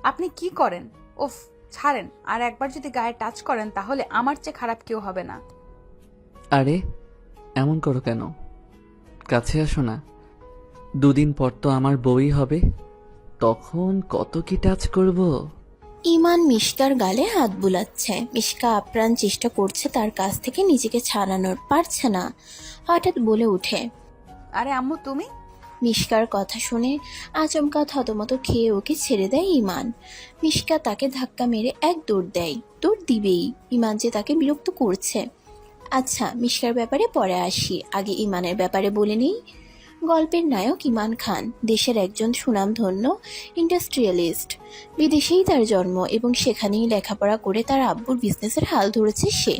আপনি কি করেন? উফ, ছাড়েন। আর একবার যদি গায়ে টাচ করেন তাহলে আমার চেয়ে খারাপ কেউ হবে না। আরে এমন করো কেন? কাছে আসো না। দুদিন পর তো আমার বউই হবে, তখন কত কি টাচ করব। ইমান মিশকার গালে হাত বুলাচ্ছে। মিশকা আপ্রাণ চেষ্টা করছে তার কাছ থেকে নিজেকে ছাড়ানোর, পারছে না। হঠাৎ বলে ওঠে। আরে আম্মু তুমি? মিশকার কথা শুনে আচমকা থতমত খেয়ে ওকে ছেড়ে দেয় ইমান। মিশকা তাকে ধাক্কা মেরে এক দৌড় দেয়। দৌড় দিবেই, ইমান যে তাকে বিরক্ত করছে। আচ্ছা, মিশকার ব্যাপারে পরে আসি, আগে ইমানের ব্যাপারে বলে নেই। গল্পের নায়ক ইমান খান দেশের একজন সুনামধন্য ইন্ডাস্ট্রিয়ালিস্ট। বিদেশেই তার জন্ম এবং সেখানেই লেখাপড়া করে তার আব্বুর বিজনেসের হাল ধরেছে সে।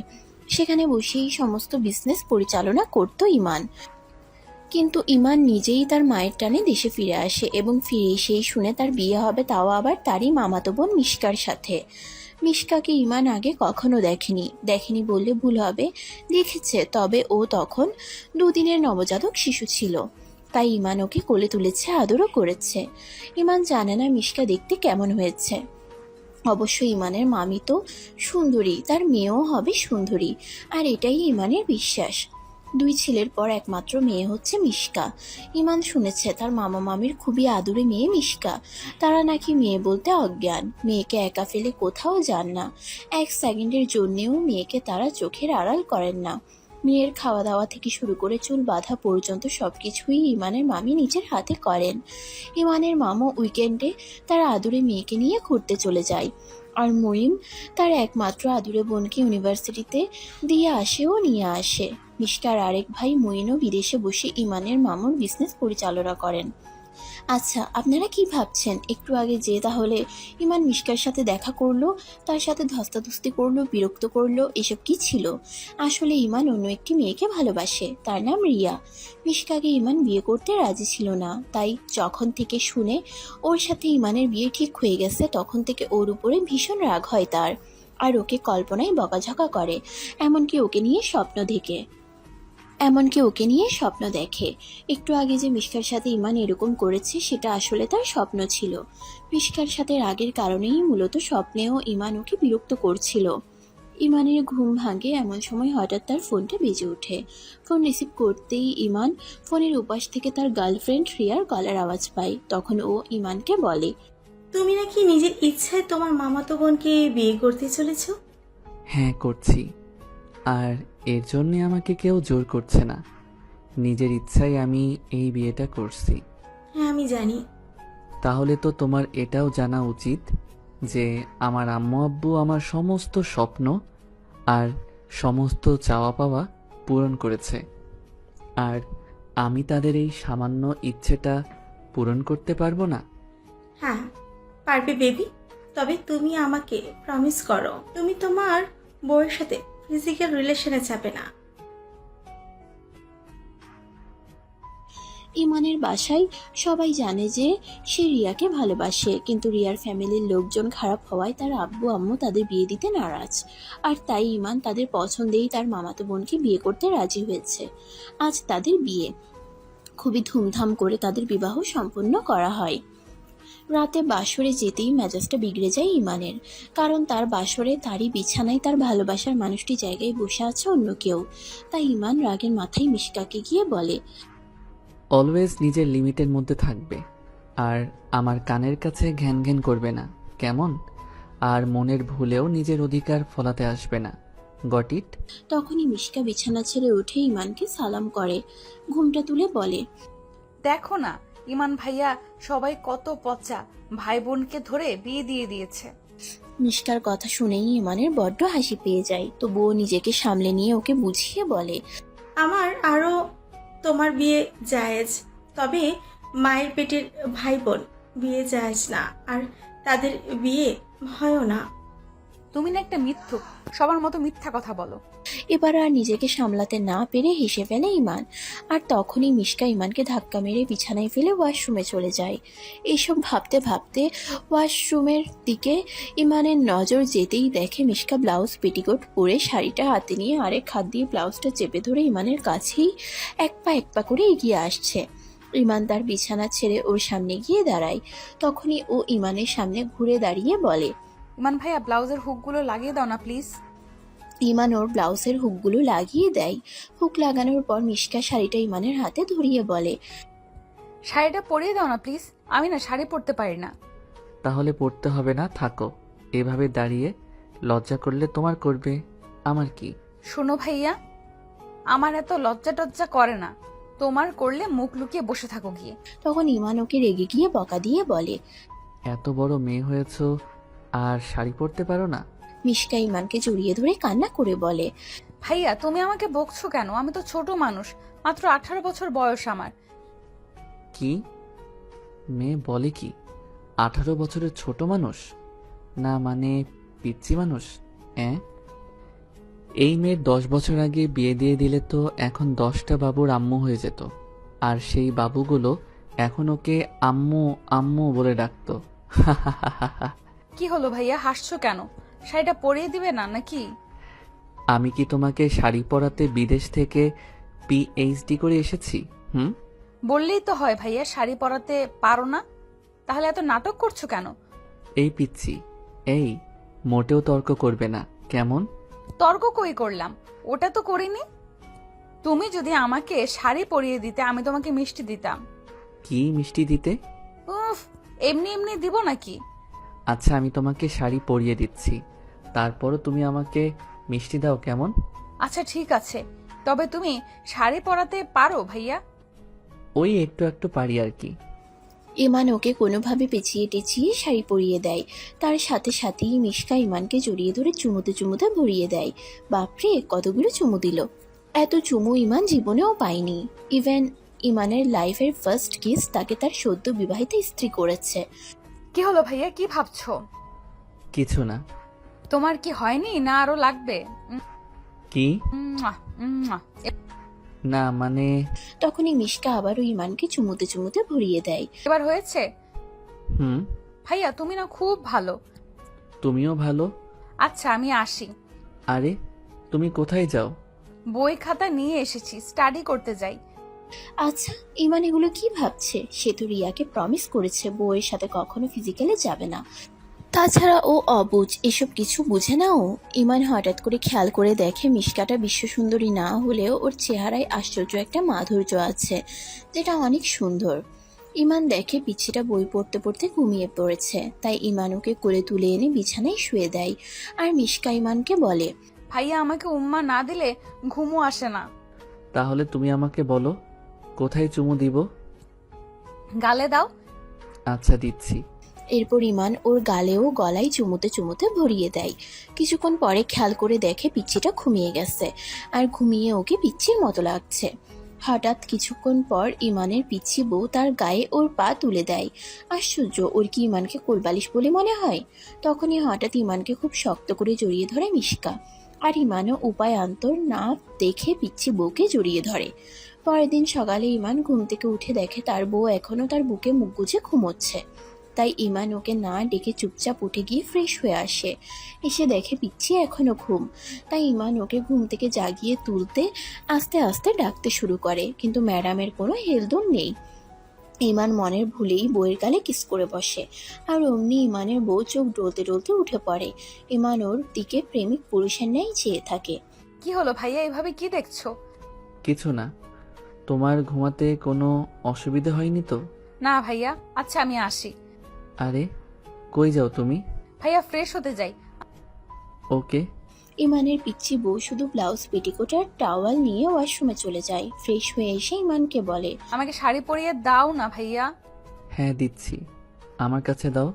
সেখানে বসেই সমস্ত বিজনেস পরিচালনা করত ইমান। কিন্তু ইমান নিজেই তার মায়ের টানে দেশে ফিরে আসে এবং ফিরে এসেই শুনে তার বিয়ে হবে, তাও আবার তারই মামাতো বোন মিশকার সাথে। মিশকাকে ইমান আগে কখনো দেখেনি বললে ভুল হবে, দেখেছে, তবে ও তখন 2 দিনের নবজাতক শিশু ছিল। তাই ইমান ওকে কোলে তুলেছে, আদরও করেছে। ইমান জানে না মিশকা দেখতে কেমন হয়েছে। অবশ্য ইমানের মামি তো সুন্দরী, তার মেয়েও হবে সুন্দরী, আর এটাই ইমানের বিশ্বাস। 2 ছেলের পর একমাত্র মেয়ে হচ্ছে মিশকা। ইমান শুনেছে তার মামা মামির খুবই আদুরে মেয়ে মিশকা। তারা নাকি মেয়ে বলতে অজ্ঞান, মেয়েকে একা ফেলে কোথাও যান না। 1 সেকেন্ডের জন্যেও মেয়েকে তারা চোখের আড়াল করেন না। মেয়ের খাওয়া দাওয়া থেকে শুরু করে চুল বাঁধা পর্যন্ত সবকিছুই ইমানের মামি নিজের হাতে করেন। ইমানের মামা উইকেন্ডে তার আদুরে মেয়েকে নিয়ে ঘুরতে চলে যায়। আর মরিয়ম তার একমাত্র আদুরে বোনকে ইউনিভার্সিটিতে দিয়ে আসে ও নিয়ে আসে। মিশকার আরেক ভাই মইনও বিদেশে বসে ইমানের মামুর বিজনেস পরিচালনা করেন। আচ্ছা, আপনারা কি ভাবছেন একটু আগে যে তাহলে ইমান মিশকার সাথে দেখা করলো, তার সাথে ধস্তাধস্তি করলো, বিরক্ত করলো, এসব কি ছিল? আসলে ইমান অন্য একটি মেয়েকে ভালোবাসে, তার নাম রিয়া। মিশকাকে ইমান বিয়ে করতে রাজি ছিল না, তাই যখন থেকে শুনে ওর সাথে ইমানের বিয়ে ঠিক হয়ে গেছে তখন থেকে ওর উপরে ভীষণ রাগ হয় তার। আর ওকে কল্পনায় বকাঝকা করে, এমনকি ওকে নিয়ে স্বপ্ন দেখে। একটু আগে যে মিশকার সাথে ইমান এরকম করেছে সেটা আসলে তার স্বপ্ন ছিল। মিশকার সাথে রাগের কারণেই মূলত স্বপ্নেও ইমান ওকে বিরক্ত করছিল। ইমানের ঘুম ভাঙে এমন সময় হঠাৎ তার ফোনটা বেজে ওঠে। ফোন রিসিভ করতেই ইমান ফোনের উপাস থেকে তার গার্লফ্রেন্ড রিয়ার গলার আওয়াজ পায়। তখন ও ইমানকে বলে, তুমি নাকি নিজের ইচ্ছায় তোমার মামাতো বোনকে বিয়ে করতে চলেছো? হ্যাঁ করছি, আর এর জন্যে আমাকে কেউ জোর করছে না। নিজের ইচ্ছায় আমি এই বিয়েটা করছি। হ্যাঁ, আমি জানি। তাহলে তো তোমার এটাও জানা উচিত যে আমার আম্মু আব্বু আমার সমস্ত স্বপ্ন আর সমস্ত চাওয়া পাওয়া পূরণ করেছে, আর আমি তাদের এই সামান্য ইচ্ছেটা পূরণ করতে পারবো না। হ্যাঁ, পারবে বেবি। তবে তুমি আমাকে প্রমিস করো তুমি তোমার বউয়ের সাথে ফিজিক্যাল রিলেশনে যাবে না। ইমানের বাসায় সবাই জানে যে সে রিয়াকে ভালোবাসে, কিন্তু রিয়ার ফ্যামিলির লোকজন খারাপ হওয়ায় তার আব্বু আম্মু তাদের বিয়ে দিতে নারাজ। আর তাই ইমান তাদের পছন্দেই তার মামাতো বোনকে বিয়ে করতে রাজি হয়েছে। আজ তাদের বিয়ে, খুবই ধুমধাম করে তাদের বিবাহ সম্পন্ন করা হয়। রাতে বাসরে যেতেই মেজাজটা বিগড়ে যায় ইমানের, কারণ তার বাসরে তারই বিছানায় তার ভালোবাসার মানুষটি জায়গায় বসে আছে অন্য কেউ। তাই ইমান রাগের মাথায় মিশকাকে গিয়ে বলে, অলওয়েজ নিজের লিমিটের মধ্যে থাকবে, আর আমার কানের কাছে ঘ্যান ঘ্যান করবে না, কেমন? আর মনের ভুলেও নিজের অধিকার ফলাতে আসবে না। Got it? তখনই মিশকা বিছানা ছেড়ে উঠে ইমানকে সালাম করে, ঘুমটা তুলে বলে, দেখো না ইমান ভাইয়া, সবাই কত পচা, ভাই বোনকে ধরে বিয়ে দিয়ে দিয়েছে। মিশকার কথা শুনেই ইমানের বড্ড হাসি পেয়ে যায়, তবুও নিজেকে সামলে নিয়ে ওকে বুঝিয়ে বলে, আমার আরও তোমার বিয়ে জায়েজ, তবে মায়ের পেটের ভাই বোন বিয়ে জায়েজ না, আর তাদের বিয়ে হয়ও না। তুমি না একটা মিথ্যুক, সবার মতো মিথ্যা কথা বলো। এবার আর নিজেকে সামলাতে না পেরে হেসে ফেলে ইমান। আর তখনই মিশকা ইমানকে ধাক্কা মেরে বিছানায় ফেলে ওয়াশরুমে চলে যায়। এইসব ভাবতে ভাবতে ওয়াশরুমের দিকে ইমানের নজর যেতেই দেখে মিশকা ব্লাউজ পেটিকোট পরে শাড়িটা হাতে নিয়ে আরেক হাত দিয়ে ব্লাউজটা চেপে ধরে ইমানের কাছেই এক পা করে এগিয়ে আসছে। ইমান তার বিছানা ছেড়ে ওর সামনে গিয়ে দাঁড়ায়। তখনই ও ইমানের সামনে ঘুরে দাঁড়িয়ে বলে। ইমান ভাইয়া ব্লাউজের হুকগুলো লাগিয়ে দাও না প্লিজ। ইমান ওর ব্লাউজের হুকগুলো লাগিয়ে দেয়। হুক লাগানোর পর মিশকা শাড়িটা ইমানের হাতে ধরিয়ে বলে। শাড়িটা পরিয়ে দাও না প্লিজ, আমি না শাড়ি পরতে পারি না। তাহলে পড়তে হবে না, থাকো। এভাবে দাঁড়িয়ে লজ্জা করলে তোমার করবে, আমার কি? শোনো ভাইয়া, আমার এত লজ্জা টজ্জা করে না, তোমার করলে মুখ লুকিয়ে বসে থাকো গিয়ে। তখন ইমান ওকে রেগে গিয়ে বকা দিয়ে বলে। এত বড় মেয়ে হয়েছো আর শাড়ি পরতে পারো না? মিশকা ইমানকে জড়িয়ে ধরে কান্না করে বলে। ভাইয়া তুমি আমাকে বকছো কেন? আমি তো ছোট মানুষ, মাত্র 18 বছর বয়স আমার। কি মেয়ে বলে কি? 18 বছরের ছোট মানুষ? না মানে পিচ্চি মানুষ? এই মেয়ের 10 বছর আগে বিয়ে দিয়ে দিলে তো এখন 10টা বাবুর আম্মু হয়ে যেত, আর সেই বাবুগুলো এখন ওকে আম্মু আম্মু বলে ডাকতো। কি হলো ভাইয়া, হাসছো কেন? শাড়িটা পরিয়ে দিবে না নাকি? আমি কি তোমাকে শাড়ি পরাতে বিদেশ থেকে পিএইচডি করে এসেছি? বললেই তো হয় ভাইয়া, শাড়ি পরাতে পারো না, তাহলে এত নাটক করছো কেন? এই পিচ্ছি, এই মোটেও তর্ক করবে না, কেমন? তর্ক কই করলাম, ওটা তো করিনি। তুমি যদি আমাকে শাড়ি পরিয়ে দিতে আমি তোমাকে মিষ্টি দিতাম। কি মিষ্টি দিতে? উফ, এমনি এমনি দিব নাকি? আচ্ছা আমি তোমাকে শাড়ি পরিয়ে দিচ্ছি, তারপরও তুমি আমাকে মিষ্টি দাও, কেমন? আচ্ছা ঠিক আছে, তবে তুমি শাড়ি পরাতে পারো ভাইয়া? ওই একটু একটু পারি আর কি। ইমান ওকে কোনোভাবে পেঁচিয়ে টেঁচিয়ে শাড়ি পরিয়ে দেয়। তার সাথে সাথেই মিশকা ইমানকে জড়িয়ে ধরে চুমুতে চুমুতে ভরিয়ে দেয়। বাপরে, কতগুলো চুমু দিল! এত চুমু ইমান জীবনেও পায়নি। ইভেন ইমানের লাইফের ফার্স্ট কিস তাকে তার সদ্য বিবাহিত স্ত্রী করেছে। কি হলো ভাইয়া, কি ভাবছো? কিছু না। তোমার কি হয়নি না আরো লাগবে? কি? মুয়া, মুয়া। না মানে তখনই মিশকা আবারও ইমানকে চুমুতে চুমুতে ভরিয়ে দেয়। এবার হয়েছে? হুম। ভাইয়া তুমি না খুব ভালো। তুমিও ভালো। আচ্ছা আমি আসি। আরে তুমি কোথায় যাও? বই খাতা নিয়ে এসেছি, স্টাডি করতে যাই। আচ্ছা, ইমান এগুলো কি ভাবছে? সে তো রিয়াকে প্রমিস করেছে বউয়ের সাথে কখনো ফিজিক্যালি যাবে না। তাছাড়া ও অবুঝ, এসব কিছু বুঝে না ও। ইমান হঠাৎ করে খেয়াল করে দেখে মিশকাটা বিশ্বসুন্দরী না হলেও ওর চেহারায় আশ্চর্য একটা মাধুর্য আছে, যেটা অনেক সুন্দর। ইমান দেখে পিচ্ছিটা বই পড়তে পড়তে ঘুমিয়ে পড়েছে, তাই ইমান ওকে কোলে তুলে এনে বিছানায় শুয়ে দেয়। আর মিশকা ইমানকে বলে। ভাইয়া আমাকে উম্মা না দিলে ঘুমও আসে না। তাহলে তুমি আমাকে বলো কোথায় চুমু দিব? গালে দাও। আচ্ছা দিচ্ছি। এরপর ইমান ওর গালেও গলায় চুমুতে চুমুতে ভরিয়ে দেয়। কিছুক্ষণ পরে খেয়াল করে দেখে পিচ্ছিটা ঘুমিয়ে গেছে, আর ঘুমিয়ে ওকে পিচ্ছির মতো লাগছে। হঠাৎ কিছুক্ষণ পর ইমানের পিচ্ছি বউ তার গায়ে ওর পা তুলে দেয়। আশ্চর্য, ওর কি ইমানকে কোলবালিশ বলে মনে হয়? তখনই হঠাৎ ইমানকে খুব শক্ত করে জড়িয়ে ধরে মিশকা, আর ইমানও উপায় অন্তর না দেখে পিচ্ছি বউকে জড়িয়ে ধরে। পরের দিন সকালে ইমান ঘুম থেকে উঠে দেখে তার বউ এখনো তার বুকে মুখ গুজে ঘুমোচ্ছে। তাই ইমান ওকে না ডেকে চুপচাপ উঠে গিয়ে ফ্রেশ হয়ে আসে। এসে দেখে পিচ্ছি এখনো ঘুম। তাই ইমান ওকে ঘুম থেকে জাগিয়ে তুলতে আস্তে আস্তে ডাকতে শুরু করে, কিন্তু ম্যাডামের কোনো হেলদোল নেই। ইমান মনের ভুলেই বউয়ের গালে কিস করে বসে, আর অমনি ইমানের বউ চোখ ডলতে ডলতে উঠে পড়ে। ইমান ওর দিকে প্রেমিক পুরুষের ন্যায় চেয়ে থাকে। কি হলো ভাইয়া, এভাবে কি দেখছো? কিছু না। তোমার ঘুমাতে কোনো অসুবিধা হয়নি তো? না ভাইয়া, আচ্ছা আমি আসি। আরে কই যাও তুমি? ভাইয়া ফ্রেশ হতে যাই। ওকে। ইমানের পিচ্ছি বউ শুধু ব্লাউজ পেটিকোট আর টাওয়াল নিয়ে ওয়াশরুমে চলে যায়। ফ্রেশ হয়ে এসে ইমানকে বলে। আমাকে শাড়ি পরিয়ে দাও না ভাইয়া। হ্যাঁ দিচ্ছি, আমার কাছে দাও।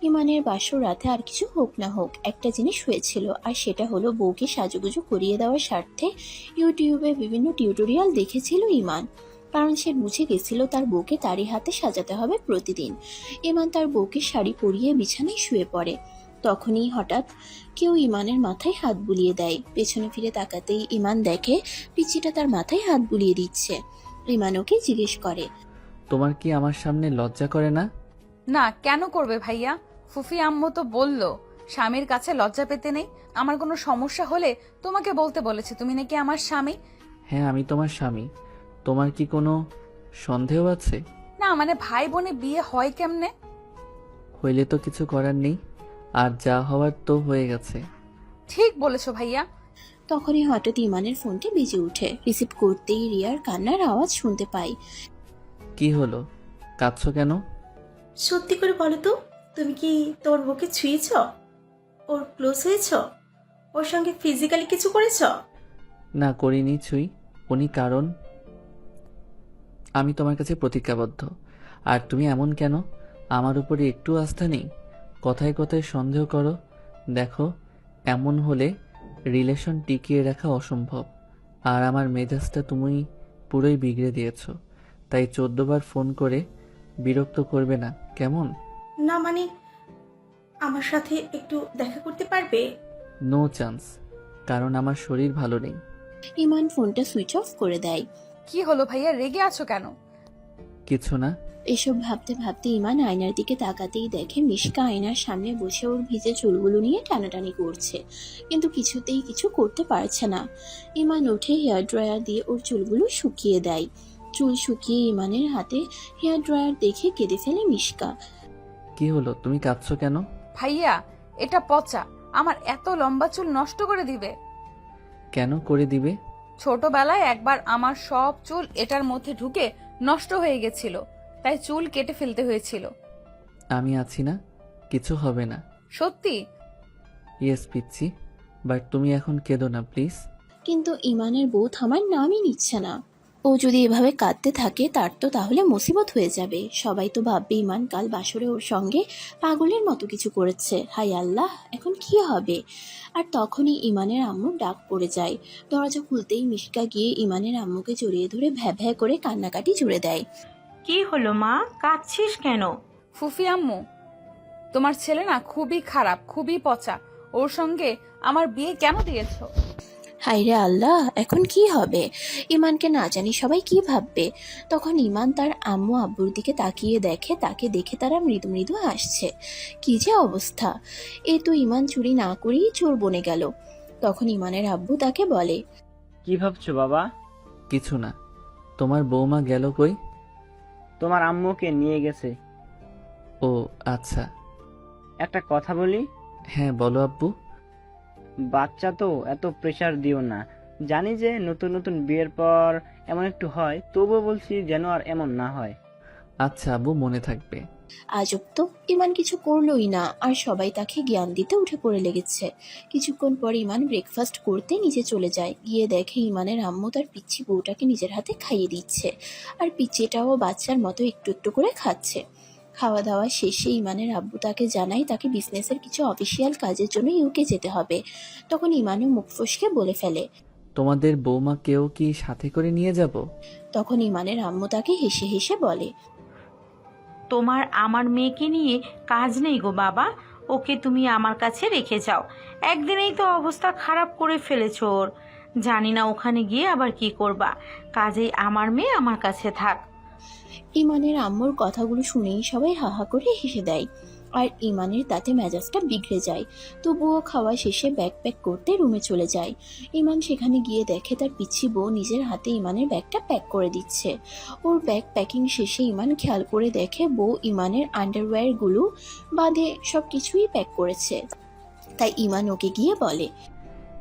ইমানের বাসর রাতে আর কিছু হোক না হোক একটা জিনিস হয়েছিল, আর সেটা হলো বউকে সাজুগুজু করিয়ে দেওয়ার স্বার্থে ইউটিউবে বিভিন্ন টিউটোরিয়াল দেখেছিল ইমান। কারণ সে বুঝে গেছিল তার বউকে তারই হাতে সাজাতে হবে প্রতিদিন। ইমান তার বউকে শাড়ি পরিয়ে বিছানায় শুয়ে পড়ে। তখনই হঠাৎ কেউ ইমানের মাথায় হাত বুলিয়ে দেয়। পেছনে ফিরে তাকাতেই ইমান দেখে পিচ্চিটা তার মাথায় হাত বুলিয়ে দিচ্ছে। ইমান ওকে জিজ্ঞেস করে। তোমার কি আমার সামনে লজ্জা করে না? না, কেন করবে ভাইয়া? ফুফি আম্মু তো বললো স্বামীর কাছে লজ্জা পেতে নেই। আমার কোনো সমস্যা হলে তোমাকে বলতে বলেছে, তুমি নাকি আমার স্বামী। হ্যাঁ আমি তোমার স্বামী। তোমার কি কোনো সন্দেহ আছে? না মানে ভাই বোনে বিয়ে হয় কেমনে? হইলে তো কিছু করার নেই, আর যা হওয়ার তো হয়ে গেছে। ঠিক বলেছো ভাইয়া। তখনই হঠাৎ ইমানের ফোনটি বেজে ওঠে। রিসিভ করতেই রিয়ার কান্নার আওয়াজ শুনতে পাই। কি হলো, কাঁদছো কেন? সত্যি করে বলো তো, তুমি কি তোর বউকে ছুঁয়েছ? ওর ক্লোজ হয়েছ? ওর সঙ্গে ফিজিক্যালি কিছু করেছ? না, করিনি ছুঁই। উনি কারণ আমি তোমার কাছে প্রতিজ্ঞাবদ্ধ। আর তুমি এমন কেন? আমার উপরে একটু আস্থা নেই? কথায় কথায় সন্দেহ করো। দেখো, এমন হলে রিলেশন টিকিয়ে রাখা অসম্ভব। আর আমার মেজাজটা তুমি পুরোই বিগড়ে দিয়েছো। তাই 14 বার ফোন করে বিরক্ত করবে না, কেমন? না মানে, আমার সাথে একটু দেখা করতে পারবে? নো চান্স, কারণ আমার শরীর ভালো নেই। ইমান ফোনটা সুইচ অফ করে দেয়। কি হলো ভাইয়া, রেগে আছো কেন? কিছু না। এসব ভাবতে ভাবতে ইমান আয়নার দিকে তাকাতেই দেখে মিশকা আয়নার সামনে বসে ওর ভিজে চুলগুলো নিয়ে টানাটানি করছে, কিন্তু কিছুতেই কিছু করতে পারছে না। ইমান উঠে হেয়ার ড্রায়ার দিয়ে ওর চুলগুলো শুকিয়ে দেয়। চুল শুকিয়ে ইমানের হাতে হেয়ার ড্রায়ার দেখে কেঁদে ফেলে মিশকা। কি হলো, তুমি কাঁদছো কেন? ভাইয়া, এটা পচা, আমার এত লম্বা চুল নষ্ট করে দিবে। কেন করে দিবে? ছোটবেলায় একবার আমার সব চুল এটার মধ্যে ঢুকে নষ্ট হয়ে গেছিল, তাই চুল কেটে ফেলতে হয়েছিল। আমি আছি না, কিছু হবে না। সত্যি? ইয়েস পিচ্ছি, বাট তুমি এখন কেঁদো না প্লিজ। কিন্তু ইমানের বউ থামার নামই নিচ্ছে না। ও যদি এভাবে কাঁদতে থাকে তার তো তাহলে মুসিবত হয়ে যাবে। সবাই তো ভাববে ইমান কাল বাসরে ওর সঙ্গে পাগলের মতো কিছু করেছে। হাই আল্লাহ, এখন কি হবে? আর তখনই ইমানের আম্মুর ডাক পড়ে যায়। দরজা খুলতেই মিশকা গিয়ে ইমানের আম্মুকে জড়িয়ে ধরে ভ্যা ভ্যা করে কান্নাকাটি জুড়ে দেয়। কি হলো মা, কাঁদছিস কেন? ফুফি আম্মু, তোমার ছেলে না খুবই খারাপ, খুবই পচা। ওর সঙ্গে আমার বিয়ে কেন দিয়েছো? হাইরে আল্লাহ, এখন কি হবে? ইমানকে না জানি সবাই কি ভাববে। তখন ইমান তার আম্মু আব্বুর দিকে তাকিয়ে দেখে, তাকে দেখে তারা মৃদু মৃদু হাসছে। কি যে অবস্থা! এই তো ইমান চুরি না করেই চোর বনে গেল। তখন ইমানের আব্বু তাকে বলে, কি ভাবছো বাবা? কিছু না। তোমার বৌমা গেল কই? তোমার আম্মুকে নিয়ে গেছে। ও আচ্ছা। একটা কথা বলি? হ্যাঁ বলো আব্বু। বাচ্চা তো, এত প্রেসার দিও না। জানি যে নতুন নতুন বিয়ের পর এমন একটু হয়, তবুও বলছি যেন আর এমন না হয়। আচ্ছা আব্বু, মনে থাকবে। আজব তো, ইমান কিছু করলোই না, আর সবাই তাকে জ্ঞান দিতে উঠে পড়ে লেগেছে। কিছুক্ষণ পর ইমান ব্রেকফাস্ট করতে নিচে চলে যায়। গিয়ে দেখে ইমানের আম্মু তার পিচ্ছি বউটাকে নিজের হাতে খাইয়ে দিচ্ছে, আর পিচ্চিটাও বাচ্চার মতো একটু একটু করে খাচ্ছে। খাওয়া দাওয়া শেষে ইমানের আব্বু তাকে জানায় তাকে বিজনেসের কিছু অফিসিয়াল কাজের জন্য ইউকে যেতে হবে। তখন ইমানও মুখ ফসকে বলে ফেলে, তোমাদের বৌমাকেও কি সাথে করে নিয়ে যাব? তখন ইমানের আম্মু তাকে হেসে হেসে বলে, তোমার আমার মেয়েকে নিয়ে কাজ নেই গো বাবা, ওকে তুমি আমার কাছে রেখে যাও। একদিনেই তো অবস্থা খারাপ করে ফেলেছো ওর। জানি না ওখানে গিয়ে আবার কি করবা, কাজেই আমার মেয়ে আমার কাছে থাক। ইমানের আম্মুর কথাগুলো শুনেই সবাই হাহা করে হেসে দেয়, আর ইমানের তাতে মেজাজটা বিগড়ে যায়। তবুও খাওয়া শেষে ব্যাগ প্যাক করতে রুমে চলে যায়। ইমান সেখানে গিয়ে দেখে তার পিচ্ছি বউ নিজের হাতে ইমানের ব্যাগটা প্যাক করে দিচ্ছে। ওর ব্যাগ প্যাকিং শেষে ইমান খেয়াল করে দেখে বউ ইমানের আন্ডারওয়্যারগুলো বাদে সব কিছুই প্যাক করেছে। তাই ইমান ওকে গিয়ে বলে,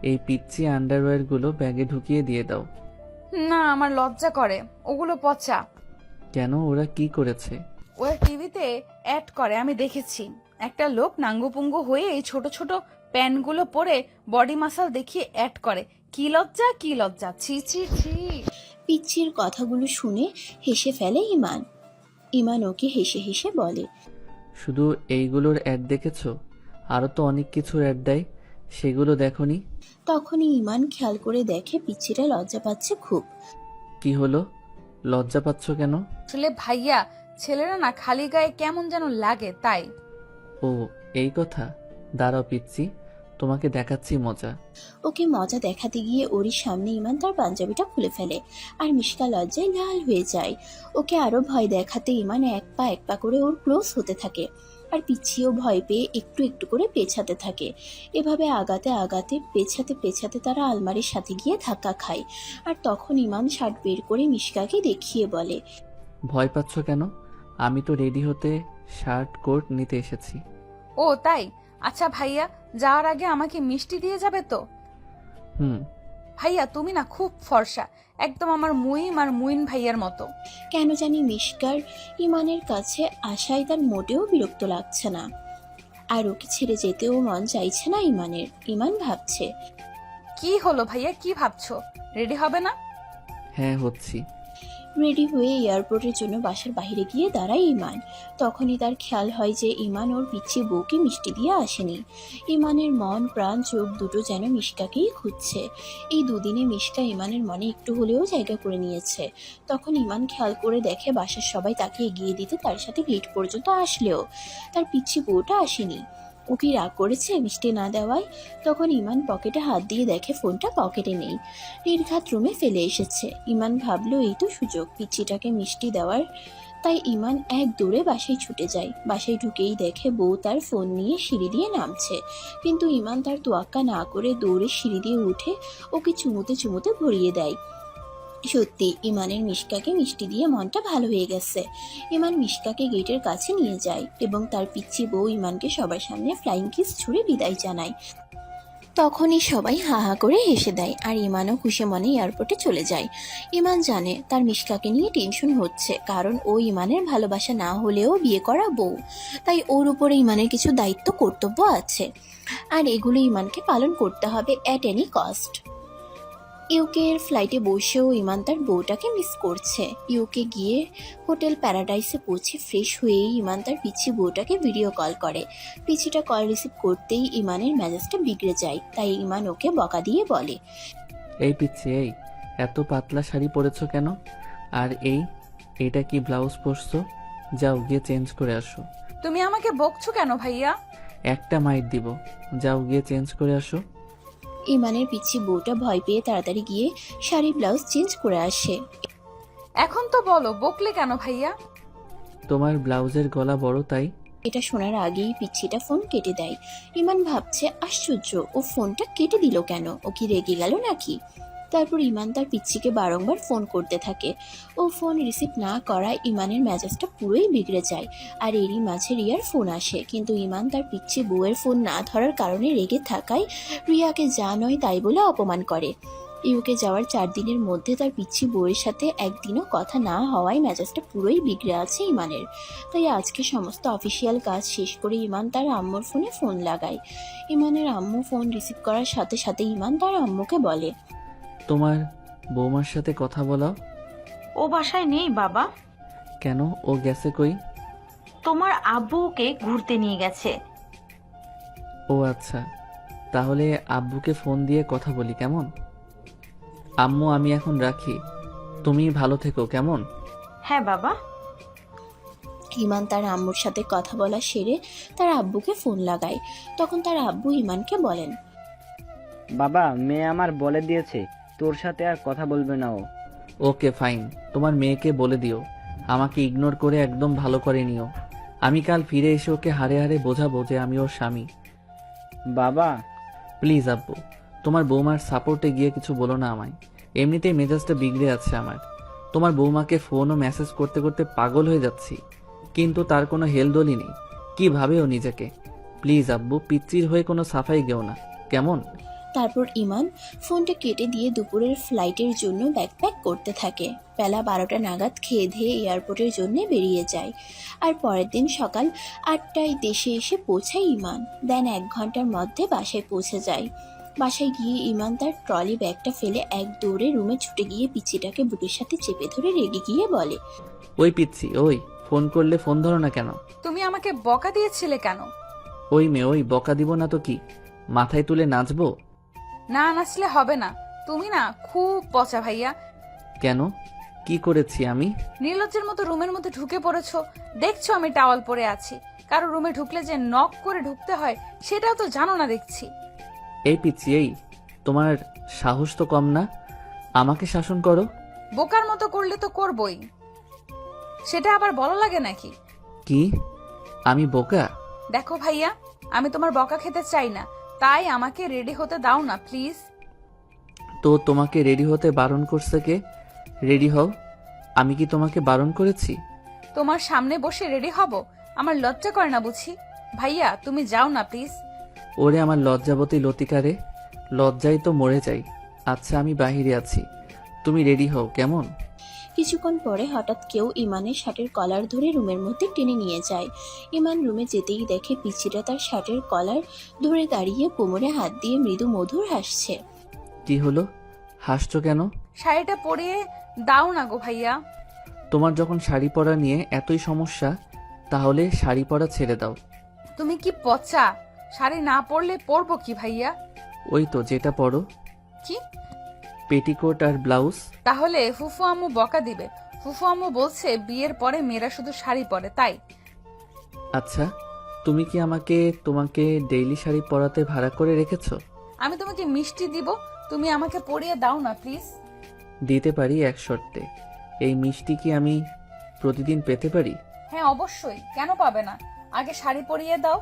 এই পিচ্ছি আন্ডারওয়্যারগুলো ব্যাগে ঢুকিয়ে দিয়ে দাও। না, আমার লজ্জা করে, ওগুলো পচা। কেন, ওরা কি করেছে? ওরা টিভিতে অ্যাড করে, আমি দেখেছি। একটা লোক নাঙ্গুপুঙ্গু হয়ে এই ছোট ছোট প্যান্টগুলো পরে বডি মাসাল দেখিয়ে অ্যাড করে। কি লজ্জা, কি লজ্জা, ছি ছি ছি। পিচ্ছির কথাগুলো শুনে হেসে ফেলে ইমান। ইমান ওকে হেসে হেসে বলে, শুধু এইগুলোর অ্যাড দেখেছো? আরও তো অনেক কিছুর অ্যাড দেয়, সেগুলো দেখোনি? তখনই ইমান খেয়াল করে দেখে পিচ্ছিটা লজ্জা পাচ্ছে খুব। কি হলো, লজ্জা পাচ্ছ কেন? আসলে ভাইয়া, ছেলেরা না খালি গায়ে কেমন যেন লাগে, তাই। ও এই কথা, দাঁড়াও পিচ্ছি, তোমাকে দেখাচ্ছি মজা। ওকে মজা দেখাতে গিয়ে ওরই সামনে ইমান তার পাঞ্জাবিটা খুলে ফেলে, আর মিশকা লজ্জায় লাল হয়ে যায়। ওকে আরো ভয় দেখাতে ইমান এক পা করে ওর ক্লোজ হতে থাকে, আর পিছিয়েও ভয় পেয়ে একটু একটু করে পেছাতে থাকে। এভাবে আগাতে আগাতে পেছাতে পেছাতে তারা আলমারির সাথে গিয়ে ধাক্কা খায়। আর তখন ইমান শার্ট বের করে মিশকাকে দেখিয়ে বলে, ভয় পাচ্ছ কেন? আমি তো রেডি হতে শার্ট কোট নিতে এসেছি। ও তাই? আচ্ছা ভাইয়া, যাওয়ার আগে আমাকে মিষ্টি দিয়ে যাবে তো? হুম। ভাইয়া তুমি না খুব ফর্সা, একদম আমার মুইম আর মুইন ভাইয়ার মতো। কেন জানি মিশকার ইমানের কাছে আসায় তার মোটেও বিরক্ত লাগছে না, আর ওকে ছেড়ে যেতেও মন চাইছে না ইমানের। ইমান ভাবছে, কি হলো ভাইয়া, কি ভাবছো? রেডি হবে না? হ্যাঁ, হচ্ছি। রেডি হয়ে এয়ারপোর্টের জন্য বাসার বাইরে গিয়ে দাঁড়ায় ইমান। তখনই তার খেয়াল হয় যে ইমান ওর পিচ্ছি বউকে মিষ্টি দিয়ে আসেনি। ইমানের মন প্রাণ চোখ দুটো যেন মিশকাকেই খুঁজছে। এই দুদিনে মিশকা ইমানের মনে একটু হলেও জায়গা করে নিয়েছে। তখন ইমান খেয়াল করে দেখে বাসার সবাই তাকে এগিয়ে দিতে তার সাথে গেট পর্যন্ত আসলেও তার পিচ্ছি বউটা আসেনি। ও কি রাগ করেছে মিষ্টি না দেওয়ায়? তখন ইমান পকেটে হাত দিয়ে দেখে ফোনটা পকেটে নেই, নির্ঘাত রুমে ফেলে এসেছে। ইমান ভাবলো এই তো সুযোগ পিচ্চিটাকে মিষ্টি দেওয়ার। তাই ইমান এক দৌড়ে বাসায় ছুটে যায়। বাসায় ঢুকেই দেখে বউ তার ফোন নিয়ে সিঁড়ি দিয়ে নামছে, কিন্তু ইমান তার তোয়াক্কা না করে দৌড়ে সিঁড়ি দিয়ে উঠে ওকে চুমুতে চুমুতে ভরিয়ে দেয়। সত্যি ইমানের মিশকাকে মিষ্টি দিয়ে মনটা ভালো হয়ে গেছে। ইমান মিশকাকে গেটের কাছে নিয়ে যায় এবং তার পিচ্ছি বউ ইমানকে সবার সামনে ফ্লাইং কিস ছুঁড়ে বিদায় জানায়। তখনই সবাই হা হা করে হেসে দেয় আর ইমানও খুশি মনে এয়ারপোর্টে চলে যায়। ইমান জানে তার মিশকাকে নিয়ে টেনশন হচ্ছে, কারণ ও ইমানের ভালোবাসা না হলেও বিয়ে করা বউ, তাই ওর উপরে ইমানের কিছু দায়িত্ব কর্তব্য আছে, আর এগুলো ইমানকে পালন করতে হবে অ্যাট এনি কস্ট। ইউকে এর ফ্লাইটে বসেও ইমান তার বউটাকে মিস করছে। ইউকে গিয়ে হোটেল প্যারাডাইসে পৌঁছে ফ্রেশ হয়েই ইমান তার পিচ্ছি বউটাকে ভিডিও কল করে। পিচ্ছিটা কল রিসিভ করতেই ইমানের মেজাজটা বিগড়ে যায়, তাই ইমান ওকে বকা দিয়ে বলে, এই পিচ্ছি, এই এত পাতলা শাড়ি পরেছো কেন? আর এইটা কি ব্লাউজ পরছো? যাও গিয়ে চেঞ্জ করে আসো। তুমি আমাকে বকছো কেন ভাইয়া? একটা মাইট দিব, যাও গিয়ে চেঞ্জ করে আসো। ইমানের পিচ্ছি বউটা ভয় পেয়ে তাড়াতাড়ি গিয়ে শাড়ি ব্লাউজ চেঞ্জ করে আসে। এখন তো বলো বকলে কেন ভাইয়া? তোমার ব্লাউজের গলা বড় তাই। এটা শোনার আগেই পিচ্ছিটা ফোন কেটে দেয়। ইমান ভাবছে আশ্চর্য, ও ফোনটা কেটে দিল কেন? ও কি রেগে গেল নাকি? তারপর ইমান তার পিচ্ছিকে বারংবার ফোন করতে থাকে। ও ফোন রিসিভ না করায় ইমানের মেজাজটা পুরোই বিগড়ে যায়। আর এরই মাঝে রিয়ার ফোন আসে, কিন্তু ইমান তার পিচ্ছি বউয়ের ফোন না ধরার কারণে রেগে থাকায় রিয়াকে যা নয় তাই বলে অপমান করে। ইউকে যাওয়ার 4 দিনের মধ্যে তার পিচ্ছি বউয়ের সাথে একদিনও কথা না হওয়ায় মেজাজটা পুরোই বিগড়ে আছে ইমানের। তাই আজকে সমস্ত অফিসিয়াল কাজ শেষ করে ইমান তার আম্মুর ফোনে ফোন লাগায়। ইমানের আম্মু ফোন রিসিভ করার সাথে সাথে ইমান তার আম্মুকে বলে, তোমার বৌমার সাথে কথা বলাও। ও বাসায় নেই বাবা। কেন, ও গেছে কই? তোমার আব্বু ওকে ঘুরতে নিয়ে গেছে। ও আচ্ছা, তাহলে আব্বুকে ফোন দিয়ে কথা বলি কেমন? আম্মু আমি এখন রাখি, তুমি ভালো থেকো কেমন? হ্যাঁ বাবা। ইমান তার আম্মুর সাথে কথা বলা সেরে তার আব্বুকে ফোন লাগায়। তখন তার আব্বু ইমানকে বলেন, বাবা, মেয়ে আমার বলে দিয়েছে তোর সাথে আর কথা বলবে না ও। ওকে ফাইন, তোমার মেয়েকে বলে দিও আমাকে ইগনোর করে একদম ভালো করে নিও। আমি কাল ফিরে এসে ওকে হাড়ে হাড়ে বোঝাবো যে আমি ওর স্বামী। বাবা প্লিজ আব্বু, তোমার বৌমার সাপোর্টে গিয়ে কিছু বলো না আমায়। এমনিতেই মেজাজটা বিগড়ে আছে আমার। তোমার বৌমাকে ফোন ও মেসেজ করতে করতে পাগল হয়ে যাচ্ছি, কিন্তু তার কোনো হেলদোলই নেই। কি ভাবে ও নিজেকে? প্লিজ আব্বু, পিচ্চির হয়ে কোনো সাফাই গেও না কেমন? তারপর ইমান ফোনটা কেটে দিয়ে দুপুরের ফ্লাইটের জন্য ব্যাকপ্যাক করতে থাকে। বেলা 12টা নাগাদ খেয়ে ধেয়ে এয়ারপোর্টের জন্য বেরিয়ে যায়। আর পরের দিন সকাল 8টায় দেশে এসে পৌঁছায় ইমান। দেন 1 ঘন্টার মধ্যে বাসায় পৌঁছে যায়। বাসায় গিয়ে ইমান তার ট্রলি ব্যাগটা ফেলে এক দৌড়ে রুমে ছুটে গিয়ে পিচ্চিটাকে বুকের সাথে চেপে ধরে রেগে গিয়ে বলে, ওই পিচ্ছি, ওই ফোন করলে ফোন ধরো না কেন? তুমি আমাকে বকা দিয়েছিলে কেন? ওই মেয়ে, ওই বকা দিব না তো কি, মাথায় তুলে নাচবো? না নাচলে হবে না, তুমি না খুব পচা ভাইয়া। কেন, কি করেছি আমি? নির্লজ্জের মতো রুমের মধ্যে ঢুকে পড়েছো। দেখছো আমি টাওয়াল পরে আছি, কারো রুমে ঢুকলে যে নক করে ঢুকতে হয় সেটাও তো জানো না দেখছি। এই পিচ্ছি, এই তোমার সাহস তো কম না, আমাকে শাসন করো। বোকার মতো করলে তো করবই, সেটা আবার বলা লাগে নাকি? কি, আমি বোকা? দেখো ভাইয়া, আমি তোমার বকা খেতে চাই না, তাই আমাকে রেডি হতে দাও না প্লিজ। তো তোমাকে রেডি হতে বারণ করছে কে? রেডি হও। আমি কি তোমাকে বারণ করেছি? তোমার সামনে বসে রেডি হব? আমার লজ্জা করে না বুঝি? ভাইয়া তুমি যাও না প্লিজ। ওরে আমার লজ্জাবতী লতিকারে, লজ্জায় তো মরে যাই। আচ্ছা আমি বাহিরে আছি, তুমি রেডি হও কেমন? কিছুক্ষণ পরে হঠাৎ কেউ ইমানের শার্টের কলার ধরে রুমের মধ্যে টেনে নিয়ে যায়। ইমান রুমে যেতেই দেখে পিচ্চিটা তার শার্টের কলার ধরে দাঁড়িয়ে কোমরে হাত দিয়ে মৃদু মধুর হাসছে। কি হলো, হাসছো কেন? শাড়িটা পরিয়ে দাও না গো ভাইয়া। তোমার যখন শাড়ি পরা নিয়ে এতই সমস্যা, তাহলে শাড়ি পরা ছেড়ে দাও। তুমি কি পচা? শাড়ি না পরলে পরবো কি ভাইয়া? ওই তো যেটা পরো, কি? পেটিকোট আর ব্লাউজ। তাহলে ফুফু আম্মু বকা দিবে। ফুফু আম্মু বলছে বিয়ের পরে মেয়েরা শুধু শাড়ি পরে, তাই। আচ্ছা, তুমি কি তোমাকে ডেইলি শাড়ি পরাতে ভাড়া করে রেখেছো? আমি তোমাকে মিষ্টি দিব, তুমি আমাকে পরিয়ে দাও না প্লিজ। দিতে পারি এক শর্তে। এই মিষ্টি কি আমি প্রতিদিন পেতে পারি? হ্যাঁ অবশ্যই, কেন পাবে না? আগে শাড়ি পরিয়ে দাও।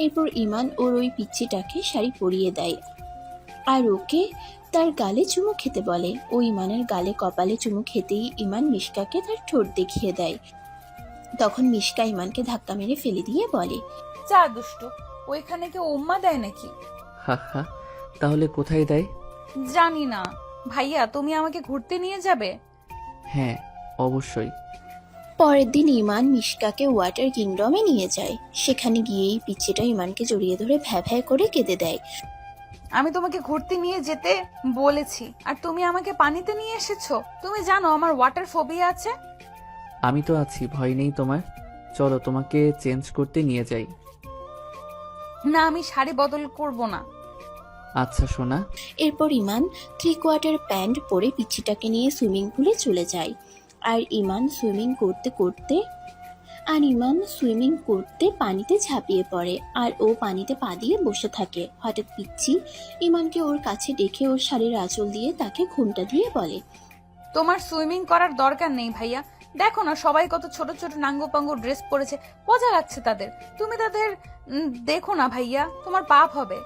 এরপর ইমান ওর ওই পিচ্চিটাকে শাড়ি পরিয়ে দেয় আর ওকে তার গালে চুমু খেতে বলে। ও ইমানের গালে কপালে চুমু খেতেই ইমান মিশকাকে তার ঠোঁট দেখিয়ে দেয়। তখন মিশকা ইমানকে ধাক্কা মেরে ফেলে দিয়ে বলে, যা দুষ্টু, ওইখানে কেউ উম্মা দেয় নাকি? হা হা, তাহলে কোথায় দেয়? জানি না। ভাইয়া তুমি আমাকে ঘুরতে নিয়ে যাবে? হ্যাঁ অবশ্যই। পরের দিন ইমান মিশকাকে ওয়াটার কিংডমে নিয়ে যায়। সেখানে গিয়েই পিচ্চিটা ইমানকে জড়িয়ে ধরে ভ্যা ভ্যা করে কেঁদে দেয়। আমি তোমাকে ঘুরতে নিয়ে যেতে বলেছি আর তুমি আমাকে পানিতে নিয়ে এসেছো। তুমি জানো আমার ওয়াটার ফোবিয়া আছে। আমি তো আছি, ভয় নেই তোমার। চলো তোমাকে চেঞ্জ করতে নিয়ে যাই। না, আমি শাড়ি বদল করব না। আচ্ছা সোনা। এরপর ইমান 3/4 প্যান্ট পরে পিচ্চিটাকে নিয়ে সুইমিং পুলে চলে যায়। আর ইমান সুইমিং করতে পানিতে ঝাঁপিয়ে পড়ে আর ও পানিতে পা দিয়ে বসে থাকে। হঠাৎ পিচ্চি ইমানকে ওর কাছে ডেকে ওর শাড়ির আঁচল দিয়ে তাকে ঘুমটা দিয়ে বলে, তোমার সুইমিং করার দরকার নেই ভাইয়া। দেখো না সবাই কত ছোট ছোট নাঙ্গো পাঙ্গো ড্রেস পরেছে, মজা লাগছে তাদের। তুমি তাদের দেখো না ভাইয়া, তোমার পাপ হবে।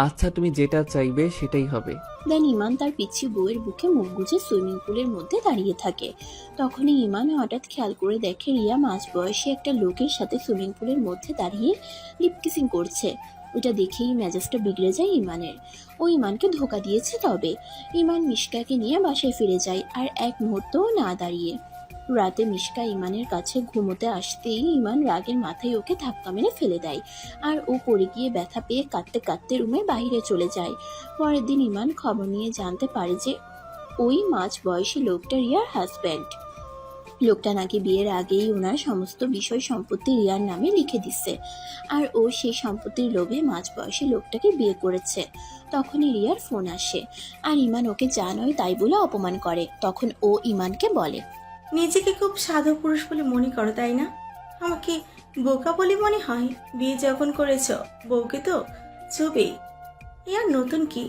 আচ্ছা তুমি যেটা চাইবে সেটাই হবে। দেন ইমান তার পিচ্ছি বউয়ের বুকে মুখ গুজে সুইমিং পুলের মধ্যে দাঁড়িয়ে থাকে। তখনই ইমান হঠাৎ খেয়াল করে দেখে রিয়া মাঝ বয়সী একটা লোকের সাথে সুইমিং পুলের মধ্যে দাঁড়িয়ে লিপ কিসিং করছে। ওটা দেখেই মেজাজটা বিগড়ে যায় ইমানের। ও ইমানকে ধোকা দিয়েছে। তবে ইমান মিশকাকে নিয়ে বাসায় ফিরে যায় আর এক মুহূর্তও না দাঁড়িয়ে। রাতে মিশকা ইমানের কাছে ঘুমোতে আসতেই ইমান রাগের মাথায় ওকে ধাক্কা মেরে ফেলে দেয় আর ও পড়ে গিয়ে ব্যথা পেয়ে কাঁদতে কাঁদতে রুমের বাইরে চলে যায়। পরের দিন ইমান খবর নিয়ে জানতে পারে যে ওই মাঝ বয়সী লোকটা রিয়ার হাজব্যান্ড। লোকটা নাকি বিয়ের আগেই ওনার সমস্ত বিষয় সম্পত্তি রিয়ার নামে লিখে দিচ্ছে আর ও সেই সম্পত্তির লোভে মাঝ বয়সী লোকটাকে বিয়ে করেছে। তখনই রিয়ার ফোন আসে আর ইমান ওকে যা নয় তাই বলে অপমান করে। তখন ও ইমানকে বলে, নিজেকে খুব সাধু পুরুষ বলে মনে করো তাই না? আমাকে বোকা বলে মনে হয়? বিয়ে যখন করেছো বউকে তো চুবেই। আর নতুন কি?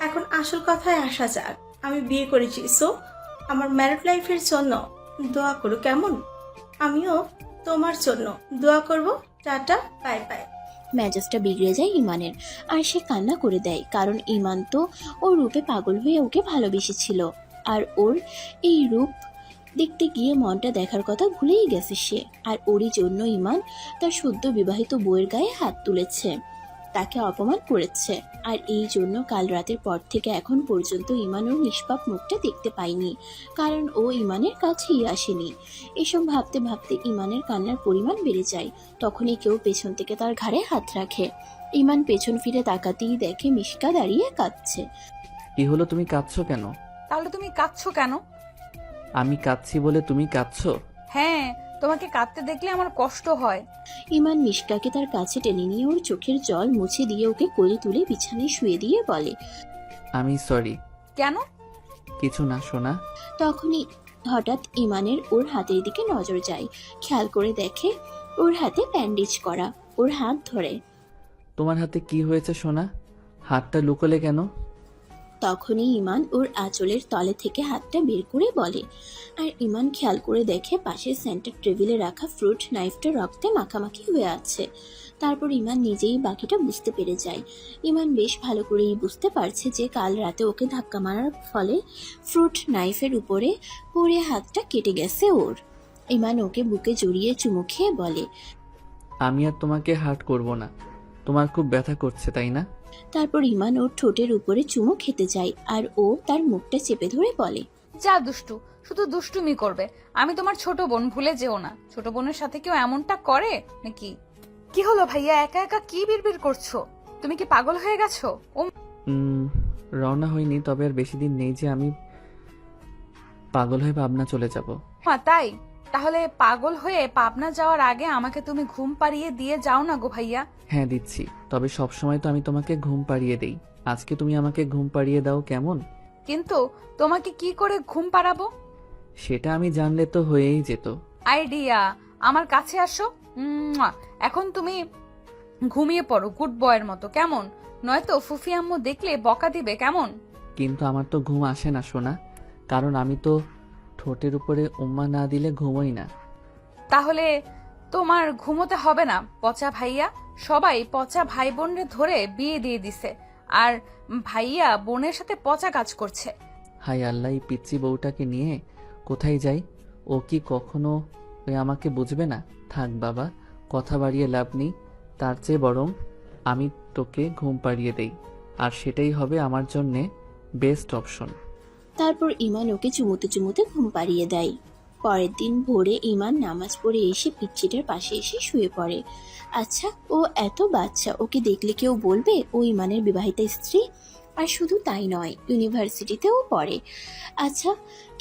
এখন আসল কথায় আসা যাক। আমি বিয়ে করেছি, সো আমার ম্যারিড লাইফের জন্য দোয়া করো কেমন? আমিও তোমার জন্য দোয়া করব। Tata, bye bye. মেজাজটা বিগড়ে যায় ইমানের আর সে কান্না করে দেয়, কারণ ইমান তো ওর রূপে পাগল হয়ে ওকে ভালোবেসেছিল আর ওর এই রূপ দেখতে গিয়ে মনটা দেখার কথা ভুলেই গেছে সে। আর ওরই জন্য ইমান তার সদ্য বিবাহিত বউয়ের গায়ে হাত তুলেছে, তাকে অপমান করেছে। আর এই জন্য কাল রাতের পর থেকে এখন পর্যন্ত ইমান ওর নিষ্পাপ মুখটা দেখতে পায়নি, কারণ ও ইমানের কাছেই আসেনি। এসব ভাবতে ভাবতে ইমানের কান্নার পরিমাণ বেড়ে যায়। তখনই কেউ পেছন থেকে তার ঘাড়ে হাত রাখে। ইমান পেছন ফিরে তাকাতেই দেখে মিশকা দাঁড়িয়ে কাঁদছে। কি হলো, তুমি কাঁদছো কেন? তাহলে তুমি কাঁদছো কেন? আমি কাঁদছি বলে তুমি কাঁদছো? হ্যাঁ, তোমাকে কাঁদতে দেখলে আমার কষ্ট হয়। ইমান মিশকাকে তার কাছে টেনে নিয়ে ওর চোখের জল মুছে দিয়ে ওকে কোলে তুলে বিছানায় শুয়ে দিয়ে বলে, আমি সরি। কেন? কিছু না সোনা। তখনই হঠাৎ ইমানের ওর হাতের দিকে নজর যায়। খেয়াল করে দেখে ওর হাতে ব্যান্ডেজ করা। ওর হাত ধরে। তোমার হাতে কি হয়েছে সোনা? হাতটা লুকোলে কেন? তখনই ইমান ওর আঁচলের তলে থেকে হাতটা বের করে বলে। আর ইমান খেয়াল করে দেখে পাশে সেন্টার টেবিলে রাখা ফ্রুট নাইফটা রক্তে মাখামাখি হয়ে আছে। তারপর ইমান নিজেই বাকিটা বুঝতে পেরে যায়। ইমান বেশ ভালো করেই বুঝতে পারছে যে কাল রাতে ওকে ধাক্কা মারার ফলে ফ্রুট নাইফের উপরে পড়ে হাতটা কেটে গেছে ওর। ইমান ওকে বুকে জড়িয়ে চুমু খেয়ে বলে, আমি আর তোমাকে হার্ট করব না। তোমার খুব ব্যথা করছে তাই না? তারপর ইমান ওর ঠোঁটের উপরে চুমু খেতে যায় আর ও তার মুখটা চেপে ধরে বলে, যা দুষ্টু, শুধু দুষ্টুমি করবে। আমি তোমার ছোট বোন, ভুলে যেও না। ছোট বোনের সাথে কেউ এমনটা করে নাকি? কি হলো ভাইয়া, একা একা কি বিড়বিড় করছো? তুমি কি পাগল হয়ে গেছো? ও রওনা হয়নি, তবে আর বেশি দিন নেই যে আমি পাগল হয়ে পাবনা চলে যাব। মা, তাই? তাহলে পাগল হয়ে পাবনা যাওয়ার আগে আমাকে তুমি ঘুম পাড়িয়ে দিয়ে যাও না গো ভাইয়া। হ্যাঁ দিচ্ছি, তবে সব সময় তো আমি তোমাকে ঘুম পাড়িয়ে দেই। আজকে তুমি আমাকে ঘুম পাড়িয়ে দাও কেমন? কিন্তু তোমাকে কি করে ঘুম পাড়াবো? সেটা আমি জানলে তো হয়েই যেত। আইডিয়া, আমার কাছে আসো। এখন তুমি ঘুমিয়ে পড়ো গুড বয়ের মতো, কেমন? নয়তো ফুফি আম্মু দেখলে বকা দিবে, কেমন? কিন্তু আমার তো ঘুম আসে না সোনা, কারণ আমি তো ঠোঁটের উপরে উম্মা না দিলে ঘুমোই না। তাহলে তোমার ঘুমোতে হবে না পচা ভাইয়া। সবাই পচা ভাই বোনরে ধরে বিয়ে দিয়ে দিছে, আর ভাইয়া বোনের সাথে পচা কাজ করছে। হাই আল্লাহ, এই পিচ্চি বউটাকে নিয়ে কোথায় যাই? ও কি কখনো আমাকে বুঝবে না? থাক বাবা, কথা বাড়িয়ে লাভ নেই। তার চেয়ে বরং আমি তোকে ঘুম পাড়িয়ে দেই, আর সেটাই হবে আমার জন্যে বেস্ট অপশন। তারপর ইমান ওকে চুমুতে চুমুতে ঘুম পাড়িয়ে দেয়। পরের দিন ভোরে ইমান নামাজ পড়ে এসে পিচ্চিটার পাশে এসে শুয়ে পড়ে। আচ্ছা, ও এত বাচ্চা, ওকে দেখলে কেউ বলবে ও ইমানের বিবাহিতা স্ত্রী? আর শুধু তাই নয়, ইউনিভার্সিটিতেও পড়ে। আচ্ছা,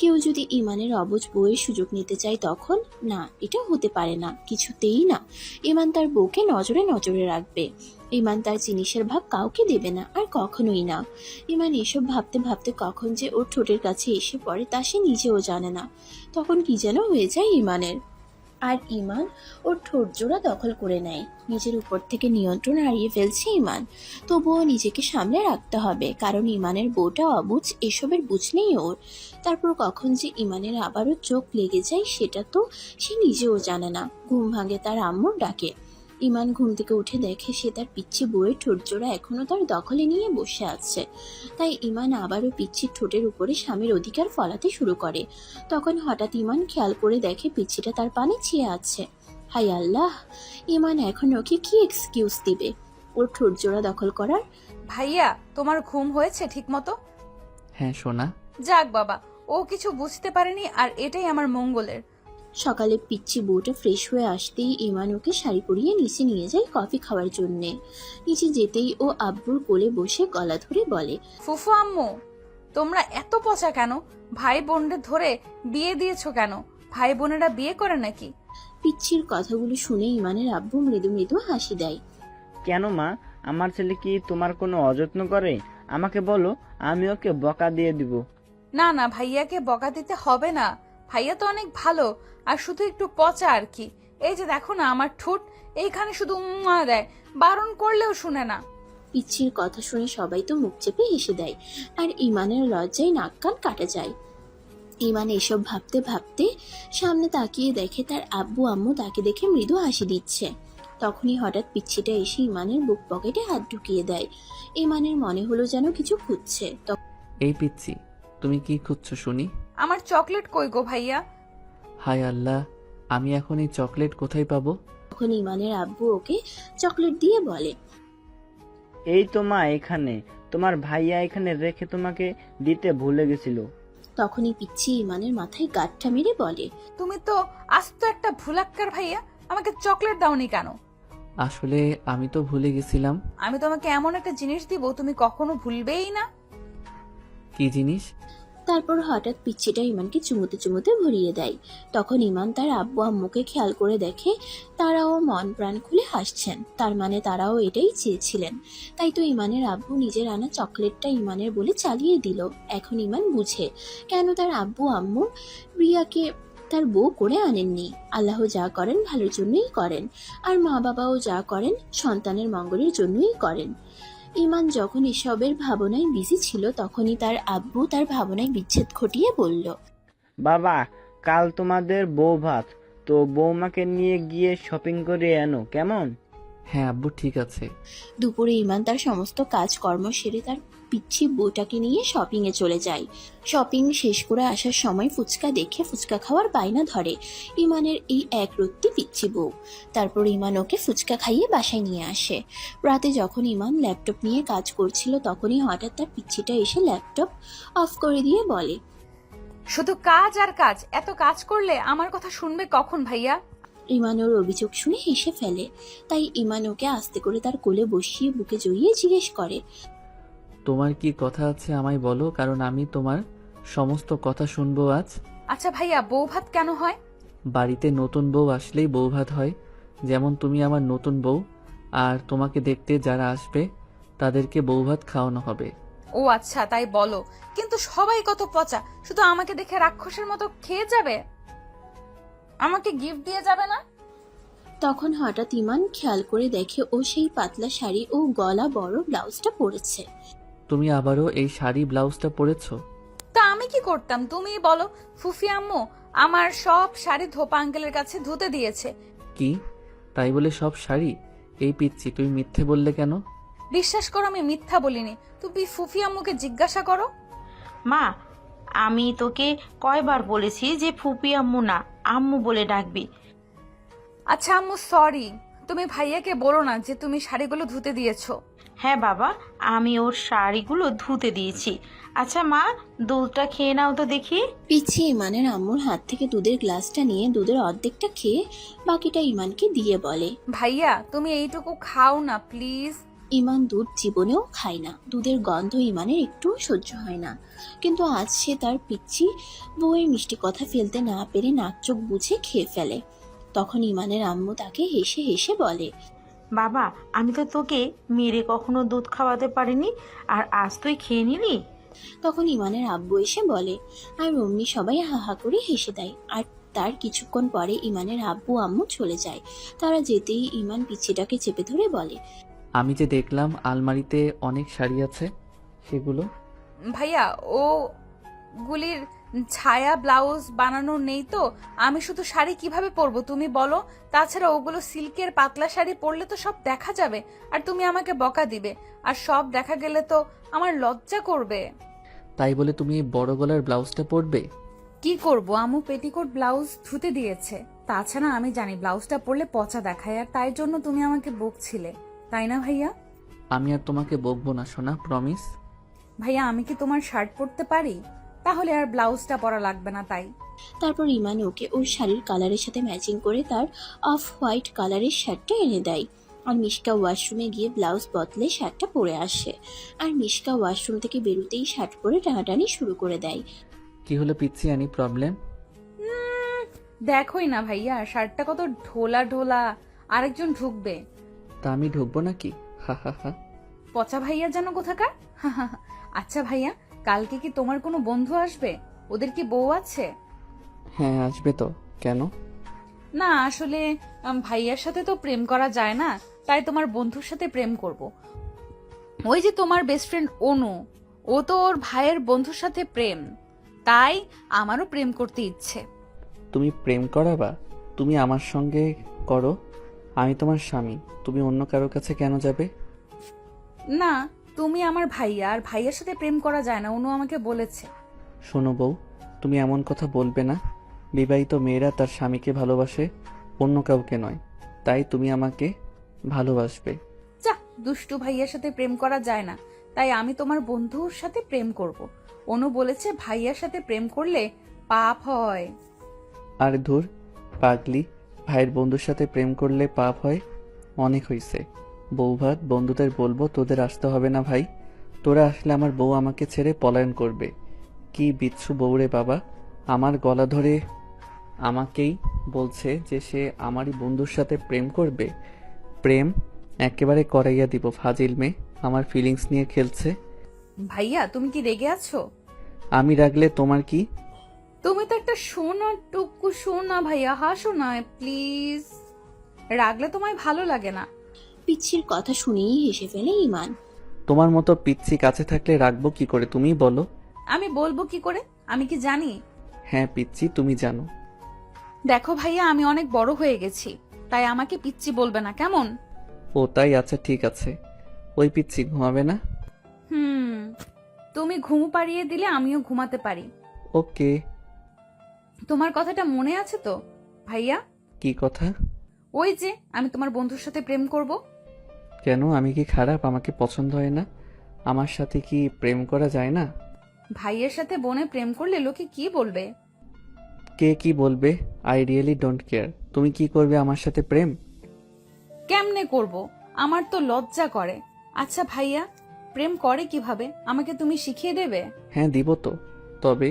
কেউ যদি ইমানের অবুঝ বউয়ের সুযোগ নিতে চায় তখন? না, এটা হতে পারে না, কিছুতেই না। ইমান তার বউকে নজরে নজরে রাখবে। ইমান তার জিনিসের ভাগ কাউকে দেবে না, আর কখনোই না। ইমান এসব ভাবতে ভাবতে কখন যে ওর ঠোঁটের কাছে এসে পড়ে তা সে নিজেও জানে না। তখন কি যেন হয়ে যায় ইমানের, আর ইমান ওর ঠোঁট জোড়া দখল করে নেয়। নিজের উপর থেকে নিয়ন্ত্রণ হারিয়ে ফেলছে ইমান। তবুও নিজেকে সামলে রাখতে হবে, কারণ ইমানের বউটা অবুঝ, এসবের বুঝ নেই ওর। তারপর কখন যে ইমানের আবারও চোখ লেগে যায় সেটা তো সে নিজেও জানে না। ঘুম ভাঙে তার আম্মুর ডাকে। ইমান ঘুম থেকে উঠে দেখে সে তার পিচ্ছি বউয়ের ঠোঁট জোড়া এখনো তার দখলে নিয়ে বসে আছে। তাই ইমান আবারও পিচ্ছির ঠোঁটের উপরে স্বামীর অধিকার ফলাতে শুরু করে। তখন হঠাৎ ইমান খেয়াল করে দেখে পিচ্ছিটা তার পানে চেয়ে আছে। হাই আল্লাহ, ইমান এখন ওকে কি এক্সকিউজ দিবে ওর ঠোঁট জোড়া দখল করার? ভাইয়া, তোমার ঘুম হয়েছে ঠিক মতো? হ্যাঁ সোনা। যাক বাবা, ও কিছু বুঝতে পারেনি, আর এটাই আমার মঙ্গলের। সকালে পিচ্ছি বউটা ফ্রেশ হয়ে আসতেই ইমান ওকে শাড়ি পরিয়ে নিচে নিয়ে যায় কফি খাওয়ার জন্যে। নিচে যেতেই ও আব্বুর কোলে বসে গলা ধরে বলে, ফুফু আম্মু, তোমরা এত পচা কেন? ভাই বোনদের ধরে বিয়ে দিয়েছো কেন? ভাই বোনেরা বিয়ে করে নাকি? পিচ্ছির কথাগুলো শুনে ইমানের আব্বু মৃদু মৃদু হাসি দেয়। কেন মা, আমার ছেলে কি তোমার কোনো অযত্ন করে? আমাকে বলো, আমি ওকে বকা দিয়ে দিব। না না, ভাইয়াকে বকা দিতে হবে না। ভাইয়া তো অনেক ভালো, আর শুধু একটু পচা আর কি। এই যে দেখো না, আমার ঠোঁট এইখানে শুধু উম্মা দেয়, বারণ করলেও শুনে না। পিচ্ছির কথা শুনে সবাই তো মুখ চেপে হেসে দেয়, আর ইমানের লজ্জায় নাক কান কাটা যায়। ইমান এসব ভাবতে ভাবতে সামনে তাকিয়ে দেখে তার আব্বু আম্মু তাকে দেখে মৃদু হাসি দিচ্ছে। তখনই হঠাৎ পিচ্ছিটা এসে ইমানের বুক পকেটে হাত ঢুকিয়ে দেয়। ইমানের মনে হলো যেন কিছু খুঁজছে। এই পিচ্চি, তুমি কি খুঁজছো শুনি? আমার চকলেট কই গো ভাইয়া? হায় আল্লাহ, আমি এখন এই চকলেট কোথায় পাবো? তখন ইমানের আব্বু ওকে চকলেট দিয়ে বলে, এই তো মা এখানে, তোমার ভাইয়া এখানে রেখে তোমাকে দিতে ভুলে গেছিল। তখনই পিচ্ছি ইমানের মাথায় গাঁটটা মেরে বলে, তুমি তো আস্ত একটা ভুলাক্কার ভাইয়া, আমাকে চকলেট দাওনি কেন? আসলে আমি তো ভুলে গেছিলাম। আমি তোমাকে এমন একটা জিনিস দিব তুমি কখনো ভুলবেই না। কি জিনিস? তারপর হঠাৎ পিচ্ছিটা ইমানকে চুমুতে চুমুতে ভরিয়ে দেয়। তখন ইমান তার আব্বু আম্মুকে খেয়াল করে দেখে তারাও মন প্রাণ খুলে হাসছেন। তার মানে তারাও এটাই চেয়েছিলেন। তাই তো ইমানের আব্বু নিজের আনা চকলেটটা ইমানের বলে চালিয়ে দিল। এখন ইমান বুঝে কেন তার আব্বু আম্মু রিয়াকে তার বউ করে আনেননি। আল্লাহ যা করেন ভালোর জন্যই করেন, আর মা বাবাও যা করেন সন্তানের মঙ্গলের জন্যই করেন। ইমান যখন এসবের ভাবনায় বিজি ছিল তখনই তার আব্বু তার ভাবনায় বিচ্ছেদ ঘটিয়ে বলল, বাবা, কাল তোমাদের বউ ভাত, তো বৌমাকে নিয়ে গিয়ে শপিং করে আনো কেমন? হ্যাঁ আব্বু ঠিক আছে। দুপুরে ইমান তার সমস্ত কাজকর্ম সেরে তার পিচ্ছি বউটাকে নিয়ে শপিংয়ে চলে যায়। শপিং শেষ করে আসার সময় ফুচকা দেখে ফুচকা খাওয়ার বায়না ধরে ইমানের এই একরত্তি পিচ্ছি বউ। তারপর ইমান ওকে ফুচকা খাইয়ে বাসায় নিয়ে আসে। রাতে যখন ইমান ল্যাপটপ নিয়ে কাজ করছিল তখনই হঠাৎ তার পিচ্ছিটা এসে ল্যাপটপ অফ করে দিয়ে বলে, শুধু কাজ আর কাজ, এত কাজ করলে আমার কথা শুনবে কখন ভাইয়া? ইমান ওর অভিযোগ শুনে হেসে ফেলে। তাই ইমান ওকে আস্তে করে তার কোলে বসিয়ে বুকে জড়িয়ে জিজ্ঞেস করে, তোমার কি কথা আছে আমায় বলো, কারণ আমি তোমার সমস্ত কথা শুনবো আজ। আচ্ছা ভাইয়া, বউ ভাত কেন হয়? বাড়িতে নতুন বউ আসলেই বউ ভাত হয়। যেমন তুমি আমার নতুন বউ, আর তোমাকে দেখতে যারা আসবে তাদেরকে বউ ভাত খাওয়ানো হবে। ও আচ্ছা, তাই বলো। কিন্তু সবাই কত পচা, শুধু আমাকে দেখে রাক্ষসের মতো খেয়ে যাবে? আমাকে গিফট দিয়ে যাবে না? তখন হঠাৎ ইমান খেয়াল করে দেখে ও সেই পাতলা শাড়ি ও গলা বড় ব্লাউজটা পরেছে। তুমি আবারও এই শাড়ি ব্লাউজটা পরেছো? তা আমি কি করতাম তুমিই বলো। ফুফি আম্মু আমার সব শাড়ি ধোপা আঙ্কেলের কাছে ধুতে দিয়েছে। কি তাই বলে সব শাড়ি? এই পিচ্ছি তুমি মিথ্যে বললে কেন? বিশ্বাস করো আমি মিথ্যা বলিনি, তুমি ফুফি আম্মুকে জিজ্ঞাসা করো। মা, আমি তোকে কয়বার বলেছি যে ফুপি আম্মু না, আম্মু বলে ডাকবি। আচ্ছা আম্মু সরি, তুমি ভাইয়াকে বলো না যে তুমি শাড়িগুলো ধুতে দিয়েছো। হ্যাঁ বাবা, আমি ওর শাড়িগুলো ধুতে দিয়েছি। আচ্ছা মা, দুধটা খেয়ে নাও তো দেখি। পিচ্ছি ইমানের আম্মুর হাত থেকে দুধের গ্লাসটা নিয়ে দুধের অর্ধেকটা খেয়ে বাকিটা ইমানকে দিয়ে বলে, ভাইয়া তুমি এইটুকু খাও না প্লিজ। ইমান দুধ জীবনেও খায় না। দুধের গন্ধ ইমানের একটুও সহ্য হয় না। কিন্তু আজ সে তার পিচ্ছি বউয়ের মিষ্টি কথা ফেলতে না পেরে নাক চোখ বুঝে খেয়ে ফেলে। তখন ইমানের আম্মু তাকে হেসে হেসে বলে, বাবা, আমি তো তোকে মেরে কখনো দুধ খাওয়াতে পারিনি, আর আজ তুই খেয়ে নিলি। তখন ইমানের আব্বু এসে বলে, আর অমনি সবাই হাহা করে হেসে দেয়। আর তার কিছুক্ষণ পরে ইমানের আব্বু আম্মু চলে যায়। তারা যেতেই ইমান পিচ্ছিটাকে চেপে ধরে বলে, আমি যে দেখলাম আলমারিতে অনেক শাড়ি আছে, সেগুলো? ভাইয়া ও গুলির ছায়া ব্লাউজ বানানো নেই তো, আমি শুধু শাড়ি কিভাবে পরবো তুমি বলো? তাছাড়া ওগুলো সিল্কের পাতলা শাড়ি পরলে তো সব দেখা যাবে, আর তুমি আমাকে বকা দিবে, আর সব দেখা গেলে তো আমার লজ্জা করবে। তাই বলে তুমি এই বড় গলার ব্লাউজটা পরবে? কি করব, আম্মু পেটিকোট ব্লাউজ ধুতে দিয়েছে। তাছাড়া আমি জানি ব্লাউজটা পরলে পচা দেখায়, আর তাই জন্য তুমি আমাকে বকছিলে, তাই না ভাইয়া? আমি আর তোমাকে বকবো না সোনা, প্রমিস। ভাইয়া আমি কি তোমার শার্ট পরতে পারি? তাহলে আর ব্লাউজটা পরা লাগবে না। তাই তারপর ইমান ওকে ওর শাড়ির কালারের সাথে ম্যাচিং করে তার অফ হোয়াইট কালারের শার্টটা এনে দেয়। আর মিশকা ওয়াশরুমে গিয়ে ব্লাউজ বদলে শার্টটা পরে আসে। আর মিশকা ওয়াশরুম থেকে বেরোতেই শার্ট পরে টানাটানি শুরু করে দেয়। কি হলো পিচ্ছি, আনি প্রবলেম? দেখোই না ভাইয়া, শার্টটা কত ঢোলা ঢোলা, আরেকজন ঢুকবে। তা আমি ঢুকবো নাকি? হা হা হা। পচা ভাইয়া যেন কোথাকার। আচ্ছা ভাইয়া, কালকে কি তোমার কোনো বন্ধু আসবে? ওদের কি বউ আছে? হ্যাঁ আসবে তো, কেন? না আসলে ভাইয়ার সাথে তো প্রেম করা যায় না, তাই তোমার বন্ধুর সাথে প্রেম করব। ওই যে তোমার বেস্ট ফ্রেন্ড অনু, ও তো ওর ভাইয়ের বন্ধুর সাথে প্রেম, তাই আমারও প্রেম করতে ইচ্ছে। তুমি প্রেম করাবা? তুমি আমার সঙ্গে করো, আমি তোমার স্বামী, তুমি অন্য কারোর কাছে কেন যাবে? না তুমি আমার ভাইয়া, আর ভাইয়ার সাথে প্রেম করা যায় না, অনু আমাকে বলেছে। শোনো বউ, তুমি এমন কথা বলবে না। বিবাহিত মেয়েরা তার স্বামীকে ভালোবাসে, অন্য কাউকে নয়। তাই তুমি আমাকে ভালোবাসবে। যা, দুষ্টু ভাইয়ার সাথে প্রেম করা যায় না, তাই আমি তোমার বন্ধুর সাথে প্রেম করব। অনু বলেছে ভাইয়ার সাথে প্রেম করলে পাপ হয়। আর ধুর পাগলি, ভাইয়ের বন্ধুর সাথে প্রেম করলে পাপ হয়? অনেক হইছে। বউভাত বন্ধুদের বলবো তোদের আসতে হবে না ভাই, তোরা আসলে আমার বউ আমাকে ছেড়ে পলায়ন করবে। কি বিচ্ছু বউরে বাবা, আমার গলা ধরে আমাকেই বলছে যে সে আমারই বন্ধুর সাথে প্রেম করবে। প্রেম একেবারে করাইয়া দিব, ফাজিল মেয়ে আমার ফিলিংস নিয়ে খেলছে। ভাইয়া তুমি কি রেগে আছো? আমি রাগলে তোমার কি? তুমি তো একটা শোনা টুকু শোনা ভাইয়া, হাসো না প্লিজ, রাগলে তোমায় ভালো লাগে না। পিচ্ছির কথা শুনেই হেসে ফেলে ইমান। তোমার মতো পিচ্ছি কাছে থাকলে রাখবো কি করে তুমি বলো? আমি বলবো কি করে, আমি কি জানি? হ্যাঁ পিচ্ছি তুমি জানো। দেখো ভাইয়া, আমি অনেক বড় হয়ে গেছি, তাই আমাকে পিচ্চি বলবে না কেমন? ও তাই, আচ্ছা ঠিক আছে। ওই পিচ্ছি ঘুমাবে না? হুম, তুমি ঘুম পাড়িয়ে দিলে আমিও ঘুমাতে পারি। ওকে। তোমার কথাটা মনে আছে তো ভাইয়া? কি কথা? ওই যে আমি তোমার বন্ধুর সাথে প্রেম করব। কেন, আমি কি খারাপ? আমাকে পছন্দ হয় না? আমার সাথে কি প্রেম করা যায় না? ভাইয়ের সাথে বোনে প্রেম করলে লোকে কি বলবে? কে কি বলবে, আই রিয়েলি ডোন্ট কেয়ার। তুমি কি করবে আমার সাথে প্রেম? কেমনে করব? আমার তো লজ্জা করে। আচ্ছা ভাইয়া, প্রেম করে কিভাবে আমাকে তুমি শিখিয়ে দেবে? হ্যাঁ দিব তো, তবে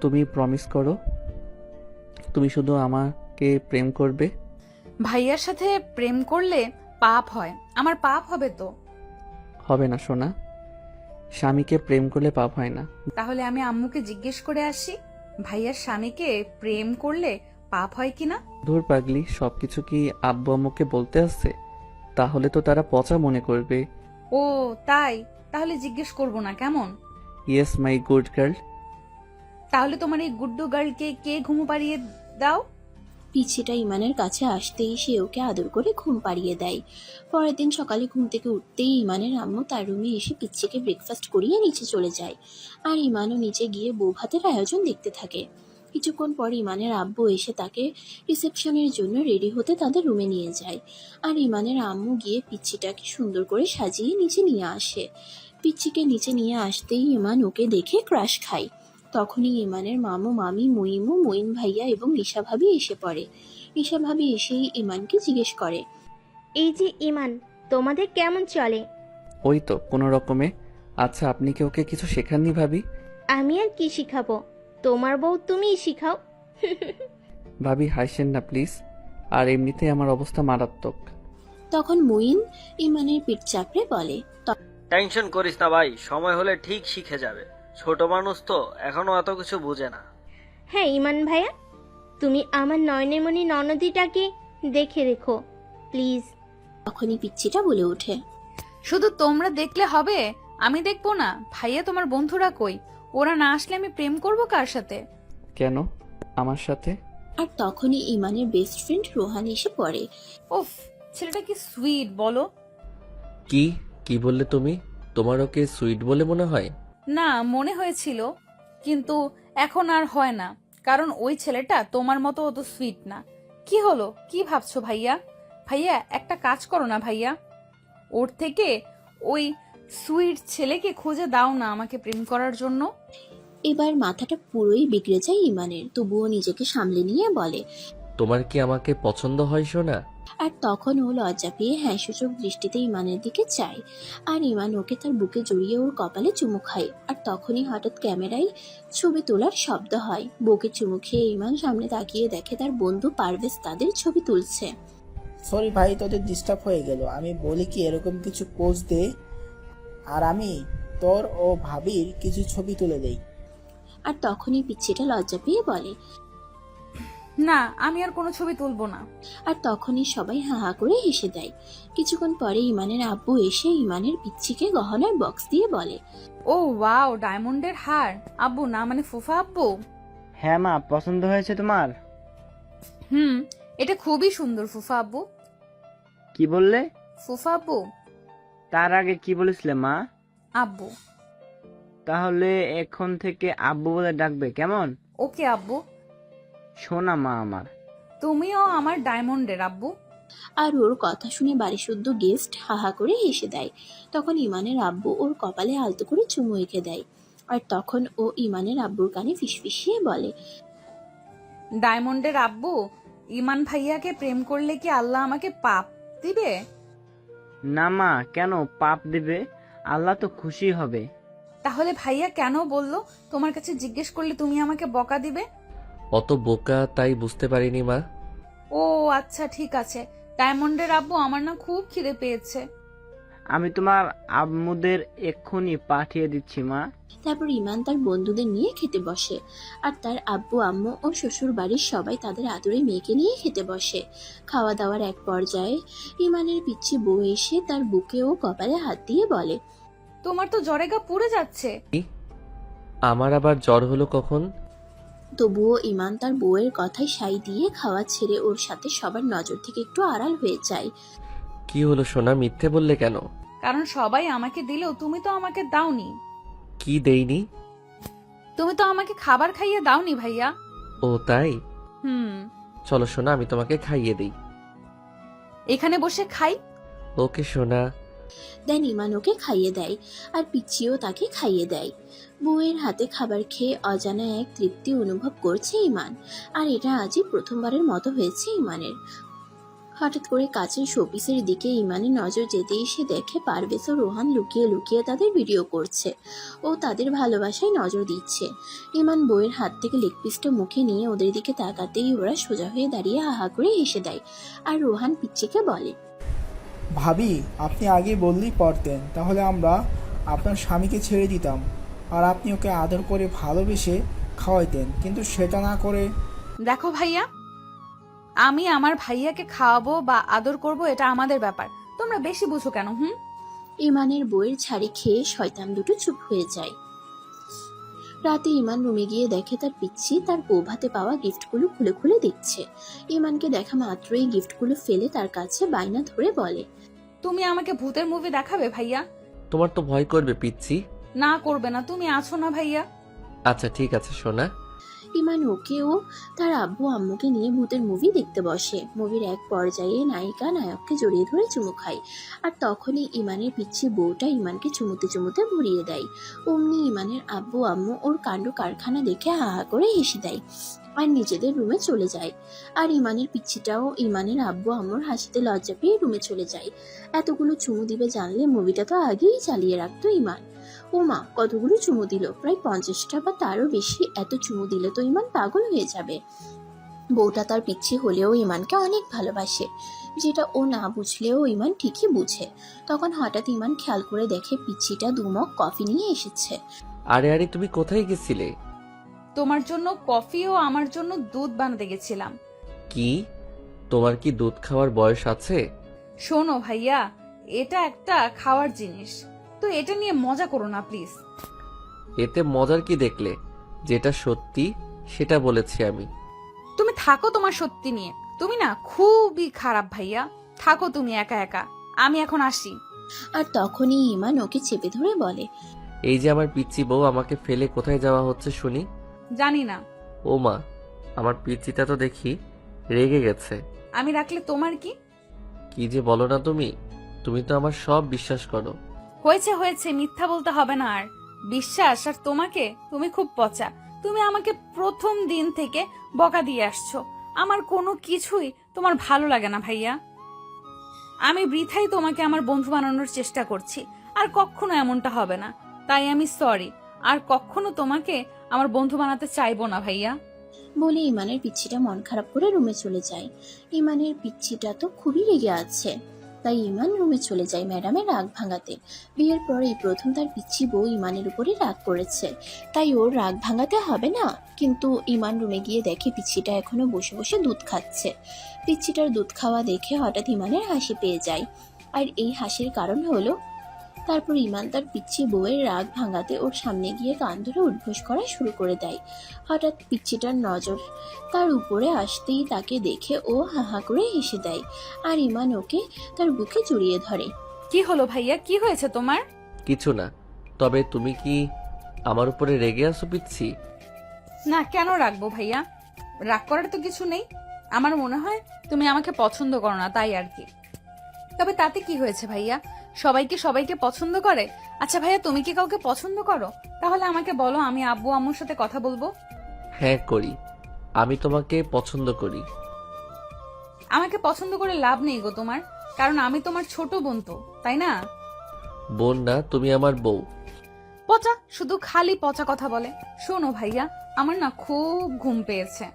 তুমি প্রমিস করো তুমি শুধু আমাকে প্রেম করবে। ভাইয়ার সাথে প্রেম করলে পাপ হয়, আমার পাপ হবে তো। হবে না সোনা, স্বামীকে প্রেম করলে পাপ হয় না। তাহলে আমি আম্মুকে জিজ্ঞেস করে আসি, ভাইয়ার স্বামীকে প্রেম করলে পাপ হয় কিনা। ধুর পাগলি, সবকিছু কি আব্বু আম্মুকে বলতে আসছে? তাহলে তো তারা পচা মনে করবে। ও তাই, তাহলে জিজ্ঞেস করব না কেমন? Yes my good girl. তাহলে তোমার এই গুড্ডু গার্লকে কে ঘুমো পাড়িয়ে দাও? পিচ্ছিটা ইমানের কাছে আসতেই সে ওকে আদর করে ঘুম পাড়িয়ে দেয়। পরের দিন সকালে ঘুম থেকে উঠতেই ইমানের আম্মু তার রুমে এসে পিচ্ছিকে ব্রেকফাস্ট করিয়ে নিচে চলে যায়। আর ইমানও নিচে গিয়ে বউ ভাতের আয়োজন দেখতে থাকে। কিছুক্ষণ পর ইমানের আব্বু এসে তাকে রিসেপশনের জন্য রেডি হতে তাদের রুমে নিয়ে যায়। আর ইমানের আম্মু গিয়ে পিচ্ছিটাকে সুন্দর করে সাজিয়ে নিচে নিয়ে আসে। পিচ্ছিকে নিচে নিয়ে আসতেই ইমান ওকে দেখে ক্রাশ খায়। তখনই ইমানের মামু মামি মুইমু মঈন ভাইয়া এবং ঈশা ভাবি এসে পড়ে। ঈশা ভাবি এসেই ইমানকে জিজ্ঞেস করে, এই যে ইমান, তোমাদের কেমন চলে? ওই তো কোনো রকমে। আচ্ছা আপনি কি ওকে কিছু শেখাননি ভাবি? আমি আর কি শিখাবো, তোমার বউ তুমিই শিখাও। ভাবি হাসেন না প্লিজ, আর এমনিতে আমার অবস্থা মারাত্মক। তখন মুইন ইমানের পিঠ চাপড়ে বলে, টেনশন করিস না ভাই, সময় হলে ঠিক শিখে যাবে। ছোট মানুষ তো, এখনো এত কিছু বুঝে না। হ্যাঁ ইমান ভাইয়া, তুমি আমার নয়নেমণি ননদীটাকে দেখে রেখো প্লিজ। তখনই পিচ্ছিটা বলে ওঠে, শুধু তোমরা দেখলে হবে, আমি দেখবো না? ভাইয়া তোমার বন্ধুরা কই? ওরা না আসলে আমি প্রেম করব কার সাথে? কেন আমার সাথে? আর তখনই ইমানের বেস্ট ফ্রেন্ড রোহান এসে পড়ে। উফ, ছেলেটা কি সুইট বলো। কি কি বললে তুমি? তোমার ওকে সুইট বলে মনে হয়? না, মনে হয়েছিল, কিন্তু এখন আর হয় না, কারণ ওই ছেলেটা তোমার মতো অত সুইট না। কি হলো, কি ভাবছো ভাইয়া? ভাইয়া একটা কাজ করো না ভাইয়া, ওর থেকে ওই সুইট ছেলেকে খুঁজে দাও না আমাকে প্রেম করার জন্য। এবার মাথাটা পুরোই বিগড়ে যায় ইমানের, তবুও নিজেকে সামলে নিয়ে বলে। তোমার কি আমাকে পছন্দ হয় সোনা? আর তখন ও লজ্জা পেয়ে হ্যাঁ সূচক দৃষ্টিতে ইমানের দিকে চায়। আর ইমান ওকে তার বুকে জড়িয়ে ওর কপালে চুমু খায়। আর তখনই হঠাৎ ক্যামেরায় ছবি তোলার শব্দ হয়। বুকে চুমু খেয়ে ইমান সামনে তাকিয়ে দেখে তার বন্ধু পারভেজ তাদের ছবি তুলছে। সরি ভাই, তোদের ডিস্টার্ব হয়ে গেল। আমি বলি কি এরকম কিছু পোজ দে, আর আমি তোর ও ভাবির কিছু ছবি তুলে দেই। আর তখনই পিচ্ছিটা লজ্জা পেয়ে বলে। না, আমি আর কোনো ছবি তুলবো না। আর তখনই সবাই হা হা করে হেসে দেয়। কিছুক্ষণ পরে ইমানের আব্বু এসে ইমানের পিচ্ছিকে গহনার বক্স দিয়ে বলে, ও ওয়াও, ডায়মন্ডের হার। আব্বু না মানে ফুফা আব্বু? হ্যাঁ মা, পছন্দ হয়েছে তোমার? হুম, এটা খুবই সুন্দর ফুফা আব্বু। কি বললে? ফুফা আব্বু। তার আগে কি বলেছিলে মা? আব্বু। তাহলে এখন থেকে আব্বু বলে ডাকবে কেমন? ওকে আব্বু। শোনা মা আমার। তুমিও আমার ডায়মন্ডের আব্বু। আর ওর কথা শুনে বাড়ি শুদ্ধ গেস্ট হাহা করে হেসে দেয়। তখন ইমানের আব্বু ওর কপালে আলতো করে চুমু এঁকে দেয়। আর তখন ও ইমানের আব্বুর কানে ফিসফিসিয়ে বলে, ডায়মন্ডের আব্বু, ইমান ভাইয়াকে প্রেম করলে কি আল্লাহ আমাকে পাপ দিবে? না মা, কেন পাপ দেবে? আল্লাহ তো খুশি হবে। তাহলে ভাইয়া কেন বললো তোমার কাছে জিজ্ঞেস করলে তুমি আমাকে বকা দিবে? অত বোকা তাই বুঝতে পারিনি মা। ও আচ্ছা ঠিক আছে। ডায়মন্ডের আব্বু, আমার না খুব খিদে পেয়েছে। আমি তোমার আম্মুদের এক্ষুনি পাঠিয়ে দিচ্ছি মা। তারপর ইমান তার বন্ধুদের নিয়ে খেতে বসে। আর তার আব্বু আম্মু ও শ্বশুর বাড়ির সবাই তাদের আদরে মেয়েকে নিয়ে খেতে বসে। খাওয়া দাওয়ার এক পর্যায়ে ইমানের পিচ্ছি বউ এসে তার বুকে ও কপালে হাত দিয়ে বলে, তোমার তো জ্বরে গা পুড়ে যাচ্ছে। আমার আবার জ্বর হলো কখন? তবুও ইমান তার বউয়ের কথায় সাই দিয়ে খাওয়া ছেড়ে ওর সাথে সবার নজর থেকে একটু আড়াল হয়ে যায়। কি হলো সোনা, মিথ্যে বললে কেন? কারণ সবাই আমাকে দিলেও তুমি তো আমাকে দাওনি। কি দেইনি? তুমি তো আমাকে খাবার খাইয়ে দাওনি ভাইয়া। ও তাই? হুম। চলো সোনা, আমি তোমাকে খাইয়ে দিই। এখানে বসে খাই। ওকে সোনা। দেন ইমান ওকে খাইয়ে দেয়, আর পিচ্চিও তাকে খাইয়ে দেয়। বউয়ের হাতে খাবার খেয়ে অজানা এক তৃপ্তি অনুভব করছে ইমান, আর এটা আজই প্রথমবারের মতো হয়েছে ইমানের। হঠাৎ করে কাছের শোপিসের দিকে ইমানের নজর যেতেই সে দেখে পারভেজ ও রোহান লুকিয়ে লুকিয়ে তাদের ভিডিও করছে ও তাদের ভালোবাসায় নজর দিচ্ছে। ইমান বউয়ের হাত থেকে লেগ পিসটা মুখে নিয়ে ওদের দিকে তাকাতেই ওরা সোজা হয়ে দাঁড়িয়ে হাহা করে হেসে দেয়। আর রোহান পিচ্চিকে বলে, ভাবি, আপনি আগেই বললেই পারতেন, তাহলে আমরা আপনার স্বামীকে ছেড়ে দিতাম আর আপনি ওকে আদর করে ভালোবেসে খাওয়াইতেন, কিন্তু সেটা না করে। দেখো ভাইয়া, আমি আমার ভাইয়াকে খাওয়াবো বা আদর করব এটা আমাদের ব্যাপার, তোমরা বেশি বুঝো কেন? ইমানের বইয়ের ছাড়ি খেয়ে শয়তান দুটো চুপ হয়ে যায়। রাতে ইমান রুমে গিয়ে দেখে তার পিচ্ছি তার বউ ভাতে পাওয়া গিফটগুলো খুলে খুলে দিচ্ছে। ইমানকে দেখা মাত্রই গিফটগুলো ফেলে তার কাছে বায়না ধরে বলে, তুমি আমাকে ভূতের মুভি দেখাবে ভাইয়া? তোমার তো ভয় করবে পিচ্ছি। না করবে না, তুমি আছো না ভাইয়া। আচ্ছা ঠিক আছে সোনা। ইমান ওকে ও তার আব্বু আম্মুকে নিয়ে ভূতের মুভি দেখতে বসে। মুভির এক পর্যায়ে নায়িকা নায়ককে জড়িয়ে ধরে চুমু খায়, আর তখনই ইমানের পিচ্ছি বউটা ইমানকে চুমুতে চুমুতে ভরিয়ে দেয়। অমনি ইমানের আব্বু আম্মু ওর কাণ্ড কারখানা দেখে হাহা করে হেসে দেয় আর নিজেদের রুমে চলে যায়। আর ইমানের পিচ্ছিটাও ইমানের আব্বু আম্মুর হাসিতে লজ্জা পেয়ে রুমে চলে যায়। এতগুলো চুমু দিবে জানলে মুভিটা তো আগেই চালিয়ে রাখতো ইমান। ওমা, কতগুলো চুমু দিল, প্রায় 50টা বা তারও বেশি। এত চুমু দিলে তো ইমান পাগল হয়ে যাবে। বউটা তার পিচ্ছি হলেও ইমানকে অনেক ভালোবাসে, যেটা ও না বুঝলেও ইমান ঠিকই বুঝে। তখন হঠাৎ ইমান খেয়াল করে দেখে পিচ্ছিটা 2 মগ কফি নিয়ে এসেছে। আরে আরে, তুমি কোথায় গেছিলে? তোমার জন্য কফি ও আমার জন্য দুধ বানাতে গেছিলাম। কি, তোমার কি দুধ খাওয়ার বয়স আছে? শোনো ভাইয়া, এটা একটা খাওয়ার জিনিস, তো এটা নিয়ে মজা করো না প্লিজ। এতে মজার কি দেখলে? যেটা সত্যি সেটা বলেছি আমি। তুমি থাকো তোমার সত্যি নিয়ে, তুমি না খুবই খারাপ ভাইয়া। থাকো তুমি একা একা, আমি এখন আসি। আর তখনই ইমান ওকে চেপে ধরে বলে, এই যে আমার পিচ্ছি বউ, আমাকে ফেলে কোথায় যাওয়া হচ্ছে শুনি? জানি না। ও মা, আমার পিচ্ছিটা তো দেখি রেগে গেছে। আমি রাখলে তোমার কি? কি যে বলো না তুমি, তুমি তো আমার সব বিশ্বাস করো। হয়েছে হয়েছে, মিথ্যা বলতে হবে না আর। বিশ্বাস আর তোমাকে, তুমি খুব পচা। তুমি আমাকে প্রথম দিন থেকে বকা দিয়ে আসছো, আমার কোনো কিছুই তোমার ভালো লাগে না ভাইয়া। আমি বৃথাই তোমাকে আমার বন্ধু বানানোর চেষ্টা করছি, আর কখনো এমনটা হবে না। তাই আমি সরি, আর কখনো তোমাকে আমার বন্ধু বানাতে চাইবো না ভাইয়া। বলে ইমানের পিচ্ছিটা মন খারাপ করে রুমে চলে যায়। ইমানের পিচ্ছিটা তো খুবই রেগে আছে, তাই ইমান রুমে চলে যায় ম্যাডামের রাগ ভাঙাতে। বিয়ের পরেই প্রথম তার পিচ্ছি বউ ইমানের উপরে রাগ করেছে, তাই ওর রাগ ভাঙাতে হবে না। কিন্তু ইমান রুমে গিয়ে দেখে পিচ্ছিটা এখনো বসে বসে দুধ খাচ্ছে। পিচ্ছিটার দুধ খাওয়া দেখে হঠাৎ ইমানের হাসি পেয়ে যায়, আর এই হাসির কারণ হলো, তারপর ইমান তার পিচ্ছি বউয়ের রাগ ভাঙাতে ওর সামনে গিয়ে কান ধরে উঠবোস করা শুরু করে দেয়। হঠাৎ পিচ্ছিটার নজর তার উপরে আসতেই তাকে দেখে ও হাহা করে হেসে দেয়, আর ইমান ওকে তার বুকে জড়িয়ে ধরে। কি হলো ভাইয়া, কি হয়েছে তোমার? কিছু না, তবে তুমি কি আমার উপরে রেগে আছো পিচ্ছি? না, কেন রাখবো ভাইয়া? রাগ করার তো কিছু নেই। আমার মনে হয় তুমি আমাকে পছন্দ করো না, তাই আর কি। তবে তাতে কি হয়েছে ভাইয়া? সবাইকে সবাইকে পছন্দ করে। আচ্ছা ভাইয়া, তুমি কি কাউকে পছন্দ করো? তাহলে আমাকে বলো, আমি আব্বু আম্মুর সাথে কথা বলবো। হ্যাঁ করি, আমি তোমাকে পছন্দ করি। আমাকে পছন্দ করে লাভ নেই গো তোমার, কারণ আমি তোমার ছোট বোন তো, তাই না? বোন না, তুমি আমার বউ। পচা, শুধু খালি পচা কথা বলে। শোনো ভাইয়া, আমার না খুব ঘুম পেয়েছে।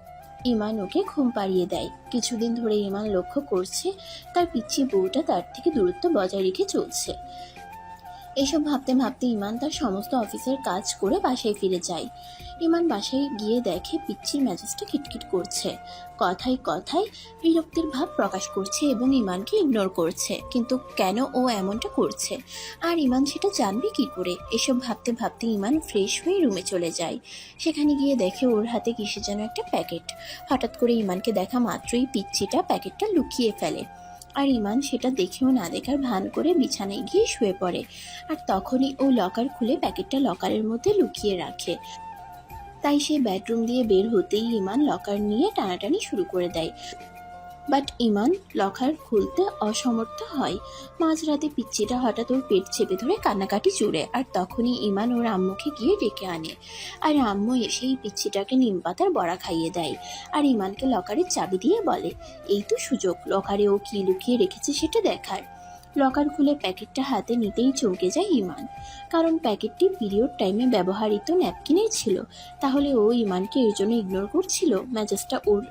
ইমান ওকে ঘুম পাড়িয়ে দেয়। কিছুদিন ধরে ইমান লক্ষ্য করছে তার পিচ্ছি বউটা তার থেকে দূরত্ব বজায় রেখে চলছে। এসব ভাবতে ভাবতে ইমান তার সমস্ত অফিসের কাজ করে বাসায় ফিরে যায়। ইমান বাসায় গিয়ে দেখে পিচ্ছির মেজাজটা খিটখিট করছে, কথায় কথায় বিরক্তির ভাব প্রকাশ করছে এবং ইমানকে ইগনোর করছে। কিন্তু কেন ও এমনটা করছে, আর ইমান সেটা জানবে কি করে? এসব ভাবতে ভাবতে ইমান ফ্রেশ হয়ে রুমে চলে যায়। সেখানে গিয়ে দেখে ওর হাতে কিসে যেন একটা প্যাকেট। হঠাৎ করে ইমানকে দেখা মাত্রই পিচ্ছিটা প্যাকেটটা লুকিয়ে ফেলে। আর ইমান সেটা দেখেও না দেখার ভান করে বিছানায় গিয়ে শুয়ে পড়ে। আর তখনই ও লকার খুলে প্যাকেটটা লকারের মধ্যে লুকিয়ে রাখে। তাই সে বেডরুম দিয়ে বের হতেই ইমান লকার নিয়ে টানাটানি শুরু করে দেয়। বাট ইমান লকার খুলতে অসমর্থ হয়। মাঝরাতে পিচ্চিটা হঠাৎ ওর পেট চেপে ধরে কান্নাকাটি জুড়ে। আর তখনই ইমান ওর আম্মুকে গিয়ে ডেকে আনে। আর আম্মু এসেই পিচ্চিটাকে নিম পাতার বড়া খাইয়ে দেয়। আর ইমানকে লকারের চাবি দিয়ে বলে, এই তো সুযোগ লকারে ও কি লুকিয়ে রেখেছে সেটা দেখার। লকার খুলে প্যাকেটটা হাতে নিতেই চমকে যায় ইমান, কারণ প্যাকেটটি পিরিয়ড টাইমে ব্যবহৃত ন্যাপকিনের ছিল। তাহলে ও ইমানকে এর জন্য ইগনোর করছিল, মেজাজটা ওর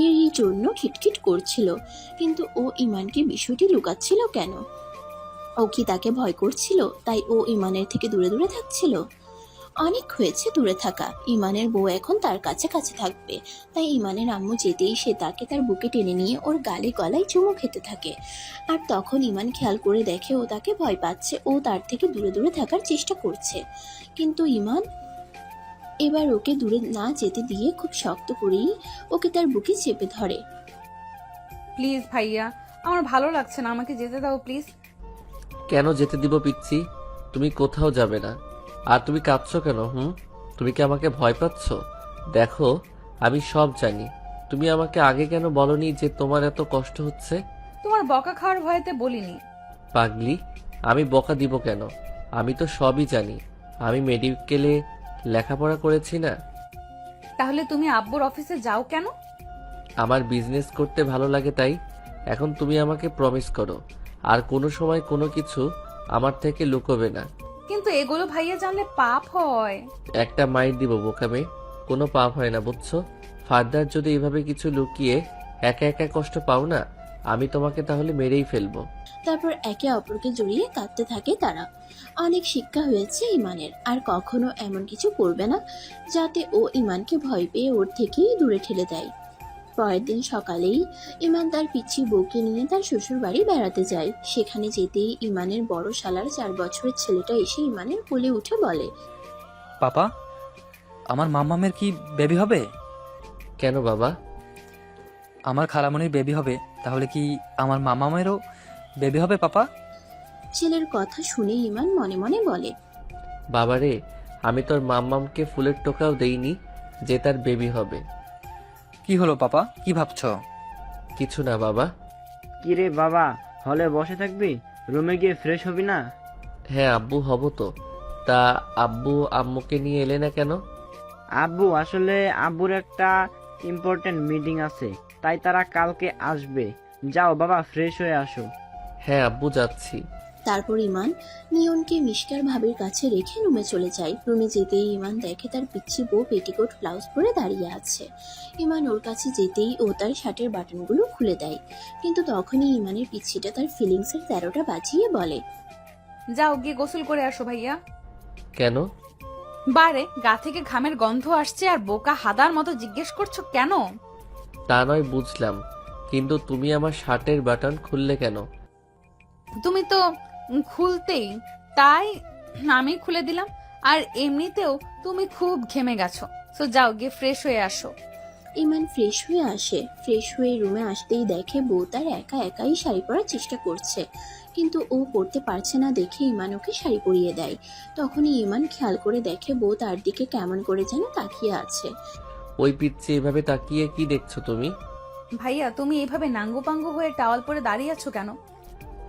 এরই জন্য খিটখিট করছিল। কিন্তু ও ইমানকে বিষয়টি লুকাচ্ছিল কেন? ও কি তাকে ভয় করছিল, তাই ও ইমানের থেকে দূরে দূরে থাকছিল? অনেক হয়েছে দূরে থাকা, ইমানের বউ এখন তার কাছে কাছে থাকবে। তাই ইমানের আম্মু যেতেই সে তাকে তার বুকে টেনে নিয়ে ওর গালে গলায় চুমু খেতে থাকে। আর তখন ইমান খেয়াল করে দেখে ও তাকে ভয় পাচ্ছে, ও তার থেকে দূরে দূরে থাকার চেষ্টা করছে। কিন্তু ইমান এবার ওকে দূরে না যেতে দিয়ে খুব শক্ত করেই ওকে তার বুকে চেপে ধরে। প্লিজ ভাইয়া, আমার ভালো লাগছে না, আমাকে যেতে দাও প্লিজ। কেন যেতে দিব পিচ্ছি? তুমি কোথাও যাবে না। আর তুমি কাঁদছো কেন? তুমি কি আমাকে ভয় পাচ্ছ? দেখো, আমি সব জানি। তুমি আমাকে আগে কেন বলনি যে তোমার এত কষ্ট হচ্ছে? তোমার বকা খাওয়ার ভয়েতে বলিনি। পাগলি, আমি বকা দিব কেন? আমি তো সবই জানি। আমি মেডিকেলে লেখাপড়া করেছি না। তাহলে তুমি আব্বুর অফিসে যাও কেন? আমার বিজনেস করতে ভালো লাগে তাই। এখন তুমি আমাকে প্রমিস করো আর কোনো সময় কোনো কিছু আমার থেকে লুকোবে না। কিন্তু এগুলো ভাইয়া জানলে পাপ হয়। একটা মাইর দিব বোকামে, কোনো পাপ হয় না বুঝছো? ফার্দার যদি এভাবে কিছু লুকিয়ে একা একা কষ্ট পাও না, আমি তোমাকে তাহলে মেরেই ফেলবো। তারপর একে অপরকে জড়িয়ে কাঁদতে থাকে তারা। অনেক শিক্ষা হয়েছে ইমানের, আর কখনো এমন কিছু করবে না যাতে ও ইমানকে ভয় পেয়ে ওর থেকেই দূরে ঠেলে দেয়। পরের দিন সকালেই ইমান তার পিচ্ছি বউকে নিয়ে তার শ্বশুর বাড়ি বেড়াতে যায়। সেখানে যেতেই ইমানের বড় শালার 4 বছরের ছেলেটা এসে ইমানের কোলে উঠে বলে, পাপা, আমার মাম্মামের কি বেবি হবে? কেন বাবা? আমার খালামণির বেবি হবে, তাহলে কি আমার মামামেরও বেবি হবে পাপা? ছেলের কথা শুনে ইমান মনে মনে বলে, বাবারে, আমি তোর মাম্মামকে ফুলের টোকাও দেইনি যে তার বেবি হবে। কি হলো পাপা, কি ভাবছো? কিছু না বাবা। কিরে বাবা, হলে বসে থাকবি? রুমে গিয়ে ফ্রেশ হবি না? হ্যাঁ আব্বু, হব তো। তা আব্বু আম্মুকে নিয়ে এলে না কেন? আব্বু আসলে আব্বুর একটা ইম্পর্টেন্ট মিটিং আছে, তাই তারা কালকে আসবে। যাও বাবা, ফ্রেশ হয়ে আসো। হ্যাঁ আব্বু, যাচ্ছি। তারপর ইমান নিয়নকে মিশকার ভাবির কাছে রেখে রুমে চলে যায়। রুমে যেতেই ইমান দেখে তার পিচ্ছি বউ পেটিকোট ব্লাউজ পরে দাঁড়িয়ে আছে। ইমান ওর কাছে যেতেই ও তার শার্টের বাটনগুলো খুলে দেয়। কিন্তু তখনই ইমানের পিচ্ছিটা তার ফিলিংসের 13টা বাজিয়ে বলে, যাও গিয়ে গোসল করে আসো ভাইয়া। কেন? বারে গা থেকে ঘামের গন্ধ আসছে আর বোকা হাদার মতো জিজ্ঞেস করছো কেন? তা নয় বুঝলাম, কিন্তু তুমি আমার শার্টের বাটন খুললে কেন? তুমি তো খুলতেই, তাই আমি খুলে দিলাম। আর এমনিতেও তুমি খুব ঘেমে গেছো, সো যাও গিয়ে ফ্রেশ হয়ে আসো। ইমান ফ্রেশ হয়ে আসে। ফ্রেশ হয়ে রুমে আসতেই দেখে বউ তার একা একাই শাড়ি পরার চেষ্টা করছে, কিন্তু ও পরতে পারছে না দেখে ইমান ওকে শাড়ি পরিয়ে দেয়। তখনই ইমান খেয়াল করে দেখে বউ তার দিকে কেমন করে যেন তাকিয়ে আছে। ওই পিচ্ছে এভাবে তাকিয়ে কি দেখছো তুমি? ভাইয়া তুমি এইভাবে নাঙ্গু পাঙ্গু হয়ে টাওয়াল পরে দাঁড়িয়ে আছো কেন?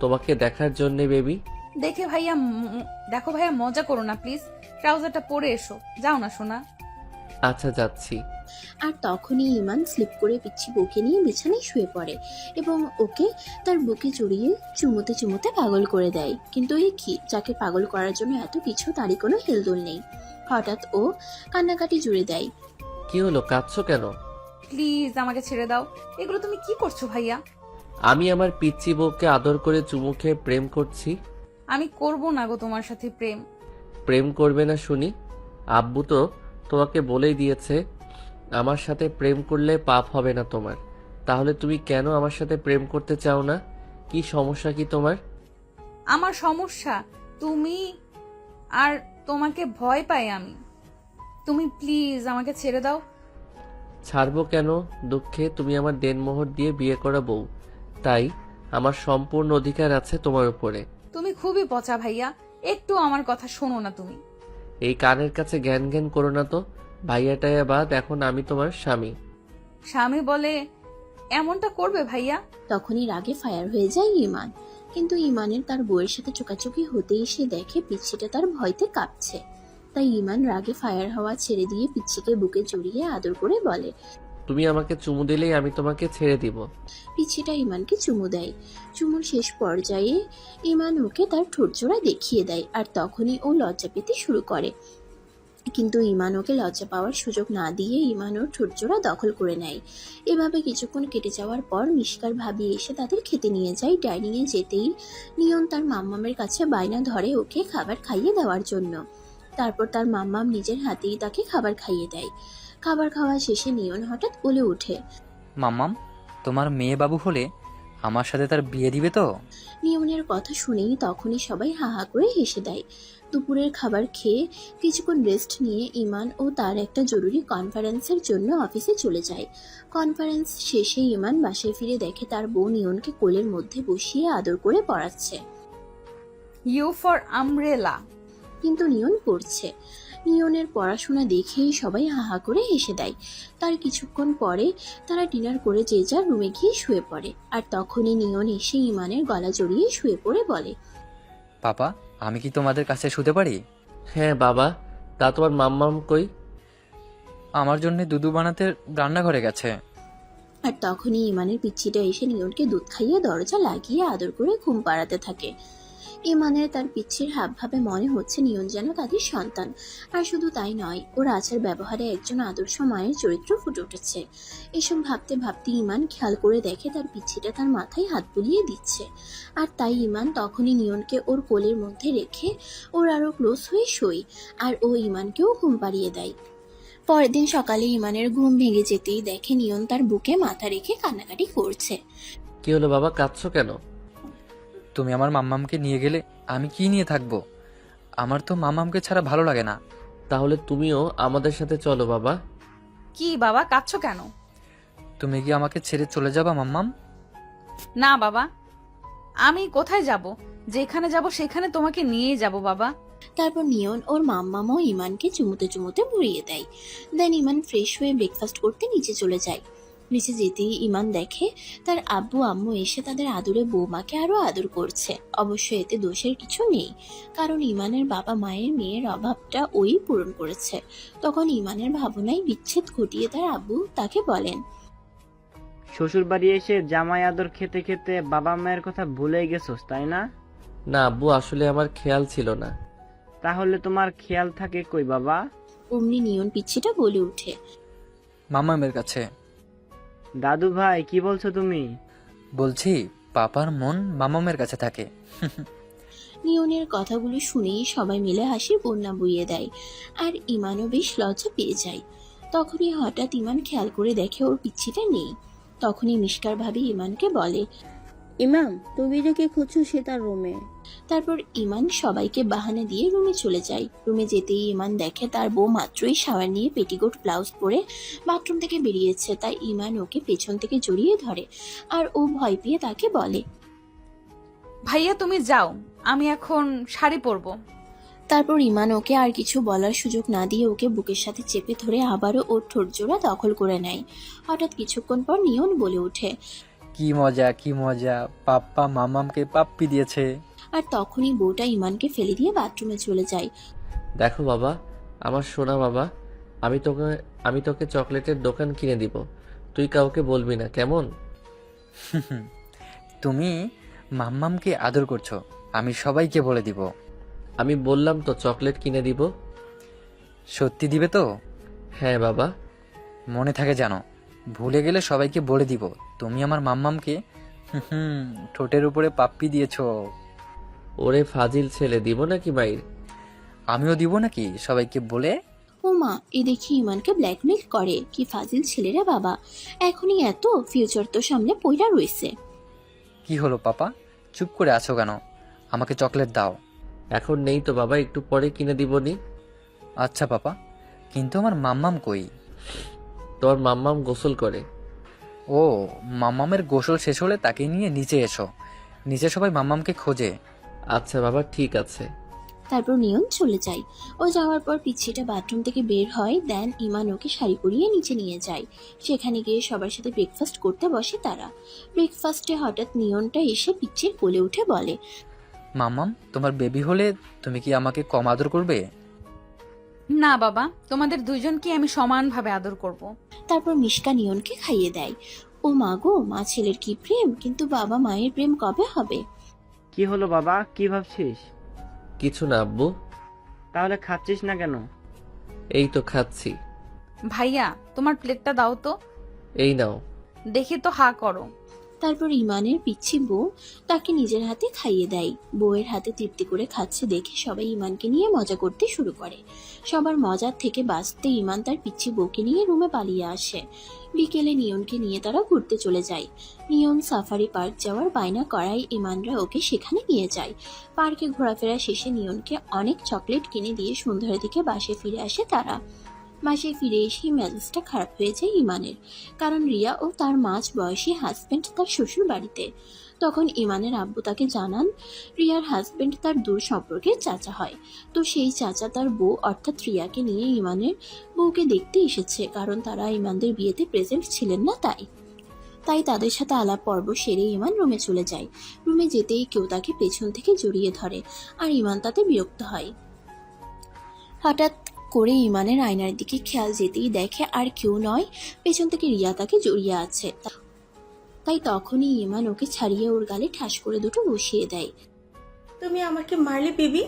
তোমাকে দেখার জন্য বেবি। দেখে ভাইয়া দেখো ভাইয়া, মজা করো না প্লিজ, ট্রাউজারটা পরে এসো। যাও না সোনা। আচ্ছা যাচ্ছি। আর তখনই ইমান স্লিপ করে পিচ্ছি বউকে নিয়ে বিছানায় শুয়ে পড়ে এবং ওকে তার বুকে জড়িয়ে চুমোতে চুমোতে পাগল করে দেয়। কিন্তু এই কি, যাকে পাগল করার জন্য এত কিছু, তারই কোনো হেলদোল নেই। হঠাৎ ও কান্নাকাটি জুড়ে দেয়। কি হলো, কাঁদছো কেন? প্লিজ আমাকে ছেড়ে দাও। এগুলো তুমি কি করছো ভাইয়া? আমি আমার পিচ্চি বউকে আদর করে চুমু খেয়ে প্রেম করছি। আমি করব না গো তোমার সাথে প্রেম। প্রেম করবে না শুনি? আব্বু তো তোমাকে বলেই দিয়েছে আমার সাথে প্রেম করলে পাপ হবে না তোমার। তাহলে তুমি কেন আমার সাথে প্রেম করতে চাও না? কি সমস্যা কি তোমার? আমার সমস্যা তুমি, আর তোমাকে ভয় পাই আমি। তুমি প্লিজ আমাকে ছেড়ে দাও। ছাড়বো কেন? দুঃখে তুমি আমার দেনমোহর দিয়ে বিয়ে করা বউ, তাই আমার সম্পূর্ণ অধিকার আছে তোমার উপরে। তুমি খুবই পচা ভাইয়া, একটু আমার কথা শোনো না তুমি। এই কানের কাছে জ্ঞান জ্ঞান করো না তো। ভাইয়াটাইয়া বাদ, এখন আমি তোমার স্বামী। স্বামী বলে এমনটা করবে ভাইয়া? তখনই রাগে ফায়ার হয়ে যায় ইমান। কিন্তু ইমানের তার বউয়ের সাথে চোকাচোকি হতেই সে দেখে পিচ্ছিটা তার ভয়তে কাঁপছে। তাই ইমান রাগে ফায়ার হওয়া ছেড়ে দিয়ে পিচ্ছিকে বুকে জড়িয়ে আদর করে বলে। তুমি আমাকে চুমু দিলেই আমি তোমাকে ছেড়ে দিব। পিচ্ছিটা ইমানকে চুমু দেয়। চুমুর শেষ পর্যায়ে ইমান ওকে তার ঠোঁটজোড়া দেখিয়ে দেয়, আর তখনই ও লজ্জা পেতে শুরু করে। কিন্তু ইমান ওকে লজ্জা পাওয়ার সুযোগ না দিয়ে ইমান ওর ঠোঁটজোড়া দখল করে নেয়। এভাবে কিছুক্ষণ কেটে যাওয়ার পর মিশকার ভাবি এসে তাদের খেতে নিয়ে যায়। ডাইনিংয়ে যেতেই নিয়ন তার মাম্মামের কাছে বায়না ধরে ওকে খাবার খাইয়ে দেওয়ার জন্য। তারপর তার মাম্মাম নিজের হাতেই তাকে খাবার খাইয়ে দেয়। খাবার খাওয়া শেষে নিয়ন হঠাৎ বলে ওঠে, মাম্মাম, তোমার মেয়ে বাবু হলে আমার সাথে তার বিয়ে দিবে তো? নিয়নের কথা শুনেই তখনই সবাই হা হা করে হেসে দেয়। দুপুরের খাবার খেয়ে কিছুক্ষণ রেস্ট নিয়ে ইমান ও তার একটা জরুরি কনফারেন্সের জন্য অফিসে চলে যায়। কনফারেন্স শেষে ইমান বাসায় ফিরে দেখে তার বউ নিয়নকে কোলের মধ্যে বসিয়ে আদর করে পড়াচ্ছে। U for umbrella. কিন্তু নিয়ন পড়ছে। নিয়নের পড়াশোনা দেখেই সবাই হাহা করে হেসে দেয়। তার কিছুক্ষণ পরে তারা ডিনার করে যে যার রুমে গিয়ে শুয়ে পড়ে। আর তখনই নিয়ন এসে ইমানের গলা জড়িয়ে শুয়ে পড়ে বলে, পাপা, আমি কি তোমাদের কাছে শুতে পারি? হ্যাঁ বাবা, তা তোমার মাম্মাম কই? আমার জন্য দুধু বানাতে রান্নাঘরে গেছে। আর তখনই ইমানের পিচ্ছিটা এসে নিয়নকে দুধ খাইয়ে দরজা লাগিয়ে আদর করে ঘুম পাড়াতে থাকে। ইমানের তার পিচ্ছির হাবভাবে মনে হচ্ছে নিয়ন যেন তাদের সন্তান। আর শুধু তাই নয়, ওর আচার ব্যবহারে একজন আদর্শ মায়ের চরিত্র ফুটে উঠেছে। এসব ভাবতে ভাবতে ইমান খেয়াল করে দেখে তার পিচ্ছিটা তার মাথায় হাত বুলিয়ে দিচ্ছে। আর তাই ইমান তখনই নিয়নকে ওর কোলের মধ্যে রেখে ওর আরো ক্লোজ হয়ে শোয়। আর ও ইমানকেও ঘুম পাড়িয়ে দেয়। পরের দিন সকালে ইমানের ঘুম ভেঙে যেতেই দেখে নিয়ন তার বুকে মাথা রেখে কান্নাকাটি করছে। কি হলো বাবা, কাঁদছো কেন? তুমি আমার মাম্মামকে নিয়ে গেলে আমি কি নিয়ে থাকবো? আমার তো মাম্মামকে ছাড়া ভালো লাগে না। তাহলে তুমিও আমাদের সাথে চলো বাবা। কি বাবা, কাঁদছো কেন? তুমি কি আমাকে ছেড়ে চলে যাবা মাম্মাম? না বাবা, আমি কোথায় যাব? যেখানে যাব সেখানে তোমাকে নিয়েই যাব বাবা। তারপর নিয়ন ওর মাম্মামও ইমানকে চুমুতে চুমুতে ভরিয়ে দেয়। দেন ইমান ফ্রেশ হয়ে ব্রেকফাস্ট করতে নিচে চলে যায়। নিচে যেতেই ইমান দেখে তার আব্বু আম্মু এসে তাদের আদরে বৌমাকে আরো আদর করছে। অবশ্য এতে দোষের কিছু নেই, কারণ ইমানের বাবা মায়ের মেয়ের অভাবটা ওই পূরণ করেছে। তখন ইমানের ভাবনায় বিচ্ছেদ ঘটিয়ে তার আব্বু তাকে বলেন, শ্বশুর বাড়ি এসে জামাই আদর খেতে খেতে বাবা মায়ের কথা ভুলে গেছোস তাই না? না আব্বু, আসলে আমার খেয়াল ছিল না। তাহলে তোমার খেয়াল থাকে কই বাবা? অমনি নিয়ন পিচ্ছিটা বলে ওঠে, মাম্মামের কাছে। দাদু ভাই, কি বলছো তুমি? বলছি পাপার মন মাম্মামের কাছে থাকে। নিয়নের কথাগুলো শুনেই সবাই মিলে হাসির বন্যা বইয়ে দেয়। আর ইমানও বেশ লজ্জা পেয়ে যায়। তখনই হঠাৎ ইমান খেয়াল করে দেখে ওর পিচ্ছিটা নেই। তখনই মিশকার ভাবি ইমানকে বলে, ইমাম, তুমি যাকে খুঁজছো সে তার রুমে। তারপর ইমান সবাইকে বাহানা দিয়ে রুমে চলে যায়। রুমে যেতেই ইমান দেখে তার বউ মাত্রই শাওয়ার নিয়ে পেটিকোট ব্লাউজ পরে বাথরুম থেকে বেরিয়েছে। তাই ইমান ওকে পেছন থেকে জড়িয়ে ধরে আর ও ভয় পেয়ে তাকে বলে, ভাইয়া তুমি যাও, আমি এখন শাড়ি পরবো। তারপর ইমান ওকে আর কিছু বলার সুযোগ না দিয়ে ওকে বুকের সাথে চেপে ধরে আবারও ওর ঠোঁটজোড়া দখল করে নেয়। হঠাৎ কিছুক্ষণ পর নিয়ন বলে ওঠে, কি মজা, কি মজা, পাপ্পা মাম্মামকে পাপ্পি দিয়েছে। আর তখনই বউটা ইমানকে ফেলে দিয়ে বাথরুমে চলে যায়। দেখো বাবা, আমার সোনা বাবা, আমি তোকে চকলেটের দোকান কিনে দিব। তুই কাউকে বলবি না, কেমন? তুমি মাম্মামকে আদর করছো, আমি সবাইকে বলে দিব। আমি বললাম তো চকলেট কিনে দিব। সত্যি দিবে তো? হ্যাঁ বাবা। মনে থাকে জানো, ভুলে গেলে সবাইকে বলে দিব তুমি আমার মাম্মামকে ঠোঁটের উপরে পাপ্পি দিয়েছো। ওরে ফাজিল ছেলে, দিব নাকি মাইর? আমিও দিব নাকি সবাইকে বলে? ও মা, এ দেখি ইমানকে ব্ল্যাকমেল করে। কি ফাজিল ছেলেরা বাবা, এখনই এত, ফিউচার তো সামনে পইরা রয়েছে। কি হলো পাপা, চুপ করে আছো কেন? আমাকে চকলেট দাও। এখন নেই তো বাবা, একটু পরে কিনে দিবনি। আচ্ছা পাপা, কিন্তু আমার মাম্মাম কই? তোর মাম্মাম গোসল করে। ও, মাম্মামের গোসল শেষ হলে তাকে নিয়ে নিচে এসো। নিচে সবাই মাম্মামকে খোঁজে। আচ্ছা বাবা, ঠিক আছে। তারপর নিয়ন চলে যায়। ও যাওয়ার পর পিচ্ছিটা বাথরুম থেকে বের হয়। দেন ইমান ওকে শাড়ি পরিয়ে নিচে নিয়ে যায়। সেখানে গিয়ে সবার সাথে ব্রেকফাস্ট করতে বসে তারা। ব্রেকফাস্টে হঠাৎ নিয়নটা এসে পিচ্ছির কোলে উঠে বলে, মাম্মাম, তোমার বেবি হলে তুমি কি আমাকে কম আদর করবে? না বাবা, তোমাদের দুইজনকে আমি সমানভাবে আদর করব। তারপর মিশকা নিয়নকে খাইয়ে দেয়। ও মা গো, মা ছেলের কি প্রেম, কিন্তু বাবা মায়ের প্রেম কবে হবে? কি হলো বাবা, কি ভাবছিস? কিছু না আব্বু। তাহলে খাচ্ছিস না কেন? এই তো খাচ্ছি। ভাইয়া, তোমার প্লেটটা দাও তো। এই নাও। দেখি তো হা করো। তারপর ইমানের পিচ্ছি বউ তাকে নিজের হাতে খাইয়ে দেয়। বউয়ের হাতে তৃপ্তি করে খাচ্ছে দেখে সবাই ইমানকে নিয়ে মজা করতে শুরু করে। সবার মজার থেকে বাঁচতে ইমান তার পিচ্ছি বউকে নিয়ে রুমে পালিয়ে আসে। বিকেলে নিয়নকে নিয়ে তারা ঘুরতে চলে যায়। নিয়ন সাফারি পার্ক যাওয়ার বায়না করায় ইমানরা ওকে সেখানে নিয়ে যায়। পার্কে ঘোরাফেরা শেষে নিয়নকে অনেক চকলেট কিনে দিয়ে সন্ধ্যার দিকে বাসায় ফিরে আসে তারা। বাসায় ফিরে এসেই মেজাজটা খারাপ হয়ে যায় ইমানের, কারণ রিয়া ও তার মাঝ বয়সী হাজবেন্ড তার শ্বশুর বাড়িতে। তখন ইমানের আব্বু তাকে জানান রিয়ার হাজবেন্ড তার দূর সম্পর্কের চাচা হয়। তো সেই চাচা তার বউ অর্থাৎ রিয়াকে নিয়ে ইমানের বউকে দেখতে এসেছে, কারণ তারা ইমানদের বিয়েতে প্রেজেন্ট ছিলেন না তাই তাদের সাথে আলাপ পর্ব সেরে ইমান রুমে চলে যায়। রুমে যেতেই কেউ তাকে পেছন থেকে জড়িয়ে ধরে, আর ইমান তাতে বিরক্ত হয়। হঠাৎ করে ইমানের আয়নার দিকে খেয়াল যেতেই দেখে আর কেউ নয়, পেছন থেকে রিয়া তাকে জড়িয়ে আছে। তাই তখনই ইমান ওকে ছাড়িয়ে ওর গালে ঠাস করে দুটো বসিয়ে দেয়। তুমি আমাকে মারলে বেবি?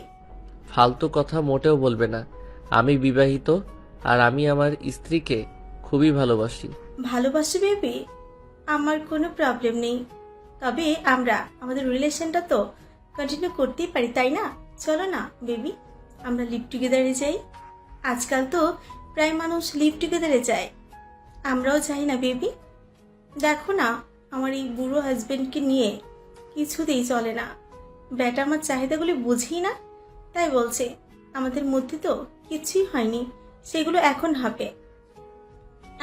ফালতু কথা মোটেও বলবে না। আমি বিবাহিত, আর আমি আমার স্ত্রীকে খুবই ভালোবাসি। ভালোবাসি বেবি? আমার কোনো প্রবলেম নেই, তবে আমরা আমাদের রিলেশনটা তো কন্টিনিউ করতেই পারি, তাই না? চলো না বেবি, আমরা লিভ টুগেদারে যাই। আজকাল তো প্রায় মানুষ লিভ টুগেদারে যায়, আমরাও যাই না বেবি? দেখো না, আমার এই বুড়ো হাজবেন্ডকে নিয়ে কিছুতেই চলে না। ব্যাটা আমার চাহিদাগুলি বুঝি না, তাই বলছে আমাদের মধ্যে তো কিছুই হয়নি, সেগুলো এখন হবে।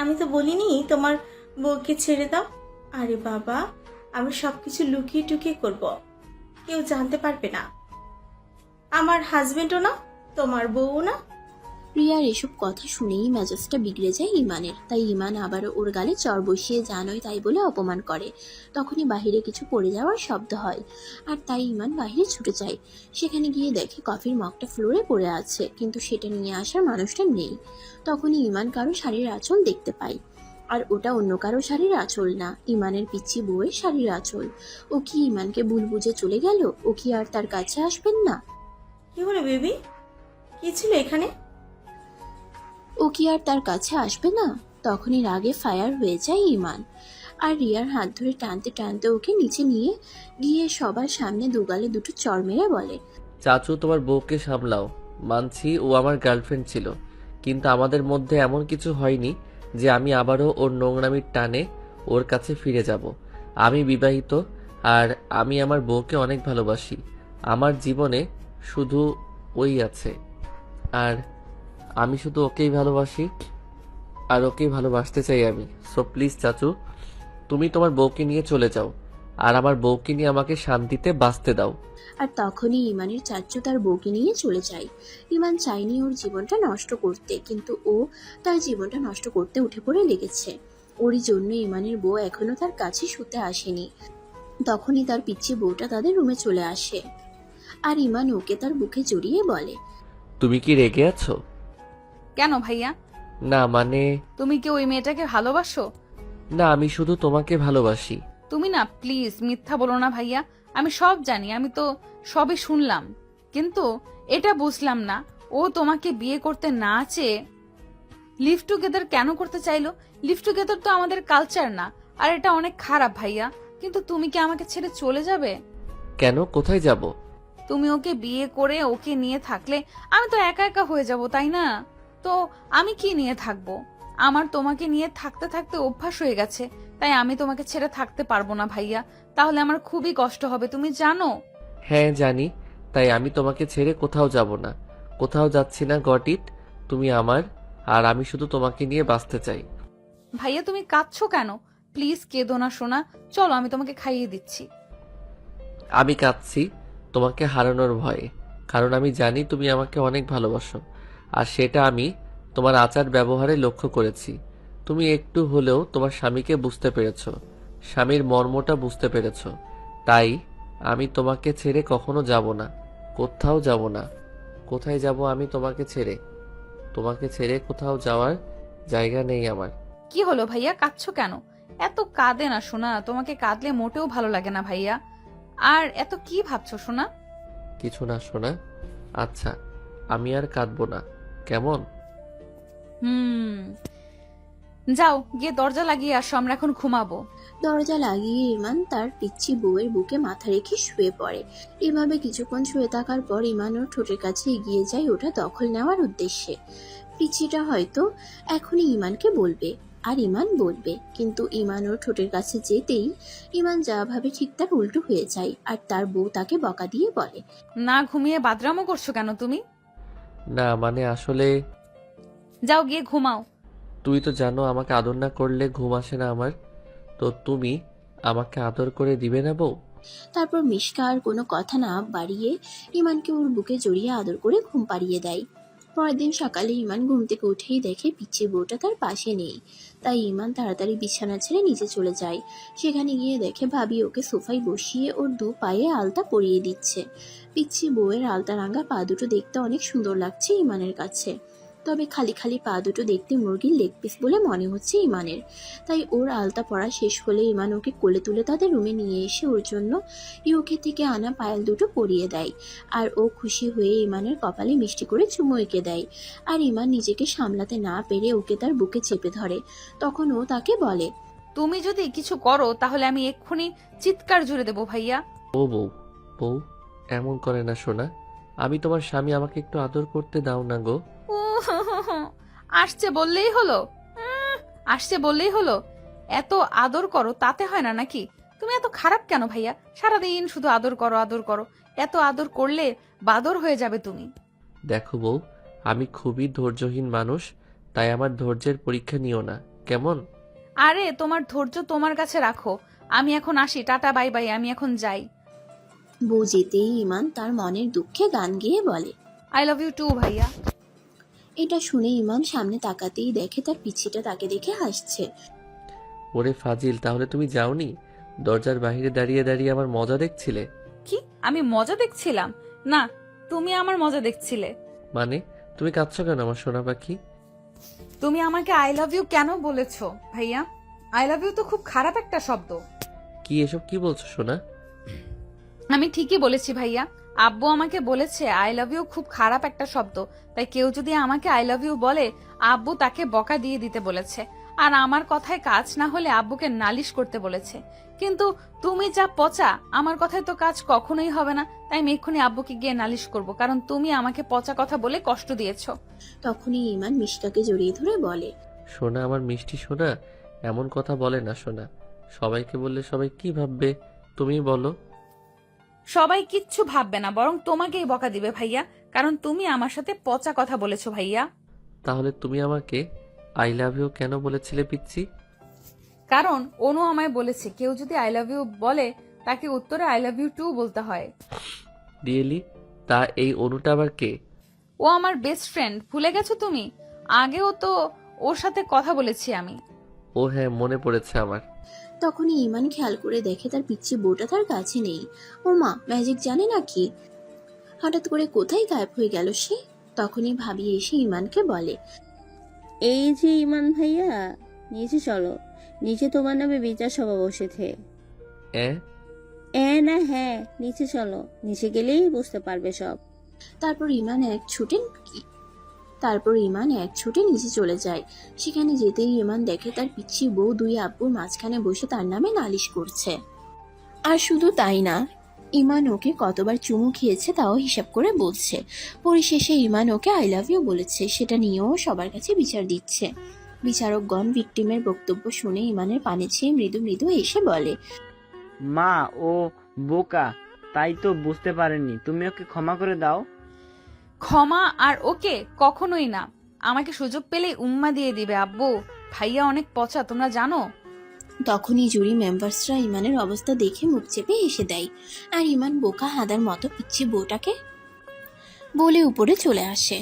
আমি তো বলিনি তোমার বউকে ছেড়ে দাও। আরে বাবা, আমি সবকিছু লুকিয়ে টুকিয়ে করব, কেউ জানতে পারবে না। আমার হাজবেন্ডও না, তোমার বউও না। রিয়ার এসব কথা শুনেই মেজাজটা বিগড়ে যায় ইমানের। তাই ইমান আবারও ওর গালে চর বসিয়ে জানোই তাই বলে অপমান করে। তখনই বাহিরে কিছু পড়ে যাওয়ার শব্দ হয়, আর তাই ইমান বাহিরে ছুটে যায়। সেখানে গিয়ে দেখে কফির মগটা ফ্লোরে পড়ে আছে, কিন্তু সেটা নিয়ে আসার মানুষটা নেই। তখনই ইমান কারো শাড়ির আঁচল দেখতে পায়, আর ওটা অন্য কারো শাড়ির আঁচল না, ইমানের পিচ্ছি বউয়ের শাড়ির আঁচল। ও কি ইমানকে ভুল বুঝে চলে গেল? ও কি আর তার কাছে আসবেন না? কি হলো বেবি, কি ছিল এখানে? ও কি আর তার কাছে আসবে না? তখনই রাগে ফায়ার হয়ে যায় ইমান, আর রিয়ার হাত ধরে টানতে টানতে ওকে নিচে নিয়ে গিয়ে সবার সামনে দুগালে দুটো চড় মেরে বলে, চাচু, তোমার বউকে সামলাও। মানছি ও আমার গার্লফ্রেন্ড ছিল, কিন্তু আমাদের মধ্যে এমন কিছু হয়নি যে আমি আবারও ওর নোংরামির টানে ওর কাছে ফিরে যাব। আমি বিবাহিত, আর আমি আমার বউকে অনেক ভালোবাসি। আমার জীবনে শুধু ওই আছে, আর আমি শুধু ওকেই ভালোবাসি, আর ওকেই ভালোবাসতে চাই আমি। সো প্লিজ চাচু, তুমি তোমার বউকে নিয়ে চলে যাও, আর আমার বউকে নিয়ে আমাকে শান্তিতে বাঁচতে দাও। আর তখনই ইমানের চাচু তার বউকে নিয়ে চলে যায়। ইমান চায়নি ওর জীবনটা নষ্ট করতে, কিন্তু ও তার জীবনটা নষ্ট করতে উঠে পড়ে লেগেছে। ওরই জন্য ইমানের বউ এখনো তার কাছে শুতে আসেনি। তখনই তার পিচ্ছি বউটা তাদের রুমে চলে আসে, আর ইমান ওকে তার বুকে জড়িয়ে বলে, তুমি কি রেগে আছো? কেন ভাইয়া? না মানে, তুমি কি ওই মেয়েটাকে ভালোবাসো? না, আমি শুধু তোমাকে ভালোবাসি। তুমি না প্লিজ মিথ্যা বলো না ভাইয়া, আমি সব জানি, আমি তো সবই শুনলাম, কিন্তু এটা বুঝলাম না ও তোমাকে বিয়ে করতে না চেয়ে লিভ টুগেদার কেন করতে চাইলো? লিভ টুগেদার তো আমাদের কালচার না, আর এটা অনেক খারাপ ভাইয়া। কিন্তু তুমি কি আমাকে ছেড়ে চলে যাবে? কেন, কোথায় যাব? তুমি ওকে বিয়ে করে ওকে নিয়ে থাকলে আমি তো একা একা হয়ে যাব, তাই না? তো আমি কি নিয়ে থাকবো? আমার তোমাকে নিয়ে থাকতে থাকতে অভ্যাস হয়ে গেছে, তাই আমি তোমাকে ছেড়ে থাকতে পারবো না ভাইয়া। তাহলে আমার খুবই কষ্ট হবে, তুমি জানো। হ্যাঁ জানি, তাই আমি তোমাকে ছেড়ে কোথাও যাব না, কোথাও যাচ্ছি না। Got it? তুমি আমার, আর আমি শুধু তোমাকে নিয়ে বাঁচতে চাই। ভাইয়া তুমি কাঁদছো কেন? প্লিজ কেঁদো না সোনা, চলো আমি তোমাকে খাইয়ে দিচ্ছি। আমি কাঁদছি তোমাকে হারানোর ভয়ে, কারণ আমি জানি তুমি আমাকে অনেক ভালোবাসো, আর সেটা আমি তোমার আচার ব্যবহারে লক্ষ্য করেছি। তুমি একটু হলেও তোমার স্বামীকে বুঝতে পেরেছো, স্বামীর মর্মটা বুঝতে পেরেছো। তাই আমি তোমাকে ছেড়ে কখনো যাব না, কোথাও যাব না। কোথায় যাব আমি তোমাকে ছেড়ে? তোমাকে ছেড়ে কোথাও যাওয়ার জায়গা নেই আমার। কি হলো ভাইয়া, কাঁদছো কেন? এত কাঁদে না সোনা, তোমাকে কাঁদলে মোটেও ভালো লাগে না ভাইয়া। আর এত কি ভাবছো সোনা? কিছু না সোনা। আচ্ছা, আমি আর কাঁদবো না, কেমন? যাও গিয়ে দরজা লাগিয়ে আসো, আমরা এখন ঘুমাবো। দরজা লাগিয়ে ইমান তার পিচ্ছি বউয়ের বুকে মাথা রেখে শুয়ে পড়ে। এভাবে কিছুক্ষণ শুয়ে থাকার পর ইমান ওর ঠোঁটের কাছে এগিয়ে যায় ওটা দখল নেওয়ার উদ্দেশ্যে। পিচ্ছিটা হয়তো এখনই ইমানকে বলবে, আর ইমান বলবে, কিন্তু ইমান ওর ঠোঁটের কাছে যেতেই ইমান যা ভাবে ঠিক তার উল্টো হয়ে যায়, আর তার বউ তাকে বকা দিয়ে বলে, না ঘুমিয়ে বাদরামো করছো কেন তুমি? না মানে আসলে যাও গিয়ে ঘুমাও। তুই তো জানো আমাকে আদর না করলে ঘুম আসে না আমার, তো তুমি আমাকে আদর করে দিবে না বউ? তারপর মিশকা আর কোনো কথা না বাড়িয়ে ইমানকে ওর বুকে জড়িয়ে আদর করে ঘুম পাড়িয়ে দেয়। পরের দিন সকালে ইমান ঘুম থেকে উঠেই দেখে পিচ্ছি বউটা তার পাশে নেই। তাই ইমান তাড়াতাড়ি বিছানা ছেড়ে নিচে চলে যায়। সেখানে গিয়ে দেখে ভাবি ওকে সোফায় বসিয়ে ওর দু পায়ে আলতা পরিয়ে দিচ্ছে। পিচ্ছি বউয়ের আলতা রাঙা পা দুটো দেখতে অনেক সুন্দর লাগছে ইমানের কাছে, তবে খালি খালি পা দুটো দেখতে মুরগির লেগ পিস বলে মনে হচ্ছে ইমানের। তাই ওর আলতা পরা শেষ হলে ইমান ওকে কোলে তুলে তাদের রুমে নিয়ে এসে ওর জন্য ইউকে থেকে আনা পায়েল দুটো পরিয়ে দেয়। আর ও খুশি হয়ে ইমানের কপালে মিষ্টি করে চুমু এঁকে দেয়। আর ইমান নিজেকে সামলাতে না পেরে ওকে তার বুকে চেপে ধরে। তখন ও তাকে বলে, তুমি যদি কিছু করো তাহলে আমি এক্ষুনি চিৎকার জুড়ে দেবো ভাইয়া। ও বউ, বউ এমন করে না সোনা, আমি তোমার স্বামী, আমাকে একটু আদর করতে দাও না গো। আসছে বললেই হলো, আসছে বললেই হলো। এত আদর করো তাতে হয় না নাকি? তুমি এত খারাপ কেন ভাইয়া? সারাদিন শুধু আদর করো আদর করো। এত আদর করলে বাদর হয়ে যাবে তুমি। দেখো বউ, আমি খুবই ধৈর্যহীন মানুষ, তাই আমার ধৈর্যের পরীক্ষা নিও না, কেমন? আরে তোমার ধৈর্য তোমার কাছে রাখো। আমি এখন আসি, টাটা বাই বাই, আমি এখন যাই। বউ যেতেই ইমান তার মনের দুঃখে গান গেয়ে বলে, আই লাভ ইউ টু ভাইয়া। এটা শুনে ইমান সামনে তাকাতেই দেখে তার পিচ্ছিটা তাকে দেখে হাসছে। ওরে ফাজিল, তাহলে তুমি যাওনি? দরজার বাইরে দাঁড়িয়ে দাঁড়িয়ে আমার মজা দেখছিলে? কি আমি মজা দেখছিলাম? না, তুমি আমার মজা দেখছিলে। মানে তুমি কাঁদছো কেন আমার সোনা পাখি? তুমি আমাকে আই লাভ ইউ কেন বলেছো ভাইয়া? আই লাভ ইউ তো খুব খারাপ একটা শব্দ। কি এসব কি বলছো সোনা? আমি ঠিকই বলেছি ভাইয়া। আব্বু আমাকে বলেছে আই লাভ ইউ খুব খারাপ একটা শব্দ, তাই কেউ যদি আমাকে আই লাভ ইউ বলে আব্বু তাকে বকা দিয়ে দিতে বলেছে, আর আমার কথায় কাজ না হলে আব্বুকে নালিশ করতে বলেছে। কিন্তু তুমি যা পচা, আমার কথায় তো কাজ কখনোই হবে না, তাই আমি এক্ষুনি আব্বুকে গিয়ে নালিশ করব, কারণ তুমি আমাকে পচা কথা বলে কষ্ট দিয়েছো। তখনই ইমান মিশকাকে জড়িয়ে ধরে বলে, সোনা আমার মিষ্টি সোনা, এমন কথা বলে না সোনা। সবাইকে বললে সবাই কি ভাববে তুমি বলো? সবাই কিচ্ছু ভাববে না, বরং তোমাকেই বকা দিবে ভাইয়া, কারণ তুমি আমার সাথে পচা কথা বলেছো ভাইয়া। তাহলে তুমি আমাকে আই লাভ ইউ কেন বলেছিলে পিচ্ছি? কারণ অনু আমায় বলেছে কেউ যদি আই লাভ ইউ বলে তাকে উত্তরে আই লাভ ইউ টু বলতে হয়। রিয়েলি? তা এই অনুটা আবার কে? ও আমার বেস্ট ফ্রেন্ড, ভুলে গেছো তুমি? আগেও তো ওর সাথে কথা বলেছি আমি। ও হ্যাঁ, মনে পড়েছে আমার। তখনই ইমান খেয়াল করে দেখে তার পিচ্ছি বউটা তার কাছে নেই। ও মা, ম্যাজিক জানে নাকি? হঠাৎ করে কোথায় গায়েব হয়ে গেল সে? তখনই ভাবি এসে ইমানকে বলে, এই যে ইমান ভাইয়া, নিচে চলো, নিচে তোমার নামে বিচার সভা বসেছে। না হ্যাঁ, নিচে চলো, নিচে গেলেই বুঝতে পারবে সব। তারপর ইমান এক ছুটে নিচে চলে যায়। সেখানে যেতেই ইমান দেখে তার পিচ্ছি বউ দুই আব্বুর মাঝখানে বসে তার নামে নালিশ করছে। আর শুধু তাই না, ইমান ওকে কতবার চুমু খেয়েছে তাও হিসাব করে বলছে। পরিশেষে ইমান ওকে আই লাভ ইউ বলেছে, সেটা নিয়েও সবার কাছে বিচার দিচ্ছে। বিচারকগণ ভিকটিমের বক্তব্য শুনে ইমানের পানে ছেয়ে মৃদু মৃদু এসে বলে, মা ও বোকা, তাই তো বুঝতে পারেননি, তুমি ওকে ক্ষমা করে দাও। ক্ষমা আর ওকে কখনোই না, আমাকে সুযোগ পেলেই উম্মা দিয়ে দিবে আব্বু। ভাইয়া অনেক পচা, তোমরা জানো। তখনই জুরি মেম্বার্সরা ইমানের অবস্থা দেখে মুখ চেপে হেসে দেয়। আর ইমান বোকা হাদার মতো পিচ্ছি বউটাকে বলে উপরে চলে আসে।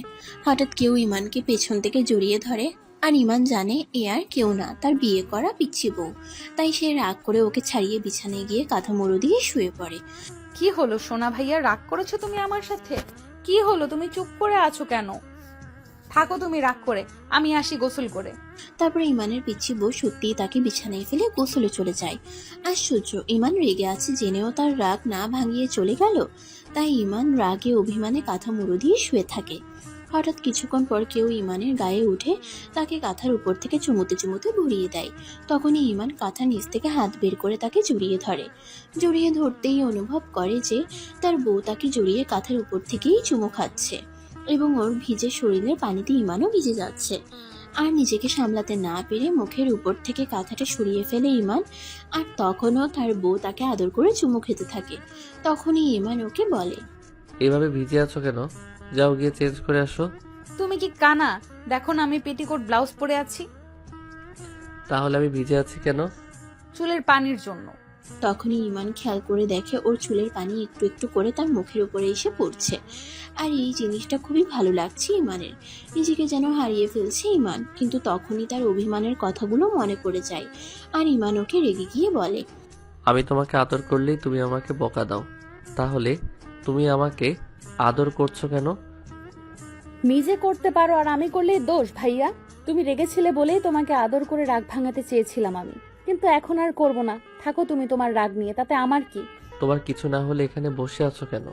হঠাৎ কেউ ইমানকে পেছন থেকে জড়িয়ে ধরে। আর ইমান জানে এ আর কেউ না, তার বিয়ে করা পিচ্ছি বউ। তাই সে রাগ করে ওকে ছাড়িয়ে বিছানায় গিয়ে কাঁথা মুড়ো দিয়ে শুয়ে পড়ে। কি হলো সোনা ভাইয়া, রাগ করেছো তুমি আমার সাথে? কি হলো, তুমি চুপ করে আছো কেন? থাকো তুমি রাগ করে, আমি আসি গোসল করে। তারপরে ইমানের পিচ্ছি বউ সত্যিই তাকে বিছানায় ফেলে গোসলে চলে যায়। আশ্চর্য, ইমান রেগে আছে জেনেও তার রাগ না ভাঙিয়ে চলে গেল। তাই ইমান রাগে অভিমানে কাঁথা মুড়ো দিয়ে শুয়ে থাকে। হঠাৎ কিছুক্ষণ পর কেউ ইমানের গায়ে উঠে তাকে কাঁথার উপর থেকে চুমুতে চুমুতে ভরিয়ে দেয়। তখনই ইমান কাঁথার নিচ থেকে হাত বের করে তাকে জড়িয়ে ধরে। জড়িয়ে ধরতেই অনুভব করে যে তার বউ তাকে জড়িয়ে কাঁথার উপর থেকেই চুমু খাচ্ছে এবং ওর ভিজে শরীরের পানিতে ইমানও ভিজে যাচ্ছে। আর নিজেকে সামলাতে না পেরে মুখের উপর থেকে কাঁথাটা সরিয়ে ফেলে ইমান। আর তখনও তার বউ তাকে আদর করে চুমু খেতে থাকে। তখনই ইমান ওকে বলে, এভাবে ভিজে আছো কেন? যাও গিয়ে চেঞ্জ করে আসো। তুমি কি কানা? দেখো না আমি পেটিকোট ব্লাউজ পরে আছি। তাহলে আমি ভিজে আছি কেন? চুলের পানির জন্য। তখনই ইমান খেয়াল করে দেখে ওর চুলের পানি একটু একটু করে তার মুখের উপরে এসে পড়ছে। আর এই জিনিসটা খুবই ভালো লাগছে ইমানের। নিজেকে যেন হারিয়ে ফেলছে ইমান। কিন্তু তখনই তার অভিমানের কথাগুলো মনে পড়ে যায়। আর ইমান ওকে রেগে গিয়ে বলে, আমি তোমাকে আদর করলেই তুমি আমাকে বকা দাও, তাহলে তুমি আমাকে আদর করছো কেন? নিজে করতে পারো আর আমি করলেই দোষ ভাইয়া? তুমি রেগেছিলে বলেই তোমাকে আদর করে রাগ ভাঙাতে চেয়েছিলাম আমি, কিন্তু এখন আর করব না। থাকো তুমি তোমার রাগ নিয়ে, তাতে আমার কি? তোমার কিছু না হলে এখানে বসে আছো কেন?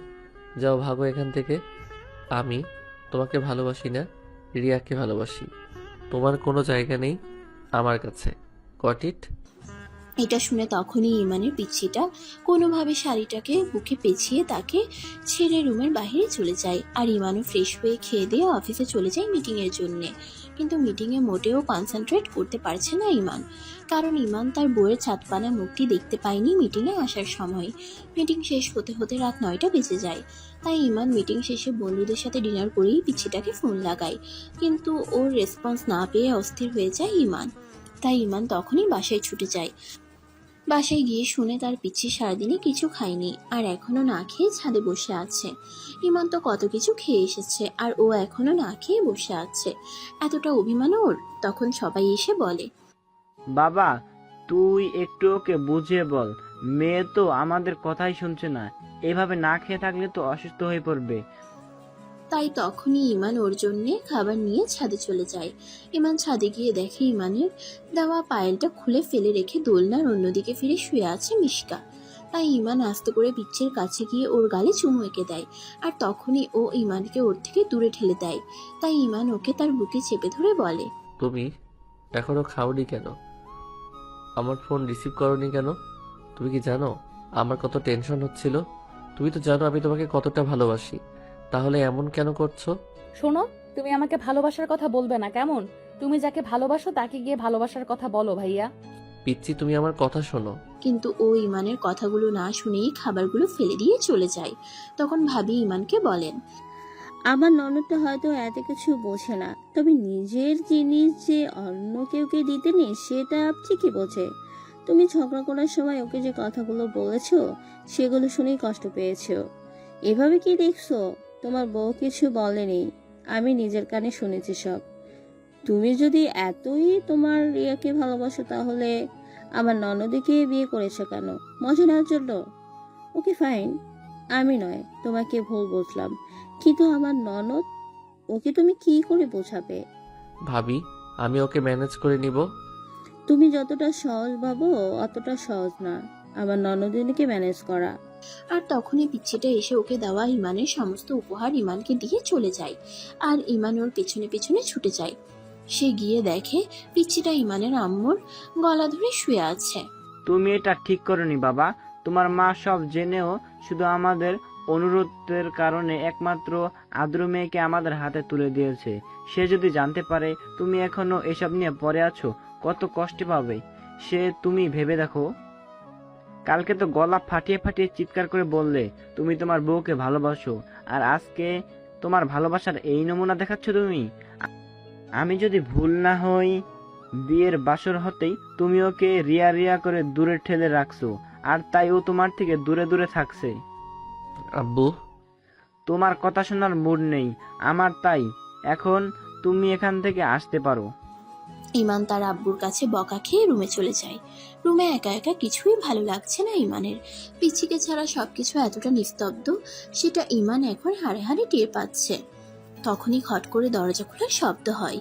যাও ভাগো এখান থেকে। আমি তোমাকে ভালোবাসি না, রিয়াকে ভালোবাসি। তোমার কোনো জায়গা নেই আমার কাছে। Got it? এটা শুনে তখনই ইমানের পিচ্ছিটা কোনোভাবে শাড়িটাকে বুকে পেঁচিয়ে তাকে ছেড়ে রুমের বাইরে চলে যায়। আর ইমানও ফ্রেশ হয়ে খেয়ে দিয়ে অফিসে চলে যায় মিটিংয়ের জন্যে। কিন্তু মিটিংয়ে মোটেও কনসেন্ট্রেট করতে পারছে না ইমান, কারণ ইমান তার বউয়ের ছাদপানা মুখটি দেখতে পায়নি মিটিংয়ে আসার সময়। মিটিং শেষ হতে হতে রাত 9টা বেজে যায়। তাই ইমান মিটিং শেষে বন্ধুদের সাথে ডিনার করেই পিচ্ছিটাকে ফোন লাগায়, কিন্তু ওর রেসপন্স না পেয়ে অস্থির হয়ে যায় ইমান। তাই ইমান তখনই বাসায় ছুটে যায়। বাসায় গিয়ে শুনে তার পিচ্ছি সারাদিনে কিছু খায়নি আর এখনো না খেয়ে ছাদে বসে আছে। ইমান তো কত কিছু খেয়ে এসেছে আর ও এখনো না খেয়ে বসে আছে। এতটা অভিমান ওর। তখন সবাই এসে বলে, বাবা তুই একটু ওকে বুঝিয়ে বল, মেয়ে তো আমাদের কথাই শুনছে না, এভাবে না খেয়ে থাকলে তো অসুস্থ হয়ে পড়বে। তাই তখনই ইমান ওর জন্যে খাবার নিয়ে ছাদে চলে যায়। ইমান ছাদে গিয়ে দেখে ইমানের দেওয়া পায়েলটা খুলে ফেলে রেখে দোলনার অন্যদিকে ফিরে শুয়ে আছে মিশকা। তাই ইমান আস্তে করে পিচ্ছির কাছে গিয়ে ওর গালে চুমু এঁকে দেয়। আর তখনই ও ইমানকে ওর থেকে দূরে ঠেলে দেয়। তাই ইমান ওকে তার বুকে চেপে ধরে বলে, তুমি এখনো খাওনি কেন? আমার ফোন রিসিভ করনি কেন? তুমি কি জানো আমার কত টেনশন হচ্ছিল? তুমি তো জানো আমি তোমাকে কতটা ভালোবাসি, তাহলে এমন কেন করছো? শোনো, তুমি আমাকে ভালোবাসার কথা বলবে না কেমন? তুমি যাকে ভালোবাসো তাকে গিয়ে ভালোবাসার কথা বলো ভাইয়া। পিচ্ছি তুমি আমার কথা শোনো। কিন্তু ও ইমানের কথাগুলো না শুনেই খাবারগুলো ফেলে দিয়ে চলে যায়। তখন ভাবি ইমানকে বলেন, আমার ননদটা হয়তো এত কিছু বোঝে না, তবে নিজের জিনিস যে অন্য কেউকে দিতে নেই সেটা ঠিকই বোঝে। তুমি ঝগড়া করার সময় ওকে যে কথাগুলো বলেছো সেগুলো শুনেই কষ্ট পেয়েছো। এভাবে কি দেখছো? তোমার বউ কিছু বলেনি, আমি নিজের কানে শুনেছি সব। তুমি যদি এতই তোমার রিয়াকে ভালোবাসো তাহলে আমার ননদকে বিয়ে করেছো কেন? মজা নেওয়ার জন্য? ওকে ফাইন, আমি নয় তোমাকে ভুল বুঝলাম, কিন্তু আমার ননদ, ওকে তুমি কি করে বোঝাবে? ভাবি আমি ওকে ম্যানেজ করে নিব। তুমি যতটা সহজ ভাবো অতটা সহজ না আমার ননদিনীকে ম্যানেজ করা। আর তখনই পিচ্ছিটা এসে ওকে দেওয়া ইমানের সমস্ত উপহার ইমানকে দিয়ে চলে যায়। আর ইমান ওর পেছনে পেছনে ছুটে যায়। সে গিয়ে দেখে পিচ্ছিটা ইমানের আম্মুর গলা ধরে শুয়ে আছে। তুমি এটা ঠিক করনি বাবা, তোমার মা সব জেনেও শুধু আমাদের অনুরোধের কারণে একমাত্র আদ্র মেয়েকে আমাদের হাতে তুলে দিয়েছে। সে যদি জানতে পারে তুমি এখনো এসব নিয়ে পড়ে আছো, কত কষ্ট পাবে সে, তুমি ভেবে দেখো। কালকে তো গলা ফাটিয়ে ফাটিয়ে চিৎকার করে বললে তুমি তোমার বউকে ভালোবাসো, আর আজকে তোমার ভালোবাসার এই নমুনা দেখাচ্ছ তুমি। আমি যদি ভুল না হই বিয়ের বাসর হতেই তুমি ওকে রিয়া রিয়া করে দূরে ঠেলে রাখছো, আর তাই ও তোমার থেকে দূরে দূরে থাকছে। আব্বু, তোমার কথা শোনার মুড নেই আমার, তাই এখন তুমি এখান থেকে আসতে পারো। ইমান তার আব্বুর কাছে বকা খেয়ে রুমে চলে যায়। রুমে একা একা কিছুই ভালো লাগছে না ইমানের। পিচ্ছিকে ছাড়া সবকিছু এতটা নিস্তব্ধ, সেটা ইমান এখন হাড়ে হাড়ে টের পাচ্ছে। তখনই খট করে দরজা খোলার শব্দ হয়।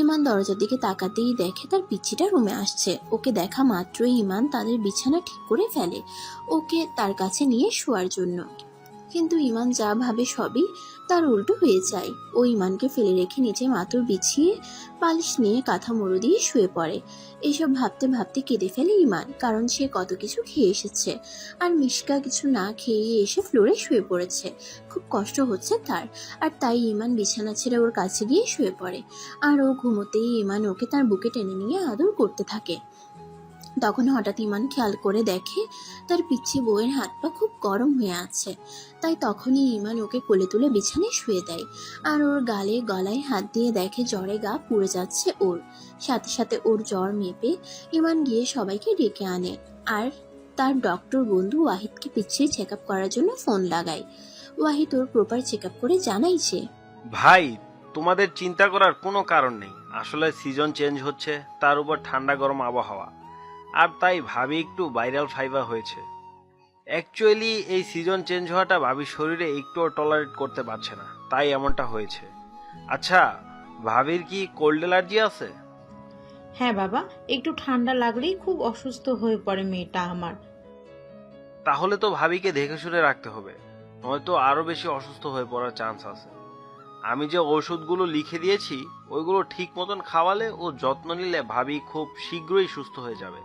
ইমান দরজার দিকে তাকাতেই দেখে তার পিচ্ছিটা রুমে আসছে। ওকে দেখা মাত্রই ইমান তাদের বিছানা ঠিক করে ফেলে ওকে তার কাছে নিয়ে শোয়ার জন্য। কিন্তু ইমান যা ভাবে সবই তার উল্টো হয়ে যায়। ও ইমানকে ফেলে রেখে নিচে মাথুর বিছিয়ে পালিশ নিয়ে কাঁথা মুড়ো দিয়ে শুয়ে পড়ে। এসব ভাবতে ভাবতে কেঁদে ফেলে ইমান, কারণ সে কত কিছু খেয়ে এসেছে আর মিশকা কিছু না খেয়ে এসে ফ্লোরে শুয়ে পড়েছে। খুব কষ্ট হচ্ছে তার, আর তাই ইমান বিছানা ছেড়ে ওর কাছে গিয়ে শুয়ে পড়ে। আর ও ঘুমোতেই ইমান ওকে তার বুকে টেনে নিয়ে আদর করতে থাকে। তখন হঠাৎ ইমান খেয়াল করে দেখে তার পিচ্ছি বউয়ের হাত পা খুব গরম হয়ে আছে। তাই তখনই ইমান ওকে কোলে তুলে বিছানায় শুয়ে দেয় আর ওর গালে গলায় হাত দিয়ে দেখে জ্বরে গা পুড়ে যাচ্ছে ওর। সাথে সাথে ওর জ্বর মেপে ইমান গিয়ে সবাইকে ডেকে আনে আর তার ডক্টর বন্ধু ওয়াহিদকে পিচ্ছির চেক আপ করার জন্য ফোন লাগায়। ওয়াহিদ ওর প্রপার চেক আপ করে জানাই যে, ভাই তোমাদের চিন্তা করার কোনো কারণ নেই, আসলে সিজন চেঞ্জ হচ্ছে, তার উপর ঠান্ডা গরম আবহাওয়া, আর তাই ভাবি একটু ভাইরাল ফাইভার হয়েছে। অ্যাকচুয়ালি এই সিজন চেঞ্জ হওয়াটা ভাবির শরীরে একটুও টলারেট করতে পারছে না, তাই এমনটা হয়েছে। আচ্ছা, ভাবির কি কোল্ড অ্যালার্জি আছে? হ্যাঁ বাবা, একটু ঠান্ডা লাগলেই খুব অসুস্থ হয়ে পড়ে মেয়েটা আমার। তাহলে তো ভাবিকে দেখে শুনে রাখতে হবে, নয়তো আরো বেশি অসুস্থ হয়ে পড়ার চান্স আছে। আমি যে ওষুধগুলো লিখে দিয়েছি ওইগুলো ঠিক মতন খাওয়ালে ও যত্ন নিলে ভাবি খুব শীঘ্রই সুস্থ হয়ে যাবে।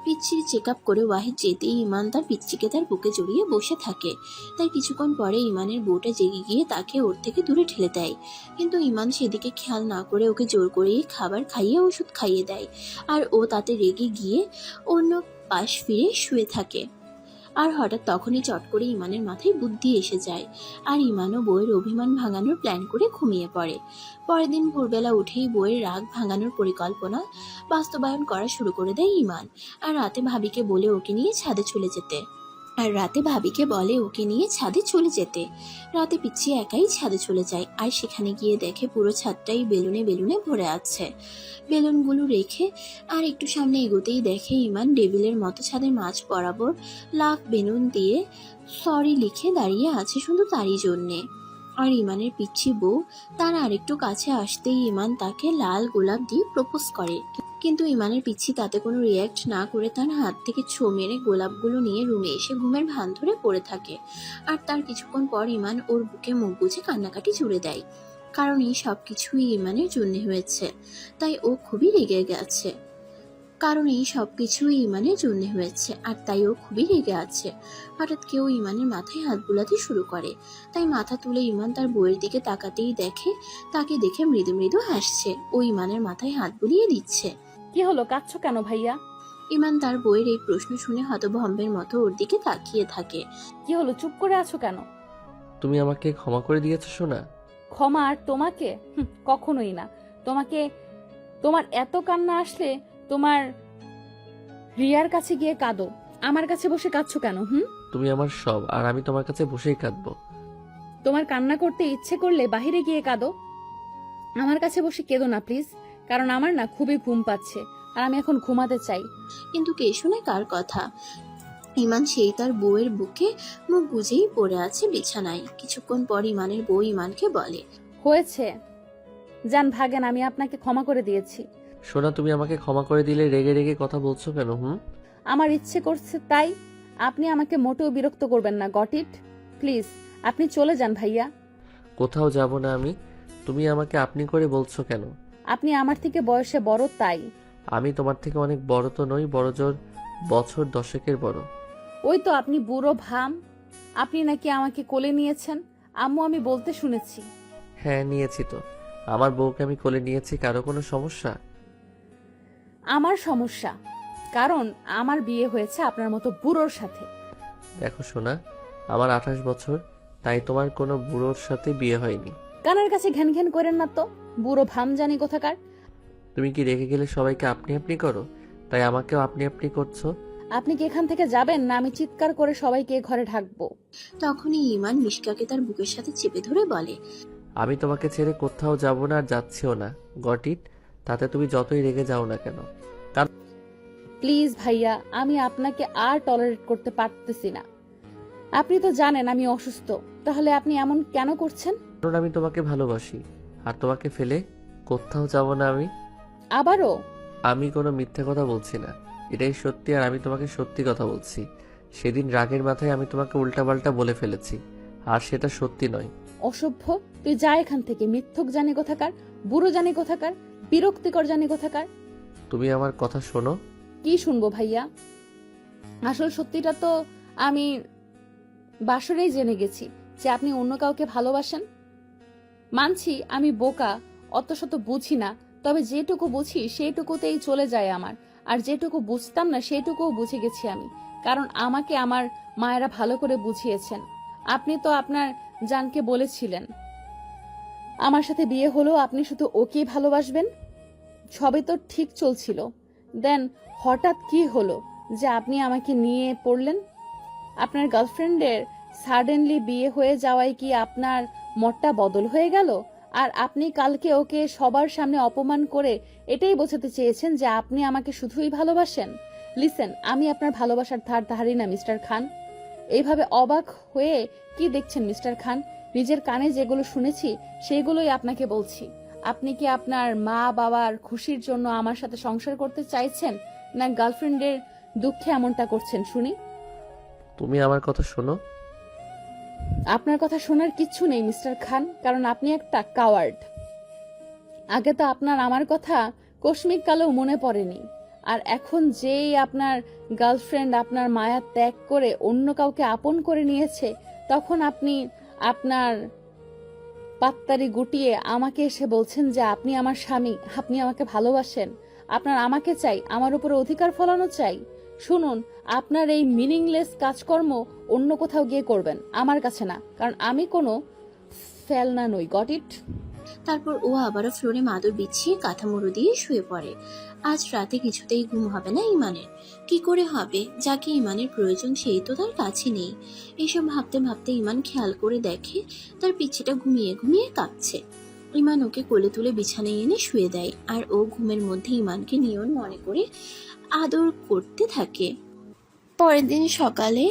পিচ্ছির চেক আপ করে ওয়াহিদ যেতেই ইমান তার পিচ্ছিকে তার বুকে জড়িয়ে বসে থাকে। তাই কিছুক্ষণ পরে ইমানের বউটা জেগে গিয়ে তাকে ওর থেকে দূরে ঠেলে দেয়। কিন্তু ইমান সেদিকে খেয়াল না করে ওকে জোর করে খাবার খাইয়ে ওষুধ খাইয়ে দেয় আর ও তাতে রেগে গিয়ে অন্য পাশ ফিরে শুয়ে থাকে। আর হঠাৎ তখনই চট করে ইমানের মাথায় বুদ্ধি এসে যায় আর ইমানও বউয়ের অভিমান ভাঙানোর প্ল্যান করে ঘুমিয়ে পড়ে। পরের দিন ভোরবেলা উঠেই বউয়ের রাগ ভাঙানোর পরিকল্পনা বাস্তবায়ন করা শুরু করে দেয় ইমান। আর রাতে ভাবিকে বলে ওকে নিয়ে ছাদে চলে যেতে। রাতে পিচ্ছি একাই ছাদে চলে যায় আর সেখানে গিয়ে দেখে পুরো ছাদটাই বেলুনে বেলুনে ভরে আছে। বেলুনগুলো রেখে আর একটু সামনে এগোতেই দেখে ইমান টেবিলের মতো ছাদের মাঝ বরাবর লাভ বেলুন দিয়ে সরি লিখে দাঁড়িয়ে আছে শুধু তারই জন্যে। আর ইমানের পিচ্ছি বউ তার আরেকটু কাছে আসতেই ইমান তাকে লাল গোলাপ দিয়ে প্রপোজ করে। কিন্তু ইমানের পিচ্ছি তাতে কোনো রিয়্যাক্ট না করে তার হাত থেকে ছো মেরে গোলাপগুলো নিয়ে রুমে এসে ঘুমের ভান ধরে পড়ে থাকে। আর তার কিছুক্ষণ পর ইমান ওর বুকে মুখ গুজে কান্নাকাটি জুড়ে দেয়, কারণ এই সব কিছুই ইমানের জন্য হয়েছে। তাই ও খুবই রেগে গেছে। হঠাৎ কেউ ইমানের মাথায় হাত বুলাতে শুরু করে। তাই মাথা তুলে ইমান তার বউয়ের দিকে তাকাতেই তাকে দেখে মৃদু মৃদু হাসছে ও ইমানের মাথায় হাত বুলিয়ে দিচ্ছে। কি হলো, কাঁদছো কেন ভাইয়া? ইমান তার বউয়ের এই প্রশ্ন শুনে হতভম্বের মতো ওর দিকে তাকিয়ে থাকে। কি হলো, চুপ করে আছো কেন? তুমি আমাকে ক্ষমা করে দিয়েছো সোনা। ক্ষমা আর তোমাকে? কখনোই না। তোমার এত কান্না আসলে তোমার রিয়ার কাছে গিয়ে কাঁদো, আমার কাছে বসে কাঁদছো কেন? তুমি আমার সব, আর আমি তোমার কাছে বসেই কাঁদবো। তোমার কান্না করতে ইচ্ছে করলে বাহিরে গিয়ে কাঁদো, আমার কাছে বসে কেঁদো না প্লিজ, কারণ আমার না খুবই ঘুম পাচ্ছে আর আমি এখন ঘুমাতে চাই। কিন্তু কে শুনে কার কথা? ইমান সেই তার বউয়ের বুকে মুখ গুজেই পড়ে আছে বিছানায়। কিছুক্ষণ পর ইমানের বউ ইমানকে বলে, হয়েছে, যান ভাগেন, আমি আপনাকে ক্ষমা করে দিয়েছি। সোনা, তুমি আমাকে ক্ষমা করে দিলে রেগে রেগে কথা বলছো কেন? আমার ইচ্ছে করছে তাই, আপনি আমাকে মোটেও বিরক্ত করবেন না। Got it? প্লিজ আপনি চলে যান ভাইয়া। কোথাও যাব না আমি। তুমি আমাকে আপনি করে বলছো কেন? আপনি আমার থেকে বয়সে বড় তাই। আমি তোমার থেকে অনেক বড় তো নই, বড়জোর বছর 10 বড়। ওই তো আপনি বুড়ো ভাম। আপনি নাকি আমাকে কোলে নিয়েছেন, আম্মু আমি বলতে শুনেছি। হ্যাঁ, নিয়েছি তো। আমার বউকে আমি কোলে নিয়েছি, কারো কোনো সমস্যা? আমার সমস্যা, কারণ আমার বিয়ে হয়েছে আপনার মতো বুড়োর সাথে। দেখো সোনা, আমার 28 বছর, তাই তোমার কোনো বুড়োর সাথে বিয়ে হয়নি। কানের কাছে ঘ্যান ঘ্যান করেন না তো, বুড়ো ভাম জানি কোথাকার। তুমি কি রেগে গেলে সবাইকে আপনি আপনি করো, তাই আমাকেও আপনি আপনি করছো? আপনি কি এখান থেকে যাবেন, না আমি চিৎকার করে সবাইকে এ ঘরে ঢাকবো? তখনই ইমান মিশকাকে তার বুকের সাথে চেপে ধরে বলে, আমি তোমাকে ছেড়ে কোথাও যাব না আর যাচ্ছিও না, গট ইট? তাতে তুমি যতই রেগে যাও না কেন। প্লিজ ভাইয়া, আমি আপনাকে আর টলারেট করতে পারতেছি না। আপনি তো জানেন আমি অসুস্থ, তাহলে আপনি এমন কেন করছেন? কারণ আমি তোমাকে ভালোবাসি, আর তোমাকে ফেলে কোথাও যাব না আমি। আবারও? আমি কোনো মিথ্যে কথা বলছি না, এটাই সত্যি, আর আমি তোমাকে সত্যি কথা বলছি। সেদিন রাগের মাথায় আমি তোমাকে উল্টাপাল্টা বলে ফেলেছি, আর সেটা সত্যি নয়। অসভ্য, তুই যা এখান থেকে, মিথ্যক জানি কোথাকার, বুড়ো জানি কোথাকার, বিরক্তিকর জানি কোথাকার। তুমি আমার কথা শোনো। কি শুনবো ভাইয়া? আসল সত্যিটা তো আমি বাসরেই জেনে গেছি যে আপনি অন্য কাউকে ভালোবাসেন। মানছি আমি বোকা, অত শত বুঝি না, তবে যেটুকু বুঝি সেইটুকুতেই চলে যায় আমার, আর যেটুকু বুঝতাম না সেইটুকুও বুঝে গেছি আমি, কারণ আমাকে আমার মায়েরা ভালো করে বুঝিয়েছেন। আপনি তো আপনার জানকে বলেছিলেন আমার সাথে বিয়ে হলো আপনি শুধু ওকেই ভালোবাসবেন। সবই তো ঠিক চলছিল, দেন হঠাৎ কি হলো যে আপনি আমাকে নিয়ে পড়লেন? আপনার গার্লফ্রেন্ডের সাডেনলি বিয়ে হয়ে যাওয়ায় কি আপনার মতটা বদল হয়ে গেল? আর আপনি কালকে ওকে সবার সামনে অপমান করে এটাই বোঝাতে চেয়েছেন যে আপনি আমাকে শুধুই ভালোবাসেন? লিসেন, আমি আপনার ভালোবাসার ধার ধারি না মিস্টার খান। এইভাবে অবাক হয়ে কি দেখছেন মিস্টার খান? নিজের কানে যেগুলো শুনেছি সেগুলোই আপনাকে বলছি। আপনি কি আপনার মা বাবার খুশির জন্য আমার সাথে সংসার করতে চাইছেন, না গার্লফ্রেন্ডের দুঃখে এমনটা করছেন শুনি? তুমি আমার কথা শোনো। আপনার কথা শোনার কিচ্ছু নেই মিস্টার খান, কারণ আপনি একটা কাওয়ার্ড। আগে তো আপনার আমার কথা কস্মিক কালেও মনে পড়েনি, আর এখন যেই আপনার গার্লফ্রেন্ড আপনার মায়া ত্যাগ করে অন্য কাউকে আপন করে নিয়েছে, তখন আপনি আপনার পাত্তারি গুটিয়ে আমাকে এসে বলছেন যে আপনি আমার স্বামী, আপনি আমাকে ভালোবাসেন, আপনার আমাকে চাই, আমার উপরে অধিকার ফলানো চাই। শুনুন, আপনার এই মিনিংলেস কাজকর্ম অন্য কোথাও গিয়ে করবেন, আমার কাছে না, কারণ আমি কোনো ফেলনা নই, গট ইট? তারপর ও আবারও ফ্লোরে মাদুর বিছিয়ে কাঁথা মুড়ো দিয়ে শুয়ে পড়ে। আজ রাতে কিছুতেই ঘুম হবে না ইমানের। কি করে হবে? যাকে ইমানের প্রয়োজন সেই তো তার কাছে নেই। এইসব ভাবতে ভাবতে ইমান খেয়াল করে দেখে তার পিছিটা ঘুমিয়ে ঘুমিয়ে কাঁপছে। ইমান ওকে কোলে তুলে বিছানায় এনে শুয়ে দেয়, আর ও ঘুমের মধ্যে ইমানকে নিয়ন মনে করে আদর করতে থাকে। পরের দিন সকালে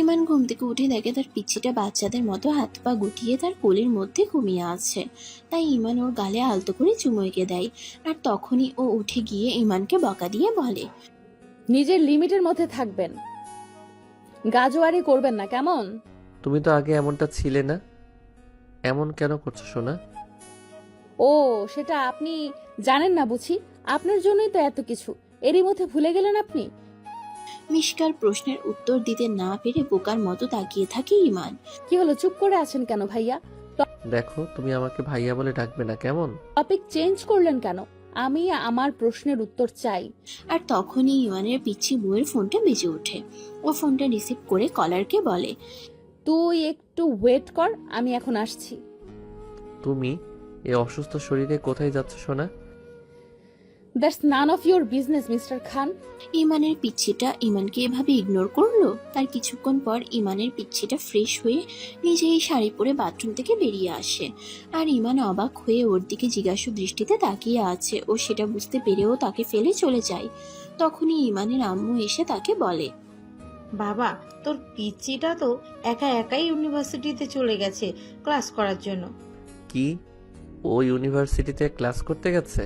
ইমান ঘুম থেকে উঠে দেখে তার পিচ্ছিটা বাচ্চাদের মতো হাত পা গুটিয়ে তার কোলের মধ্যে ঘুমিয়ে আছে। তাই ইমান ওর গালে আলতো করে চুমু এঁকে দেয়, আর তখনই ও উঠে গিয়ে ইমানকে বকা দিয়ে বলে, নিজের লিমিটের মধ্যে থাকবেন, গাজোয়ারি করবেন না, কেমন? তুমি তো আগে এমনটা ছিলে না, এমন কেন করছো সোনা? ও, সেটা আপনি জানেন না বুঝি? আপনার জন্যই তো এত কিছু, এরই মধ্যে ভুলে গেলেন আপনি? মিশকার প্রশ্নের উত্তর দিতে না পেরে বোকার মতো তাকিয়ে থাকে ইমান। কি হলো, চুপ করে আছেন কেন ভাইয়া? দেখো, তুমি আমাকে ভাইয়া বলে ডাকবে না, কেমন? টপিক চেঞ্জ করলেন কেন? আমি আমার প্রশ্নের উত্তর চাই। আর তখনই ইমানের পিচ্ছি বউয়ের ফোনটা বেজে ওঠে। ও ফোনটা রিসিভ করে কলারকে বলে, তুই একটু ওয়েট কর, আমি এখন আসছি। তুমি এই অসুস্থ শরীরে কোথায় যাচ্ছ সোনা? That's none of your business mister Khan. ইমানের পিচ্ছিটা ইমানকে এভাবে ইগনোর করলো। তার কিছুক্ষণ পর ইমানের পিচ্ছিটা ফ্রেশ হয়ে নিজেই শাড়ি পরে বাথরুম থেকে বেরিয়ে আসে। আর ইমান অবাক হয়ে ওর দিকে জিজ্ঞাসু দৃষ্টিতে তাকিয়ে আছে। ও সেটা বুঝতে পেরেও তাকে ফেলে চলে যায়। তখনই ইমানের আম্মু এসে তাকে বলে, বাবা, তোর পিচ্চিটা তো একা একাই ইউনিভার্সিটিতে চলে গেছে ক্লাস করার জন্য। কি, ও ইউনিভার্সিটিতে ক্লাস করতে গেছে?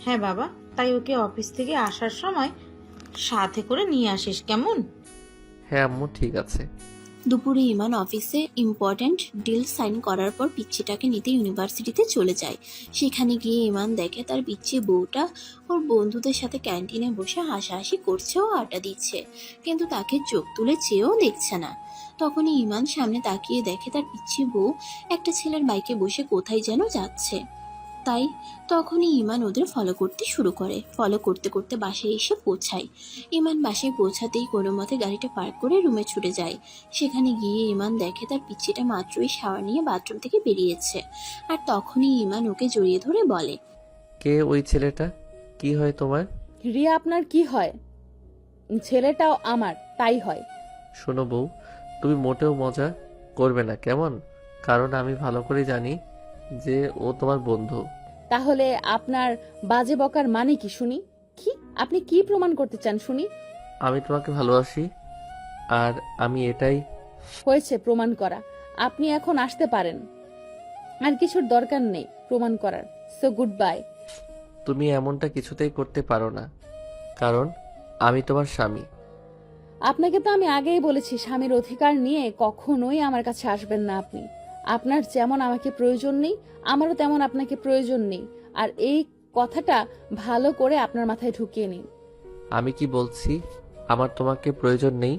হ্যাঁ বাবা, তাই ওকে অফিস থেকে আসার সময় সাথে করে নিয়ে আসিস, কেমন? হ্যাঁ আম্মু, ঠিক আছে। দুপুরে ইমান অফিসে ইম্পর্ট্যান্ট ডিল সাইন করার পর পিচ্ছিটাকে নিতে ইউনিভার্সিটিতে চলে যায়। সেখানে গিয়ে ইমান দেখে তার পিচ্ছি বউটা ওর বন্ধুদের সাথে ক্যান্টিনে বসে হাসাহাসি করছে ও আড্ডা দিচ্ছে, কিন্তু তাকে চোখ তুলে চেয়েও দেখছে না। তখনই ইমান সামনে তাকিয়ে দেখে তার পিচ্ছি বউ একটা ছেলের বাইকে বসে কোথায় যেন যাচ্ছে। তাই তখনই ইমান ওদের ফলো করতে শুরু করে। ফলো করতে করতে বাসায় এসে পৌঁছায়। ইমান বাসায় পৌঁছাতেই কোনো মতে গাড়িটা পার্ক করে রুমে ছুটে যায়। সেখানে গিয়ে ইমান দেখে তার পিচ্ছিটা মাত্রই শাওয়ার নিয়ে বাথরুম থেকে বেরিয়েছে। আর তখনই ইমান ওকে জড়িয়ে ধরে বলে, কে ওই ছেলেটা? কি হয় তোমার? রিয়া আপনার কি হয়? ছেলেটাও আমার তাই হয়। শোনো বউ, তুমি মোটেও মজা করবে না কেমন? কারণ আমি ভালো করে জানি যে ও তোমার বন্ধু। তাহলে আপনার বাজে বকার মানে কি শুনি? কি আপনি কি প্রমাণ করতে চান শুনি? আমি তোমাকে ভালোবাসি, আর আমি এটাই। হয়েছে প্রমাণ করা। আপনি এখন আসতে পারেন, আর কিছুর দরকার নেই প্রমাণ করার। So good bye. তুমি এমনটা কিছুতেই করতে পারো না, কারণ আমি তোমার স্বামী। আপনাকে তো আমি আগেই বলেছি, স্বামীর অধিকার নিয়ে কখনোই আমার কাছে আসবেন না আপনি। আপনার যেমন আমাকে প্রয়োজন নেই, আমারও তেমন আপনাকে প্রয়োজন নেই। আর এই কথাটা ভালো করে আপনার মাথায় ঢুকিয়ে নিন। আমি কি বলছি আমার তোমাকে প্রয়োজন নেই?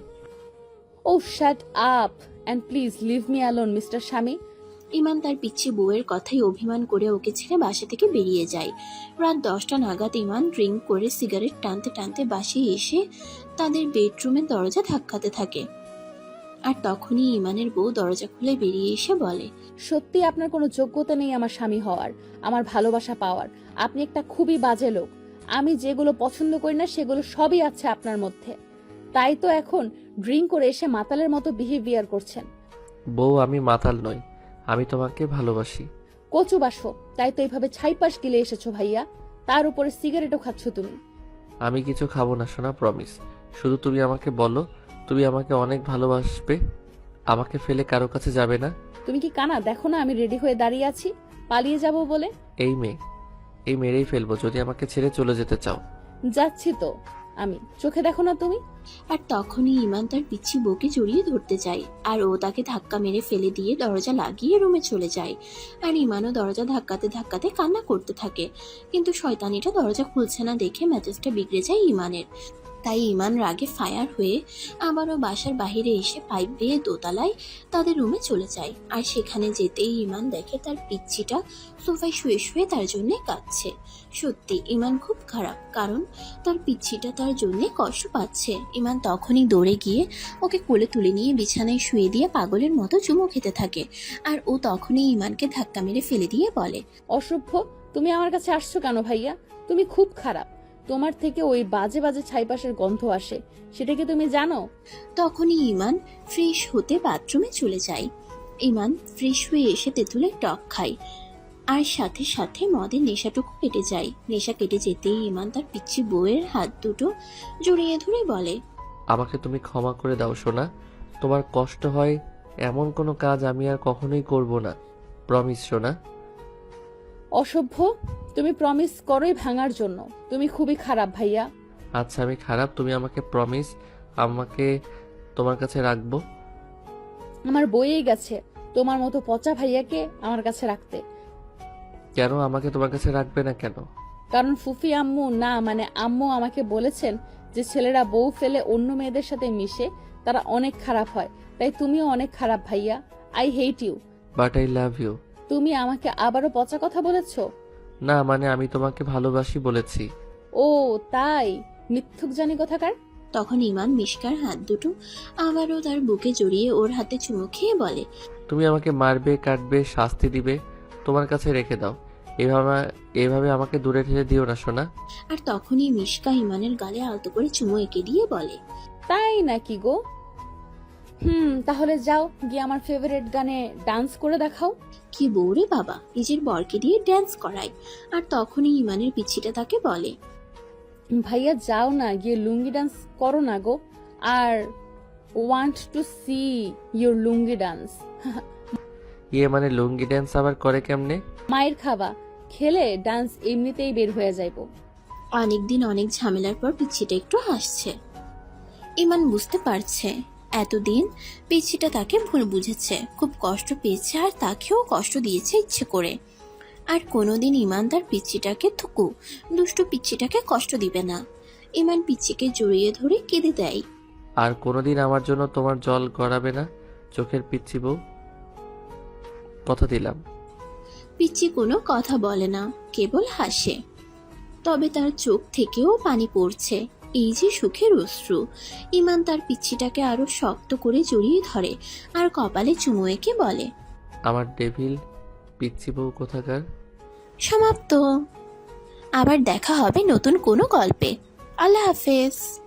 ও shut up and please leave me alone mister স্বামী। ইমান তার পিচ্ছি বউয়ের কথাই অভিমান করে ওকে ছেড়ে বাসা থেকে বেরিয়ে যায়। রাত 10টা নাগাদ ইমান ড্রিঙ্ক করে সিগারেট টানতে টানতে বাসে এসে তাদের বেডরুমের দরজা ধাক্কাতে থাকে। আর তখনই ইমানের বউ দরজা খুলে বেরিয়ে এসে বলে, সত্যি আপনার কোনো যোগ্যতা নেই আমার স্বামী হওয়ার, আমার ভালোবাসা পাওয়ার। আপনি একটা খুবই বাজে লোক। আমি যেগুলো পছন্দ করি না সেগুলো সবই আছে আপনার মধ্যে। তাই তো এখন ড্রিঙ্ক করে এসে মাতালের মতো বিহেভিয়ার করছেন। বউ, আমি মাতাল নই, আমি তোমাকে ভালোবাসি। কচু বাসো, তাই তো এইভাবে ছাইপাশ গিলে এসেছো ভাইয়া। তার উপরে সিগারেটও খাচ্ছ তুমি। আমি কিছু খাবো না সোনা, প্রমিস। শুধু তুমি আমাকে বলো তুমি আমাকে অনেক ভালোবাসবে, আমাকে ফেলে কারো কাছে যাবে না। তুমি কি কানা? দেখো না আমি রেডি হয়ে দাঁড়িয়ে আছি পালিয়ে যাব বলে। এই মেরেই ফেলবো যদি আমাকে ছেড়ে চলে যেতে চাও। যাচ্ছি তো আমি, চোখে দেখো না তুমি? আর তখনই ইমান তার পিচ্ছি বউকে জড়িয়ে ধরতে যায়, আর ও তাকে ধাক্কা মেরে ফেলে দিয়ে দরজা লাগিয়ে রুমে চলে যায়। আর ইমানও দরজা ধাক্কাতে ধাক্কাতে কান্না করতে থাকে, কিন্তু শয়তানিটা দরজা খুলছে না দেখে মেজাজটা বিগড়ে যায় ইমানের। তাই ইমান রাগে ফায়ার হয়ে আবারও বাসার বাহিরে এসে পাইপ বেয়ে দোতলায় তাদের রুমে চলে যায়। আর সেখানে যেতেই ইমান দেখে তার পিচ্ছিটা সোফায় শুয়ে শুয়ে তার জন্য কাঁদছে। সত্যি ইমান খুব খারাপ, কারণ তার পিচ্ছিটা তার জন্য কষ্ট পাচ্ছে। ইমান তখনই দৌড়ে গিয়ে ওকে কোলে তুলে নিয়ে বিছানায় শুয়ে দিয়ে পাগলের মতো চুমো খেতে থাকে। আর ও তখনই ইমানকে ধাক্কা মেরে ফেলে দিয়ে বলে, অসভ্য, তুমি আমার কাছে আসছো কেন ভাইয়া? তুমি খুব খারাপ। তোমার থেকে ওই বাজে বাজে ছাইপাশের গন্ধ আসে, সেটা কি তুমি জানো? তখনই ইমান ফ্রেশ হতে বাথরুমে চলে যায়। ইমান ফ্রেশ হয়ে এসে তেঁতুলের টক খায়, আর সাথে সাথে মদের নেশাটুকু কেটে যায়। নেশা কেটে যেতেই ইমান তার পিচ্ছি বউয়ের হাত দুটো জড়িয়ে ধরে বলে, আমাকে তুমি ক্ষমা করে দাও সোনা, তোমার কষ্ট হয় এমন কোনো কাজ আমি আর কখনোই করব না, প্রমিস সোনা। অসভ্য, তুমি প্রমিস করোই ভাঙার জন্য। তুমি খুবই খারাপ ভাইয়া। আচ্ছা আমি খারাপ, তুমি আমাকে প্রমিস আমাকে তোমার কাছে রাখবো। আমার বইয়েই গেছে তোমার মতো পচা ভাইয়াকে আমার কাছে রাখতে। কেন আমাকে তোমার কাছে রাখবে না কেন? কারণ ফুফি আম্মু না মানে আম্মু আমাকে বলেছেন যে ছেলেরা বউ ফেলে অন্য মেয়েদের সাথে মিশে তারা অনেক খারাপ হয়। তাই তুমিও অনেক খারাপ ভাইয়া। I hate you. But I love you. তুমি আমাকে আবারও পচা কথা বলেছো? না মানে আমি তোমাকে ভালোবাসি বলেছি। ও তাই, মিথ্যুক জানি কথাকার। তখন ইমান মিশকার হাত দুটো আবারও তার বুকে জড়িয়ে ওর হাতে চুমু খেয়ে বলে, তুমি আমাকে মারবে, কাটবে, শাস্তি দিবে, তোমার কাছে রেখে দাও। এভাবে আমাকে দূরে ঠেলে দিও না সোনা। আর তখনই মিশকা ইমানের গালে আলতো করে চুমু এঁকে দিয়ে বলে, তাই নাকি গো? তাহলে যাও গিয়ে আমার ফেভারিট গানে ডান্স করে দেখাও। কি বউরে বাবা, নিজের বরকে দিয়ে ড্যান্স করায়। আর তখনই ইমানের পিচ্ছিটা তাকে বলে, ভাইয়া যাও না গিয়ে লুঙ্গি ডান্স করো না গো। আর want to see your lungi dance. মানে লুঙ্গি ড্যান্স আবার করে কেমনে? মায়ের খাবা, খেলে ডান্স এমনিতেই বের হয়ে যাইব। অনেকদিন অনেক ঝামেলার পর পিচ্ছিটা একটু হাসছে। ইমান বুঝতে পারছে এতদিন পিচ্ছিটা তাকে ভুল বুঝেছে, খুব কষ্ট পেয়েছে, আর তাকেও কষ্ট দিয়েছে ইচ্ছে করে। আর কোনোদিন ইমান তার পিচ্ছিটাকে দুষ্টু পিচ্ছিটাকে কষ্ট দিবে না। ইমান পিচ্ছিকে জড়িয়ে ধরে কেঁদে দেয়। আর কোনোদিন আমার জন্য তোমার জল গড়াবে না চোখের পিচ্ছি বউ, কথা দিলাম। পিচ্ছি কোনো কথা বলে না, কেবল হাসে, তবে তার চোখ থেকেও পানি পড়ছে। এই যে সুখের অশ্রু। ইমান তার পিচ্ছিটাকে আরো শক্ত করে জড়িয়ে ধরে আর কপালে চুমু এঁকে বলে, আমার ডেভিল পিচ্ছি বউ কোথাকার। সমাপ্ত। আবার দেখা হবে নতুন কোনো গল্পে। আল্লাহ হাফেজ।